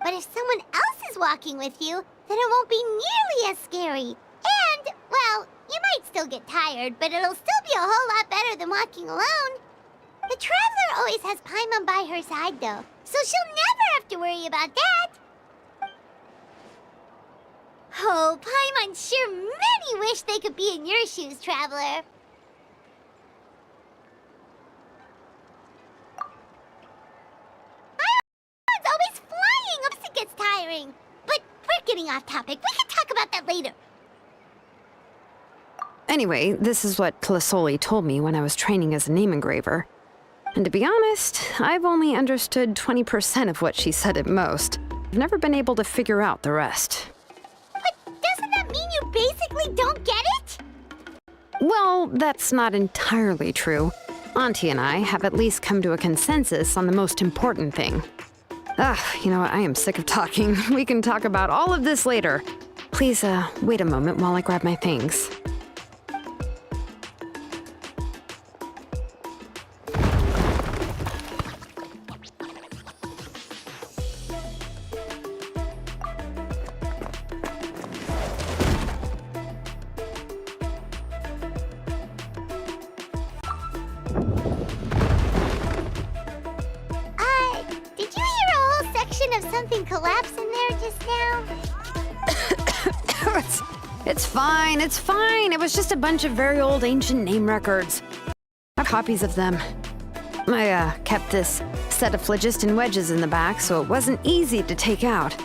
But if someone else is walking with you, then it won't be nearly as scary. And, well, you might still get tired, but it'll still be a whole lot better than walking alone. The Traveler always has Paimon by her side, though, so she'll never have to worry about that. Oh, Paimon sure many wish they could be in your shoes, Traveler. Paimon's always flying up to get getting off topic. We can talk about that later. Anyway, this is what Plisoli told me when I was training as a name engraver. And to be honest, I've only understood 20% of what she said at most. I've never been able to figure out the rest. But doesn't that mean you basically don't get it? Well, that's not entirely true. Auntie and I have at least come to a consensus on the most important thing. You know what? I am sick of talking. We can talk about all of this later. Please, wait a moment while I grab my things. Did you hear a whole section of something collapse in there just now? It's fine, it's fine. It was just a bunch of very old ancient name records. I have copies of them. I kept this set of phlogiston wedges in the back, so it wasn't easy to take out.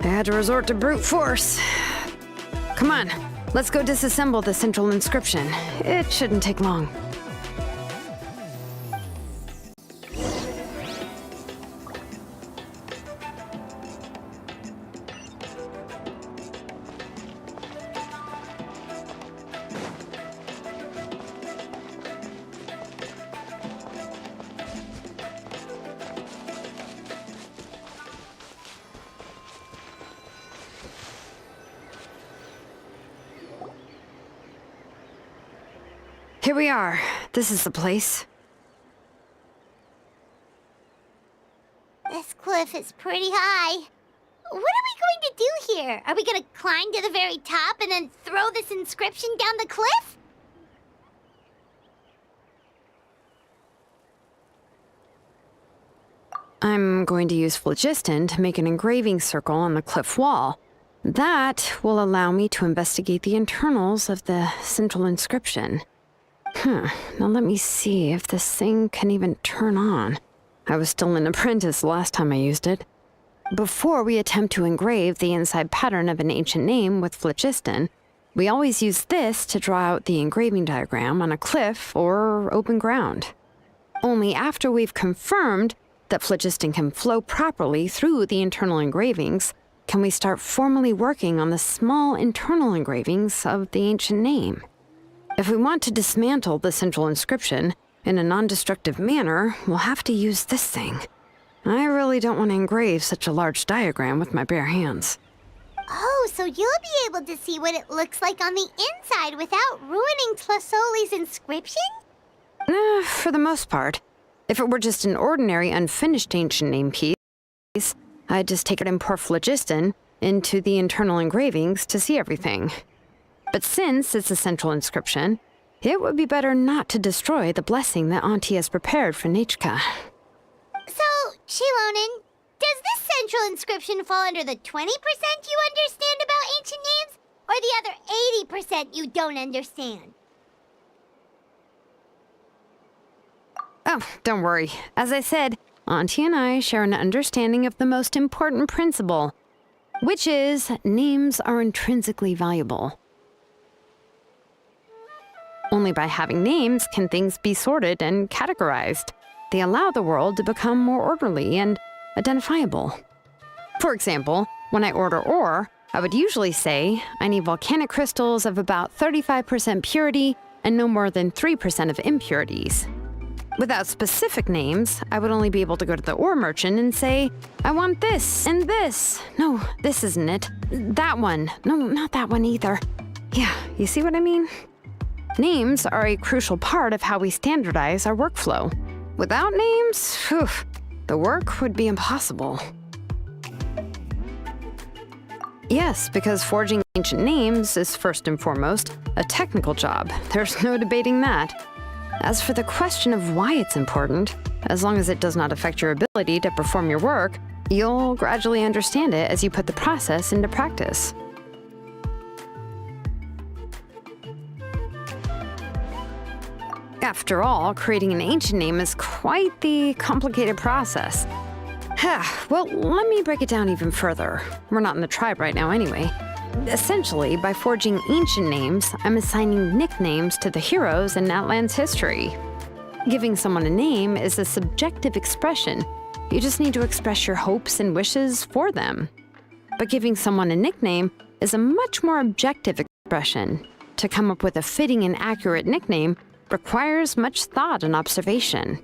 I had to resort to brute force. Come on, let's go disassemble the central inscription. It shouldn't take long. Here we are. This is the place. This cliff is pretty high. What are we going to do here? Are we going to climb to the very top and then throw this inscription down the cliff? I'm going to use phlogiston to make an engraving circle on the cliff wall. That will allow me to investigate the internals of the central inscription. Now let me see if this thing can even turn on. I was still an apprentice last time I used it. Before we attempt to engrave the inside pattern of an ancient name with phlogiston, we always use this to draw out the engraving diagram on a cliff or open ground. Only after we've confirmed that phlogiston can flow properly through the internal engravings can we start formally working on the small internal engravings of the ancient name. If we want to dismantle the central inscription in a non-destructive manner, we'll have to use this thing. I really don't want to engrave such a large diagram with my bare hands. Oh, so you'll be able to see what it looks like on the inside without ruining Tlasoli's inscription? For the most part. If it were just an ordinary unfinished ancient name piece, I'd just take it and pour phlogiston into the internal engravings to see everything. But since it's a central inscription, it would be better not to destroy the blessing that Auntie has prepared for Nechka. So, Shilonen, does this central inscription fall under the 20% you understand about ancient names, or the other 80% you don't understand? Oh, don't worry. As I said, Auntie and I share an understanding of the most important principle, which is names are intrinsically valuable. Only by having names can things be sorted and categorized. They allow the world to become more orderly and identifiable. For example, when I order ore, I would usually say I need volcanic crystals of about 35% purity and no more than 3% of impurities. Without specific names, I would only be able to go to the ore merchant and say, I want this and this. No, this isn't it. That one. No, not that one either. Yeah, you see what I mean? Names are a crucial part of how we standardize our workflow. Without names, the work would be impossible. Yes, because forging ancient names is first and foremost a technical job. There's no debating that. As for the question of why it's important, as long as it does not affect your ability to perform your work, you'll gradually understand it as you put the process into practice. After all, creating an ancient name is quite the complicated process. Well, let me break it down even further. We're not in the tribe right now anyway. Essentially, by forging ancient names, I'm assigning nicknames to the heroes in Natlan's history. Giving someone a name is a subjective expression. You just need to express your hopes and wishes for them. But giving someone a nickname is a much more objective expression. To come up with a fitting and accurate nickname requires much thought and observation.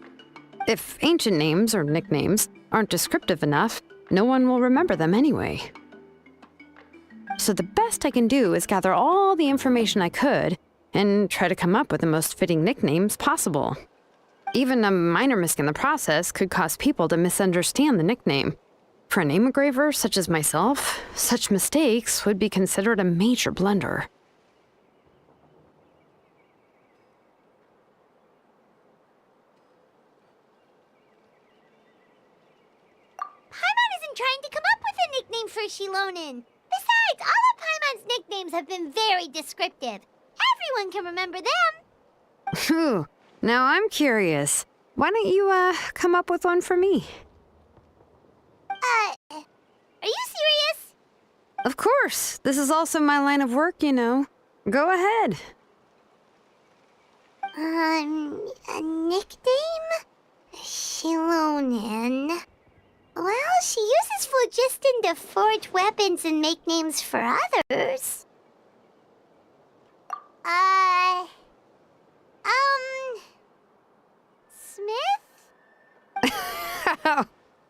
If ancient names or nicknames aren't descriptive enough, no one will remember them anyway. So the best I can do is gather all the information I could and try to come up with the most fitting nicknames possible. Even a minor mistake in the process could cause people to misunderstand the nickname. For a name engraver such as myself, such mistakes would be considered a major blunder. Paimon isn't trying to come up with a nickname for Shilonen. Besides, all of Paimon's nicknames have been very descriptive. Everyone can remember them. Phew. Now I'm curious. Why don't you, come up with one for me? Are you serious? Of course. This is also my line of work, you know. Go ahead. A nickname? Shilonen. Well, she uses phlogiston to forge weapons and make names for others. Smith?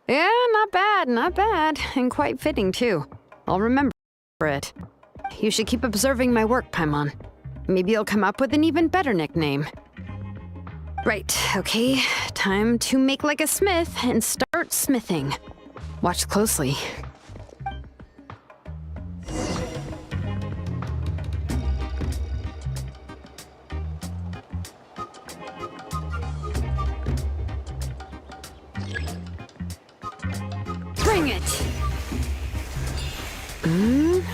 Yeah, not bad, not bad. And quite fitting, too. I'll remember it. You should keep observing my work, Paimon. Maybe you'll come up with an even better nickname. Right, okay. Time to make like a smith and start smithing. Watch closely. Bring it!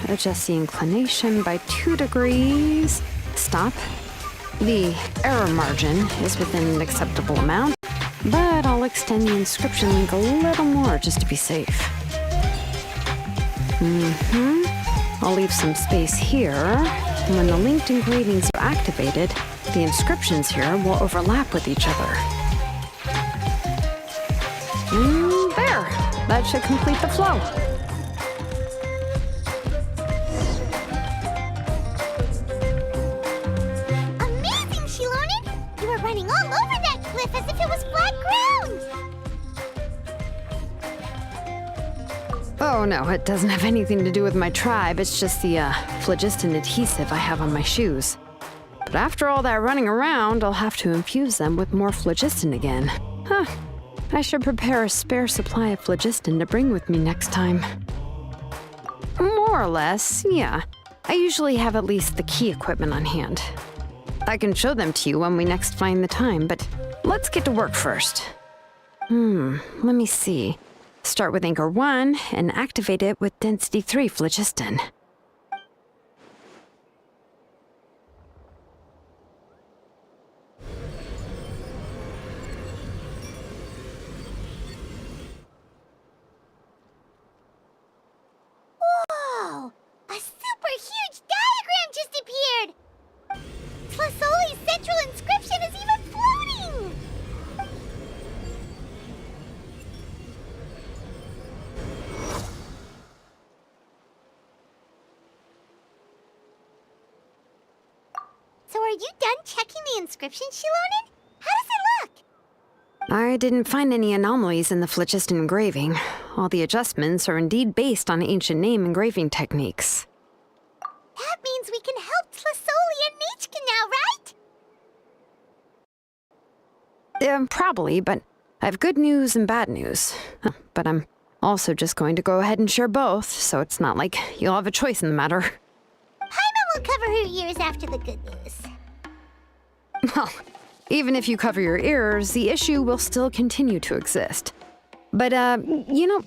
Adjust the inclination by 2 degrees. Stop. The error margin is within an acceptable amount, but I'll extend the inscription link a little more just to be safe. I'll leave some space here. And when the linked engravings are activated, the inscriptions here will overlap with each other. There! That should complete the flow. Amazing, Shilonen! You were running all over that cliff as if it was flat ground! Oh no, it doesn't have anything to do with my tribe. It's just the phlogiston adhesive I have on my shoes. But after all that running around, I'll have to infuse them with more phlogiston again. Huh. I should prepare a spare supply of phlogiston to bring with me next time. More or less, yeah. I usually have at least the key equipment on hand. I can show them to you when we next find the time, but let's get to work first. Let me see. Start with Anchor 1 and activate it with Density 3 phlogiston. Whoa! A super huge diagram just appeared! Tlasoli's central inscription is even floating! So are you done checking the inscription, Shilonen? How does it look? I didn't find any anomalies in the phlogiston engraving. All the adjustments are indeed based on ancient name engraving techniques. That means we can help Tlasoli and Nichka now, right? Probably, but I have good news and bad news. But I'm also just going to go ahead and share both, so it's not like you'll have a choice in the matter. Paimon will cover her ears after the good news. Well, even if you cover your ears, the issue will still continue to exist. But,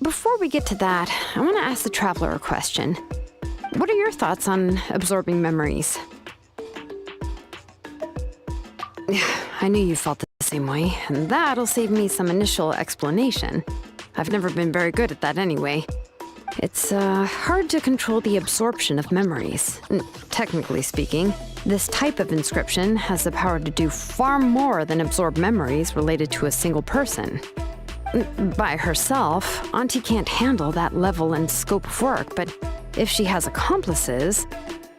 before we get to that, I want to ask the Traveler a question. What are your thoughts on absorbing memories? I knew you felt the same way, and that'll save me some initial explanation. I've never been very good at that anyway. It's hard to control the absorption of memories. Technically speaking, this type of inscription has the power to do far more than absorb memories related to a single person. By herself, Auntie can't handle that level and scope of work, but if she has accomplices,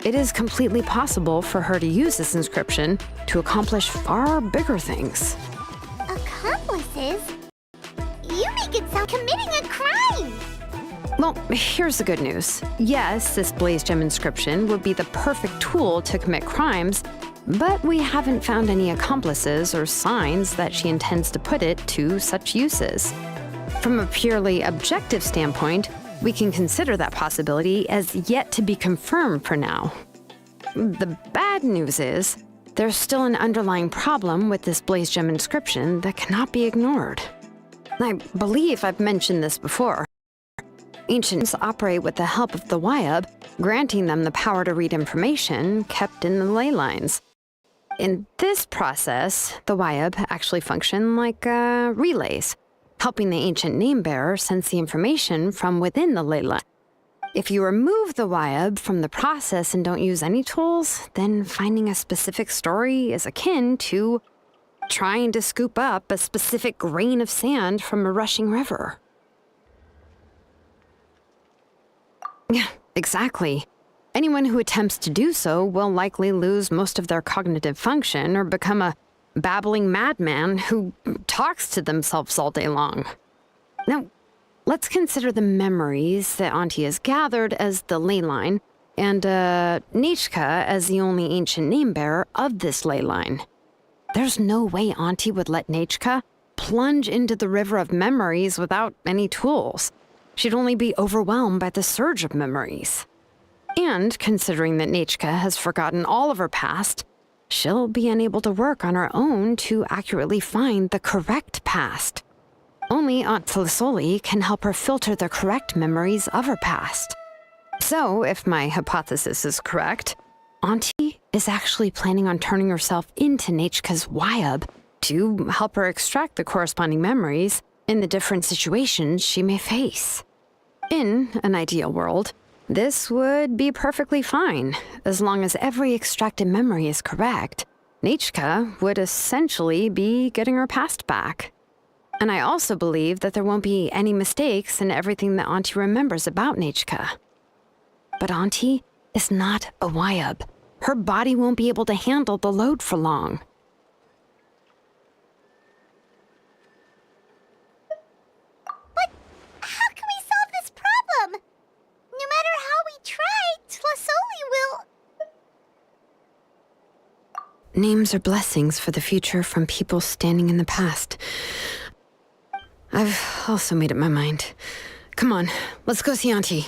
it is completely possible for her to use this inscription to accomplish far bigger things. Accomplices? You make it sound committing a crime! Well, here's the good news. Yes, this Blaze Gem inscription would be the perfect tool to commit crimes, but we haven't found any accomplices or signs that she intends to put it to such uses. From a purely objective standpoint, we can consider that possibility as yet to be confirmed for now. The bad news is, there's still an underlying problem with this Blaze Gem inscription that cannot be ignored. I believe I've mentioned this before. Ancients operate with the help of the Wyab, granting them the power to read information kept in the ley lines. In this process, the Wyab actually function like relays, helping the ancient name-bearer sense the information from within the ley line. If you remove the Wyab from the process and don't use any tools, then finding a specific story is akin to trying to scoop up a specific grain of sand from a rushing river. Yeah, exactly. Anyone who attempts to do so will likely lose most of their cognitive function or become a babbling madman who talks to themselves all day long. Now, let's consider the memories that Auntie has gathered as the ley line, and Nechka as the only ancient name-bearer of this ley line. There's no way Auntie would let Nechka plunge into the river of memories without any tools. She'd only be overwhelmed by the surge of memories. And considering that Nechka has forgotten all of her past, she'll be unable to work on her own to accurately find the correct past. Only Aunt Tlisoli can help her filter the correct memories of her past. So, if my hypothesis is correct, Auntie is actually planning on turning herself into Nechka's Wyab to help her extract the corresponding memories in the different situations she may face. In an ideal world, this would be perfectly fine. As long as every extracted memory is correct, Nechka would essentially be getting her past back. And I also believe that there won't be any mistakes in everything that Auntie remembers about Nechka. But Auntie is not a Wyab. Her body won't be able to handle the load for long. But how can we solve this problem? No matter how we try, Tlasoli will... Names are blessings for the future from people standing in the past. I've also made up my mind. Come on, let's go see Auntie.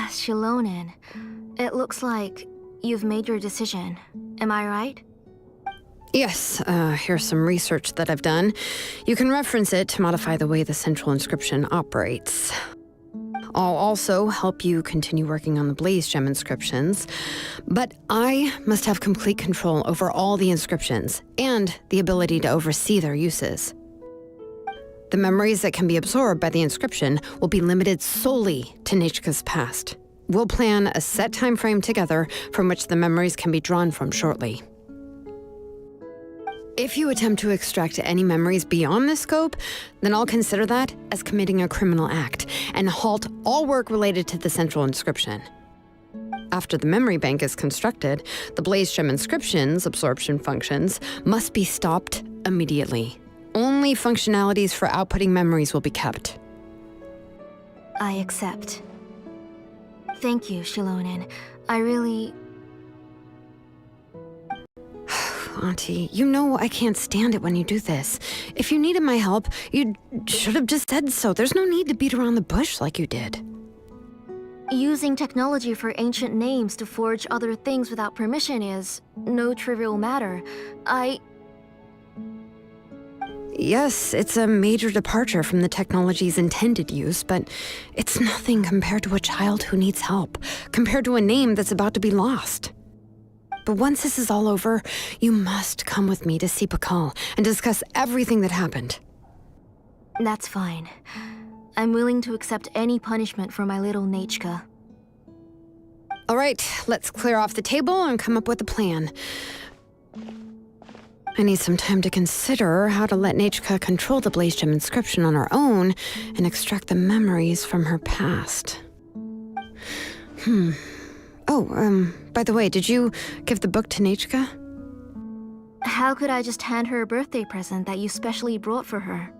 Shilonen. It looks like you've made your decision. Am I right? Yes, here's some research that I've done. You can reference it to modify the way the central inscription operates. I'll also help you continue working on the Blaze Gem inscriptions, but I must have complete control over all the inscriptions and the ability to oversee their uses. The memories that can be absorbed by the inscription will be limited solely to Nechka's past. We'll plan a set time frame together from which the memories can be drawn from shortly. If you attempt to extract any memories beyond this scope, then I'll consider that as committing a criminal act and halt all work related to the central inscription. After the memory bank is constructed, the Blaze Gem inscription's absorption functions must be stopped immediately. Only functionalities for outputting memories will be kept. I accept. Thank you, Shilonen. I really... Auntie, you know I can't stand it when you do this. If you needed my help, you should have just said so. There's no need to beat around the bush like you did. Using technology for ancient names to forge other things without permission is no trivial matter. Yes, it's a major departure from the technology's intended use, but it's nothing compared to a child who needs help, compared to a name that's about to be lost. But once this is all over, you must come with me to see Pakal and discuss everything that happened. That's fine. I'm willing to accept any punishment for my little Nechka. All right, let's clear off the table and come up with a plan. I need some time to consider how to let Nechka control the Blaze Gem inscription on her own and extract the memories from her past. Oh, by the way, did you give the book to Nechka? How could I just hand her a birthday present that you specially brought for her?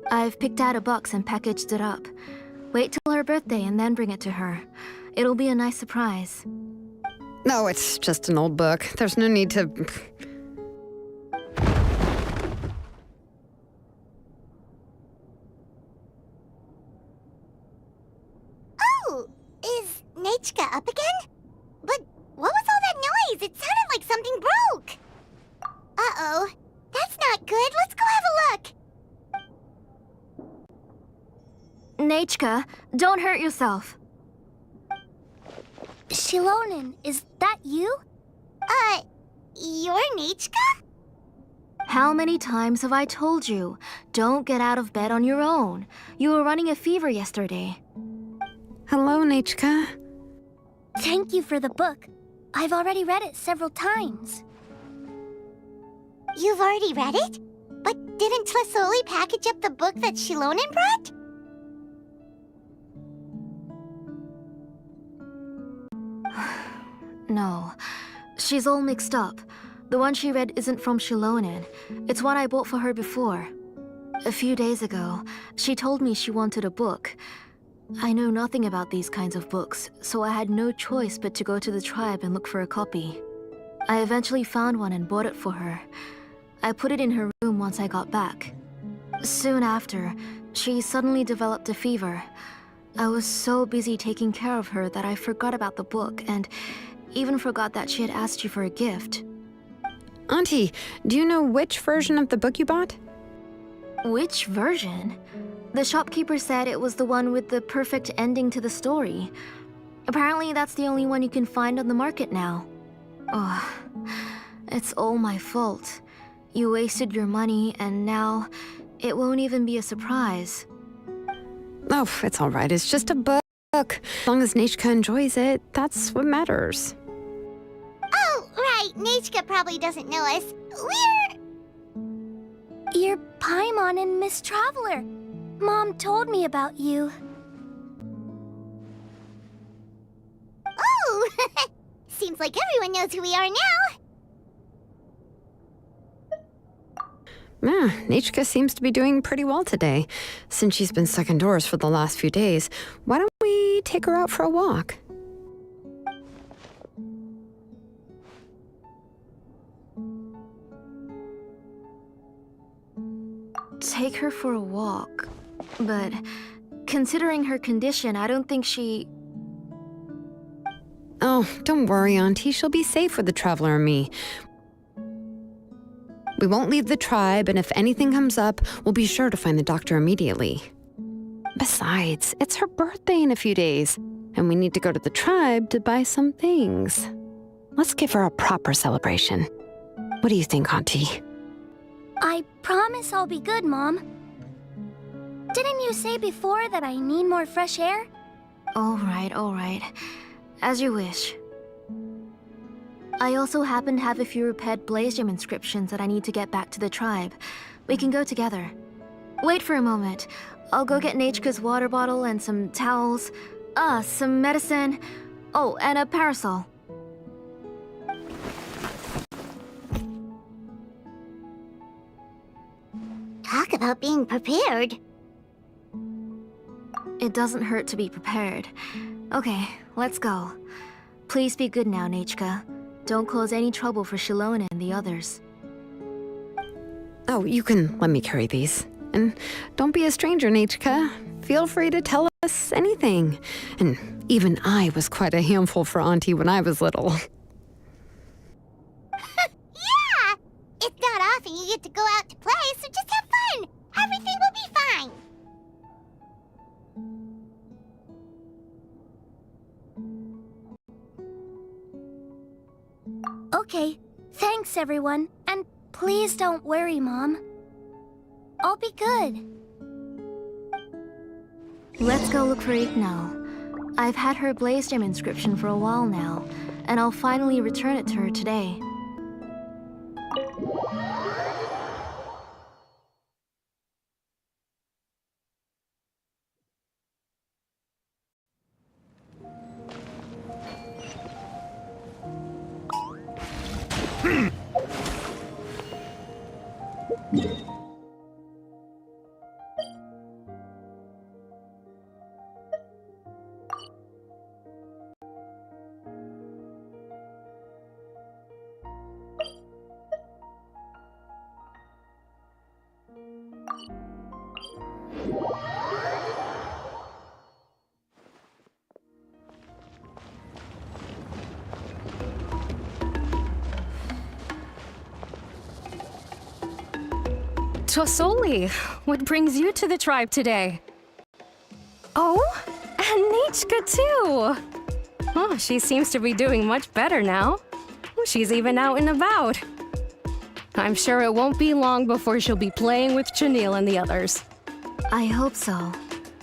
I've picked out a box and packaged it up. Wait till her birthday and then bring it to her. It'll be a nice surprise. No, it's just an old book. There's no need to... Oh! Is Nechka up again? But what was all that noise? It sounded like something broke! Uh-oh. That's not good. Let's go have a look! Nechka, don't hurt yourself. Shilonen, is that you? You're Nechka? How many times have I told you? Don't get out of bed on your own. You were running a fever yesterday. Hello, Nechka. Thank you for the book. I've already read it several times. You've already read it? But didn't Tlasoli package up the book that Shilonen brought? No, she's all mixed up. The one she read isn't from Shilonen. It's one I bought for her before. A few days ago, she told me she wanted a book. I know nothing about these kinds of books, so I had no choice but to go to the tribe and look for a copy. I eventually found one and bought it for her. I put it in her room once I got back. Soon after, she suddenly developed a fever. I was so busy taking care of her that I forgot about the book and even forgot that she had asked you for a gift. Auntie, do you know which version of the book you bought? Which version? The shopkeeper said it was the one with the perfect ending to the story. Apparently that's the only one you can find on the market now. Oh, it's all my fault. You wasted your money and now it won't even be a surprise. Oh, it's all right. It's just a book. As long as Nechka enjoys it, that's what matters. Oh, right. Nechka probably doesn't know us. You're Paimon and Miss Traveler. Mom told me about you. Oh! Seems like everyone knows who we are now. Yeah, Nechka seems to be doing pretty well today. Since she's been stuck indoors for the last few days, why don't we take her out for a walk? Take her for a walk. But considering her condition, I don't think she... Oh, don't worry, Auntie. She'll be safe with the Traveler and me. We won't leave the tribe, and if anything comes up, we'll be sure to find the doctor immediately. Besides, it's her birthday in a few days, and we need to go to the tribe to buy some things. Let's give her a proper celebration. What do you think, Auntie? I promise I'll be good, Mom. Didn't you say before that I need more fresh air? All right. As you wish. I also happen to have a few repaired Blaze Gem inscriptions that I need to get back to the tribe. We can go together. Wait for a moment. I'll go get Nachika's water bottle and some towels. Some medicine. Oh, and a parasol. Talk about being prepared. It doesn't hurt to be prepared. Okay, let's go. Please be good now, Nachika. Don't cause any trouble for Shilona and the others. Oh, you can let me carry these. And don't be a stranger, Nachika. Feel free to tell us anything. And even I was quite a handful for Auntie when I was little. Yeah! It's not often you get to go out to play, so just have fun. Everything will be fine. Okay, thanks everyone. And please don't worry, Mom. I'll be good. Let's go look for Ignal. I've had her Blaze Gem inscription for a while now, and I'll finally return it to her today. Tosoli, what brings you to the tribe today? Oh, and Nichka too! Oh, she seems to be doing much better now. She's even out and about. I'm sure it won't be long before she'll be playing with Chanil and the others. I hope so.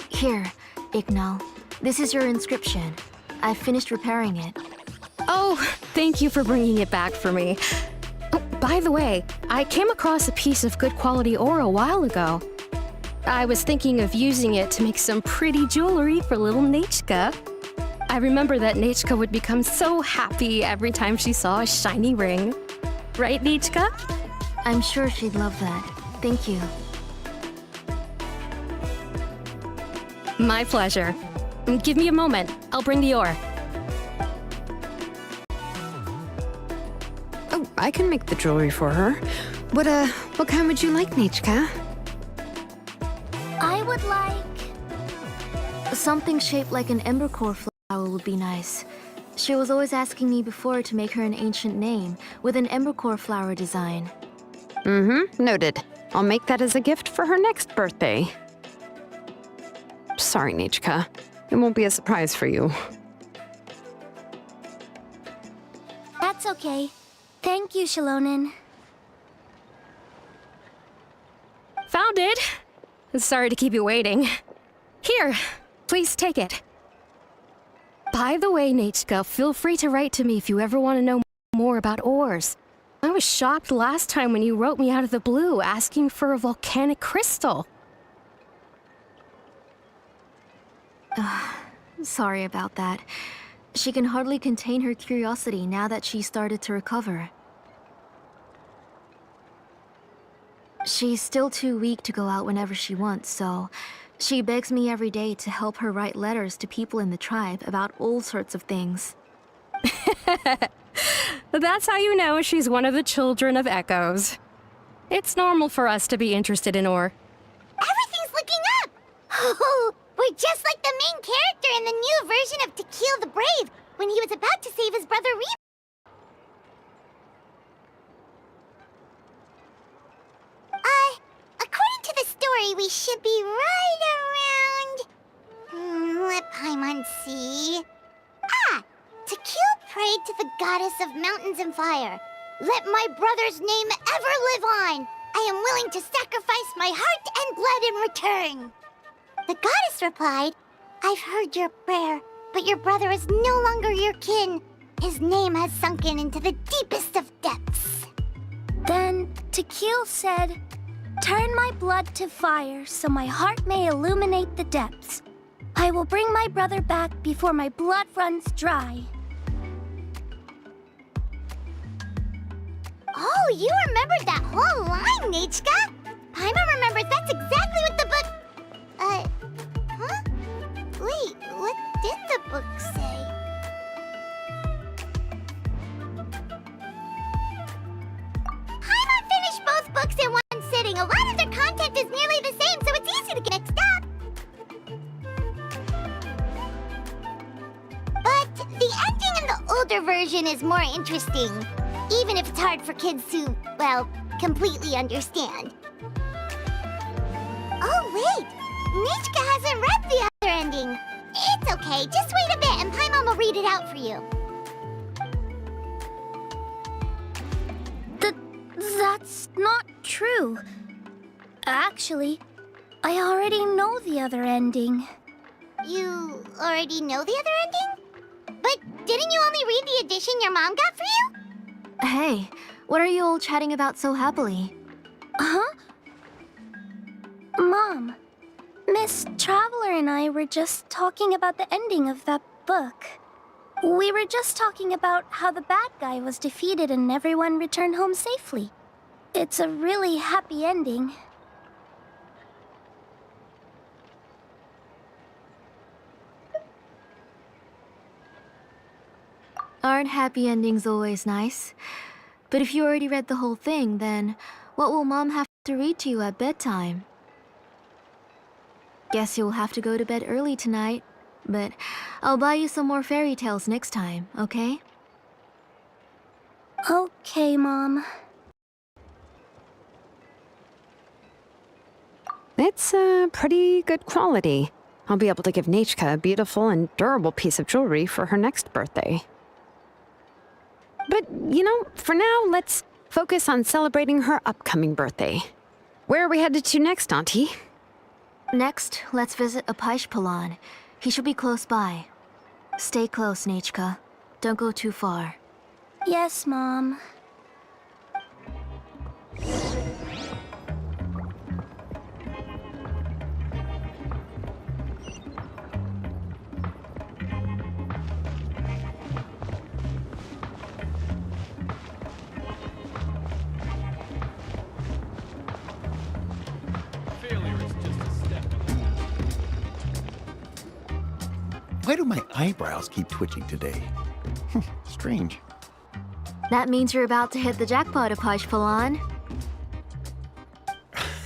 Here, Ignal. This is your inscription. I've finished repairing it. Oh, thank you for bringing it back for me. Oh, by the way, I came across a piece of good quality ore a while ago. I was thinking of using it to make some pretty jewelry for little Nachika. I remember that Nachika would become so happy every time she saw a shiny ring. Right, Nachika? I'm sure she'd love that. Thank you. My pleasure. Give me a moment. I'll bring the ore. Oh, I can make the jewelry for her. What kind would you like, Nachika? I would like... Something shaped like an embercore flower would be nice. She was always asking me before to make her an ancient name with an embercore flower design. Mm-hmm, noted. I'll make that as a gift for her next birthday. Sorry, Nachika. It won't be a surprise for you. That's okay. Thank you, Shilonin. Found it! Sorry to keep you waiting. Here, please take it. By the way, Nachika, feel free to write to me if you ever want to know more about ores. I was shocked last time when you wrote me out of the blue asking for a volcanic crystal. Sorry about that. She can hardly contain her curiosity now that she's started to recover. She's still too weak to go out whenever she wants, so she begs me every day to help her write letters to people in the tribe about all sorts of things. That's how you know she's one of the children of Echoes. It's normal for us to be interested in ore. Everything's looking up! Oh, we're just like the main character in the new version of To Kill the Brave, when he was about to save his brother Reap. According to the story, we should be right around... let Paimon see... To Kill prayed to the goddess of mountains and fire. Let my brother's name ever live on. I am willing to sacrifice my heart and blood in return. The goddess replied, I've heard your prayer, but your brother is no longer your kin. His name has sunken into the deepest of depths. Then Tequil said, "Turn my blood to fire so my heart may illuminate the depths. I will bring my brother back before my blood runs dry." Oh, you remembered that whole line, Nichka? Paimon remembers that's exactly what the book... huh? Wait, what did the book say? Paimon finished both books in one sitting. A lot of their content is nearly the same, so it's easy to get mixed up. But the ending in the older version is more interesting, even if it's hard for kids to, well, completely understand. Oh, wait! Nichka hasn't read the other ending. It's okay, just wait a bit and Paimon will read it out for you. That's not true. Actually, I already know the other ending. You already know the other ending? But didn't you only read the edition your mom got for you? Hey, what are you all chatting about so happily? Huh? Mom, Miss Traveler and I were just talking about the ending of that book. We were just talking about how the bad guy was defeated and everyone returned home safely. It's a really happy ending. Aren't happy endings always nice? But if you already read the whole thing, then what will Mom have to read to you at bedtime? Guess you'll have to go to bed early tonight, but I'll buy you some more fairy tales next time, okay? Okay, Mom. It's pretty good quality. I'll be able to give Nachka a beautiful and durable piece of jewelry for her next birthday. But, you know, for now, let's focus on celebrating her upcoming birthday. Where are we headed to next, Auntie? Next, let's visit Apaish. He should be close by. Stay close, Nichka. Don't go too far. Yes, Mom. Why do my eyebrows keep twitching today? Strange. That means you're about to hit the jackpot, Apaish.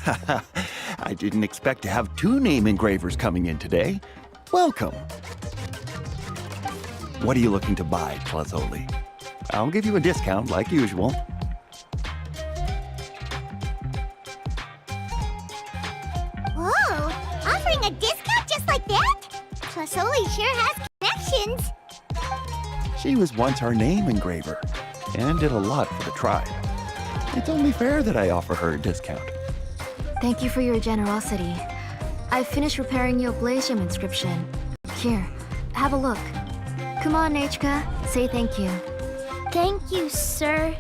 I didn't expect to have 2 name engravers coming in today. Welcome. What are you looking to buy, Tlazoli? I'll give you a discount like usual. Whoa, offering a discount just like that? Tlazoli sure has connections. She was once our name engraver and did a lot for the tribe. It's only fair that I offer her a discount. Thank you for your generosity. I've finished repairing your blaze gem inscription. Here, have a look. Come on, Nichka, say thank you. Thank you, sir.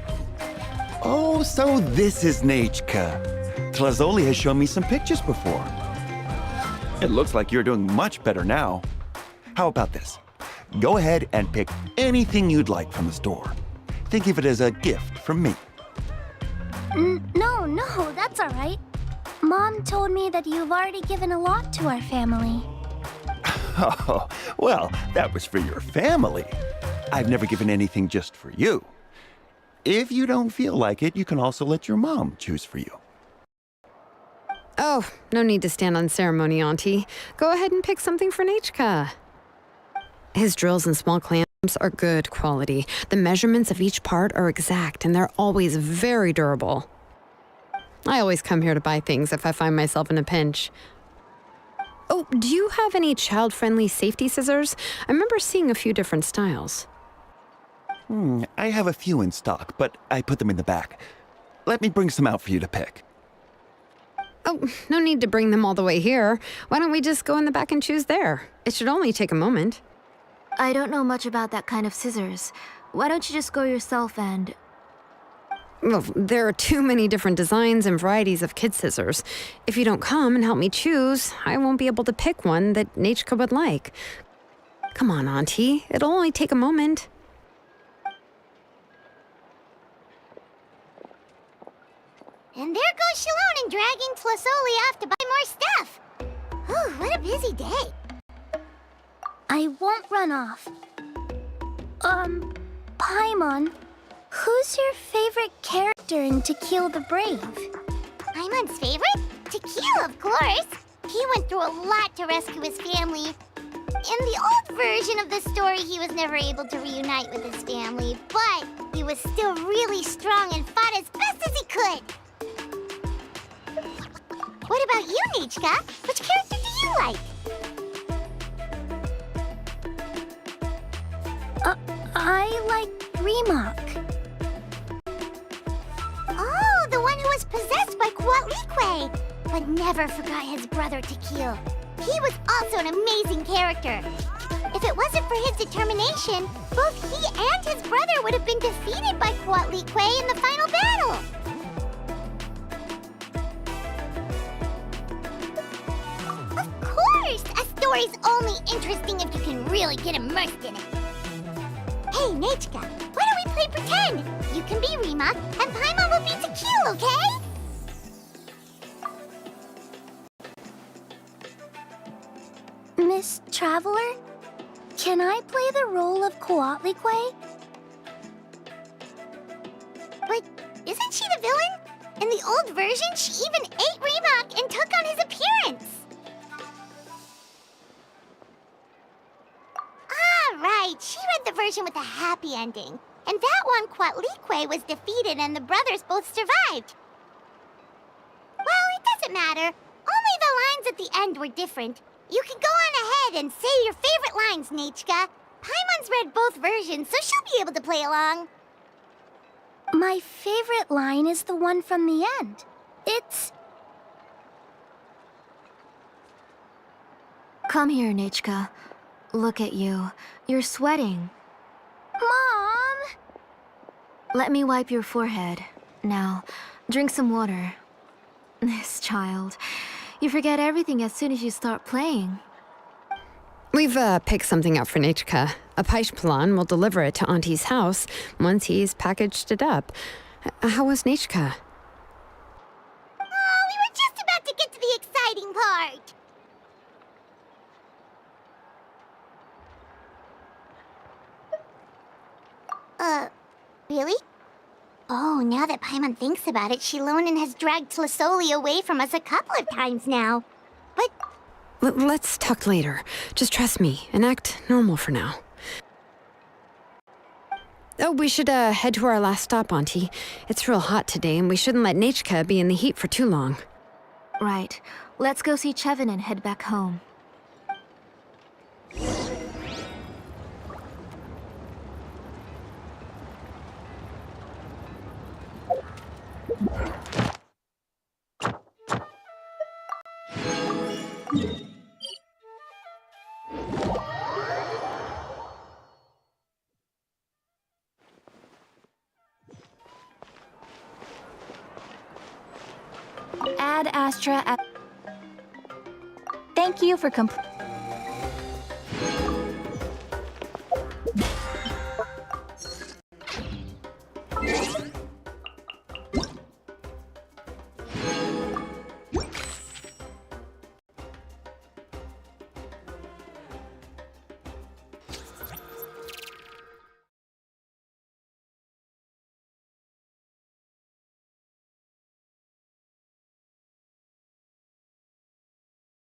Oh, so this is Nachka. Tlazoli has shown me some pictures before. It looks like you're doing much better now. How about this? Go ahead and pick anything you'd like from the store. Think of it as a gift from me. No, that's all right. Mom told me that you've already given a lot to our family. Oh, well, that was for your family. I've never given anything just for you. If you don't feel like it, you can also let your mom choose for you. Oh, no need to stand on ceremony, Auntie. Go ahead and pick something for Nachka. His drills and small clamps are good quality. The measurements of each part are exact, and they're always very durable. I always come here to buy things if I find myself in a pinch. Oh, do you have any child-friendly safety scissors? I remember seeing a few different styles. I have a few in stock, but I put them in the back. Let me bring some out for you to pick. Oh, no need to bring them all the way here. Why don't we just go in the back and choose there? It should only take a moment. I don't know much about that kind of scissors, Why don't you just go yourself and... Well, there are too many different designs and varieties of kid scissors. If you don't come and help me choose, I won't be able to pick one that Nachka would like. Come on, Auntie. It'll only take a moment. And there goes Shalone and dragging Tlasoli off to buy more stuff. Ooh, what a busy day. I won't run off. Paimon, who's your favorite character in To Kill the Brave? Paimon's favorite? To Kill, of course. He went through a lot to rescue his family. In the old version of the story, he was never able to reunite with his family, but he was still really strong and fought as best as he could. What about you, Nichka? Which character do you like? I like Remak. Oh, the one who was possessed by Kuatlique, but never forgot his brother Tequil. He was also an amazing character. If it wasn't for his determination, both he and his brother would have been defeated by Kuatlique in the final battle. Of course! A story's only interesting if you can really get immersed in it. Hey, Nachka, why don't we play pretend? You can be Remak, and Paimon will be Tequil, okay? Miss Traveler, can I play the role of Kuatlique? But isn't she the villain? In the old version, she even ate Remak and took on his appearance. Ah, right. She read the version with a happy ending. And that one, Kuatlique was defeated and the brothers both survived. Well, it doesn't matter. Only the lines at the end were different. You can go on ahead and say your favorite lines, Nachka. Paimon's read both versions, so she'll be able to play along. My favorite line is the one from the end. It's... Come here, Nachka. Look at you. You're sweating. Mom! Let me wipe your forehead. Now, drink some water. This child. You forget everything as soon as you start playing. We've picked something up for Nachka. A Paishpalan will deliver it to Auntie's house once he's packaged it up. How was Nachka? Oh, we were just about to get to the exciting part. Really? Oh, now that Paimon thinks about it, Shilonen has dragged Tlasoli away from us a couple of times now. But... Let's talk later. Just trust me and act normal for now. Oh, we should head to our last stop, Auntie. It's real hot today, and we shouldn't let Nachka be in the heat for too long. Right. Let's go see Chevin and head back home. Add Astra at... Thank you for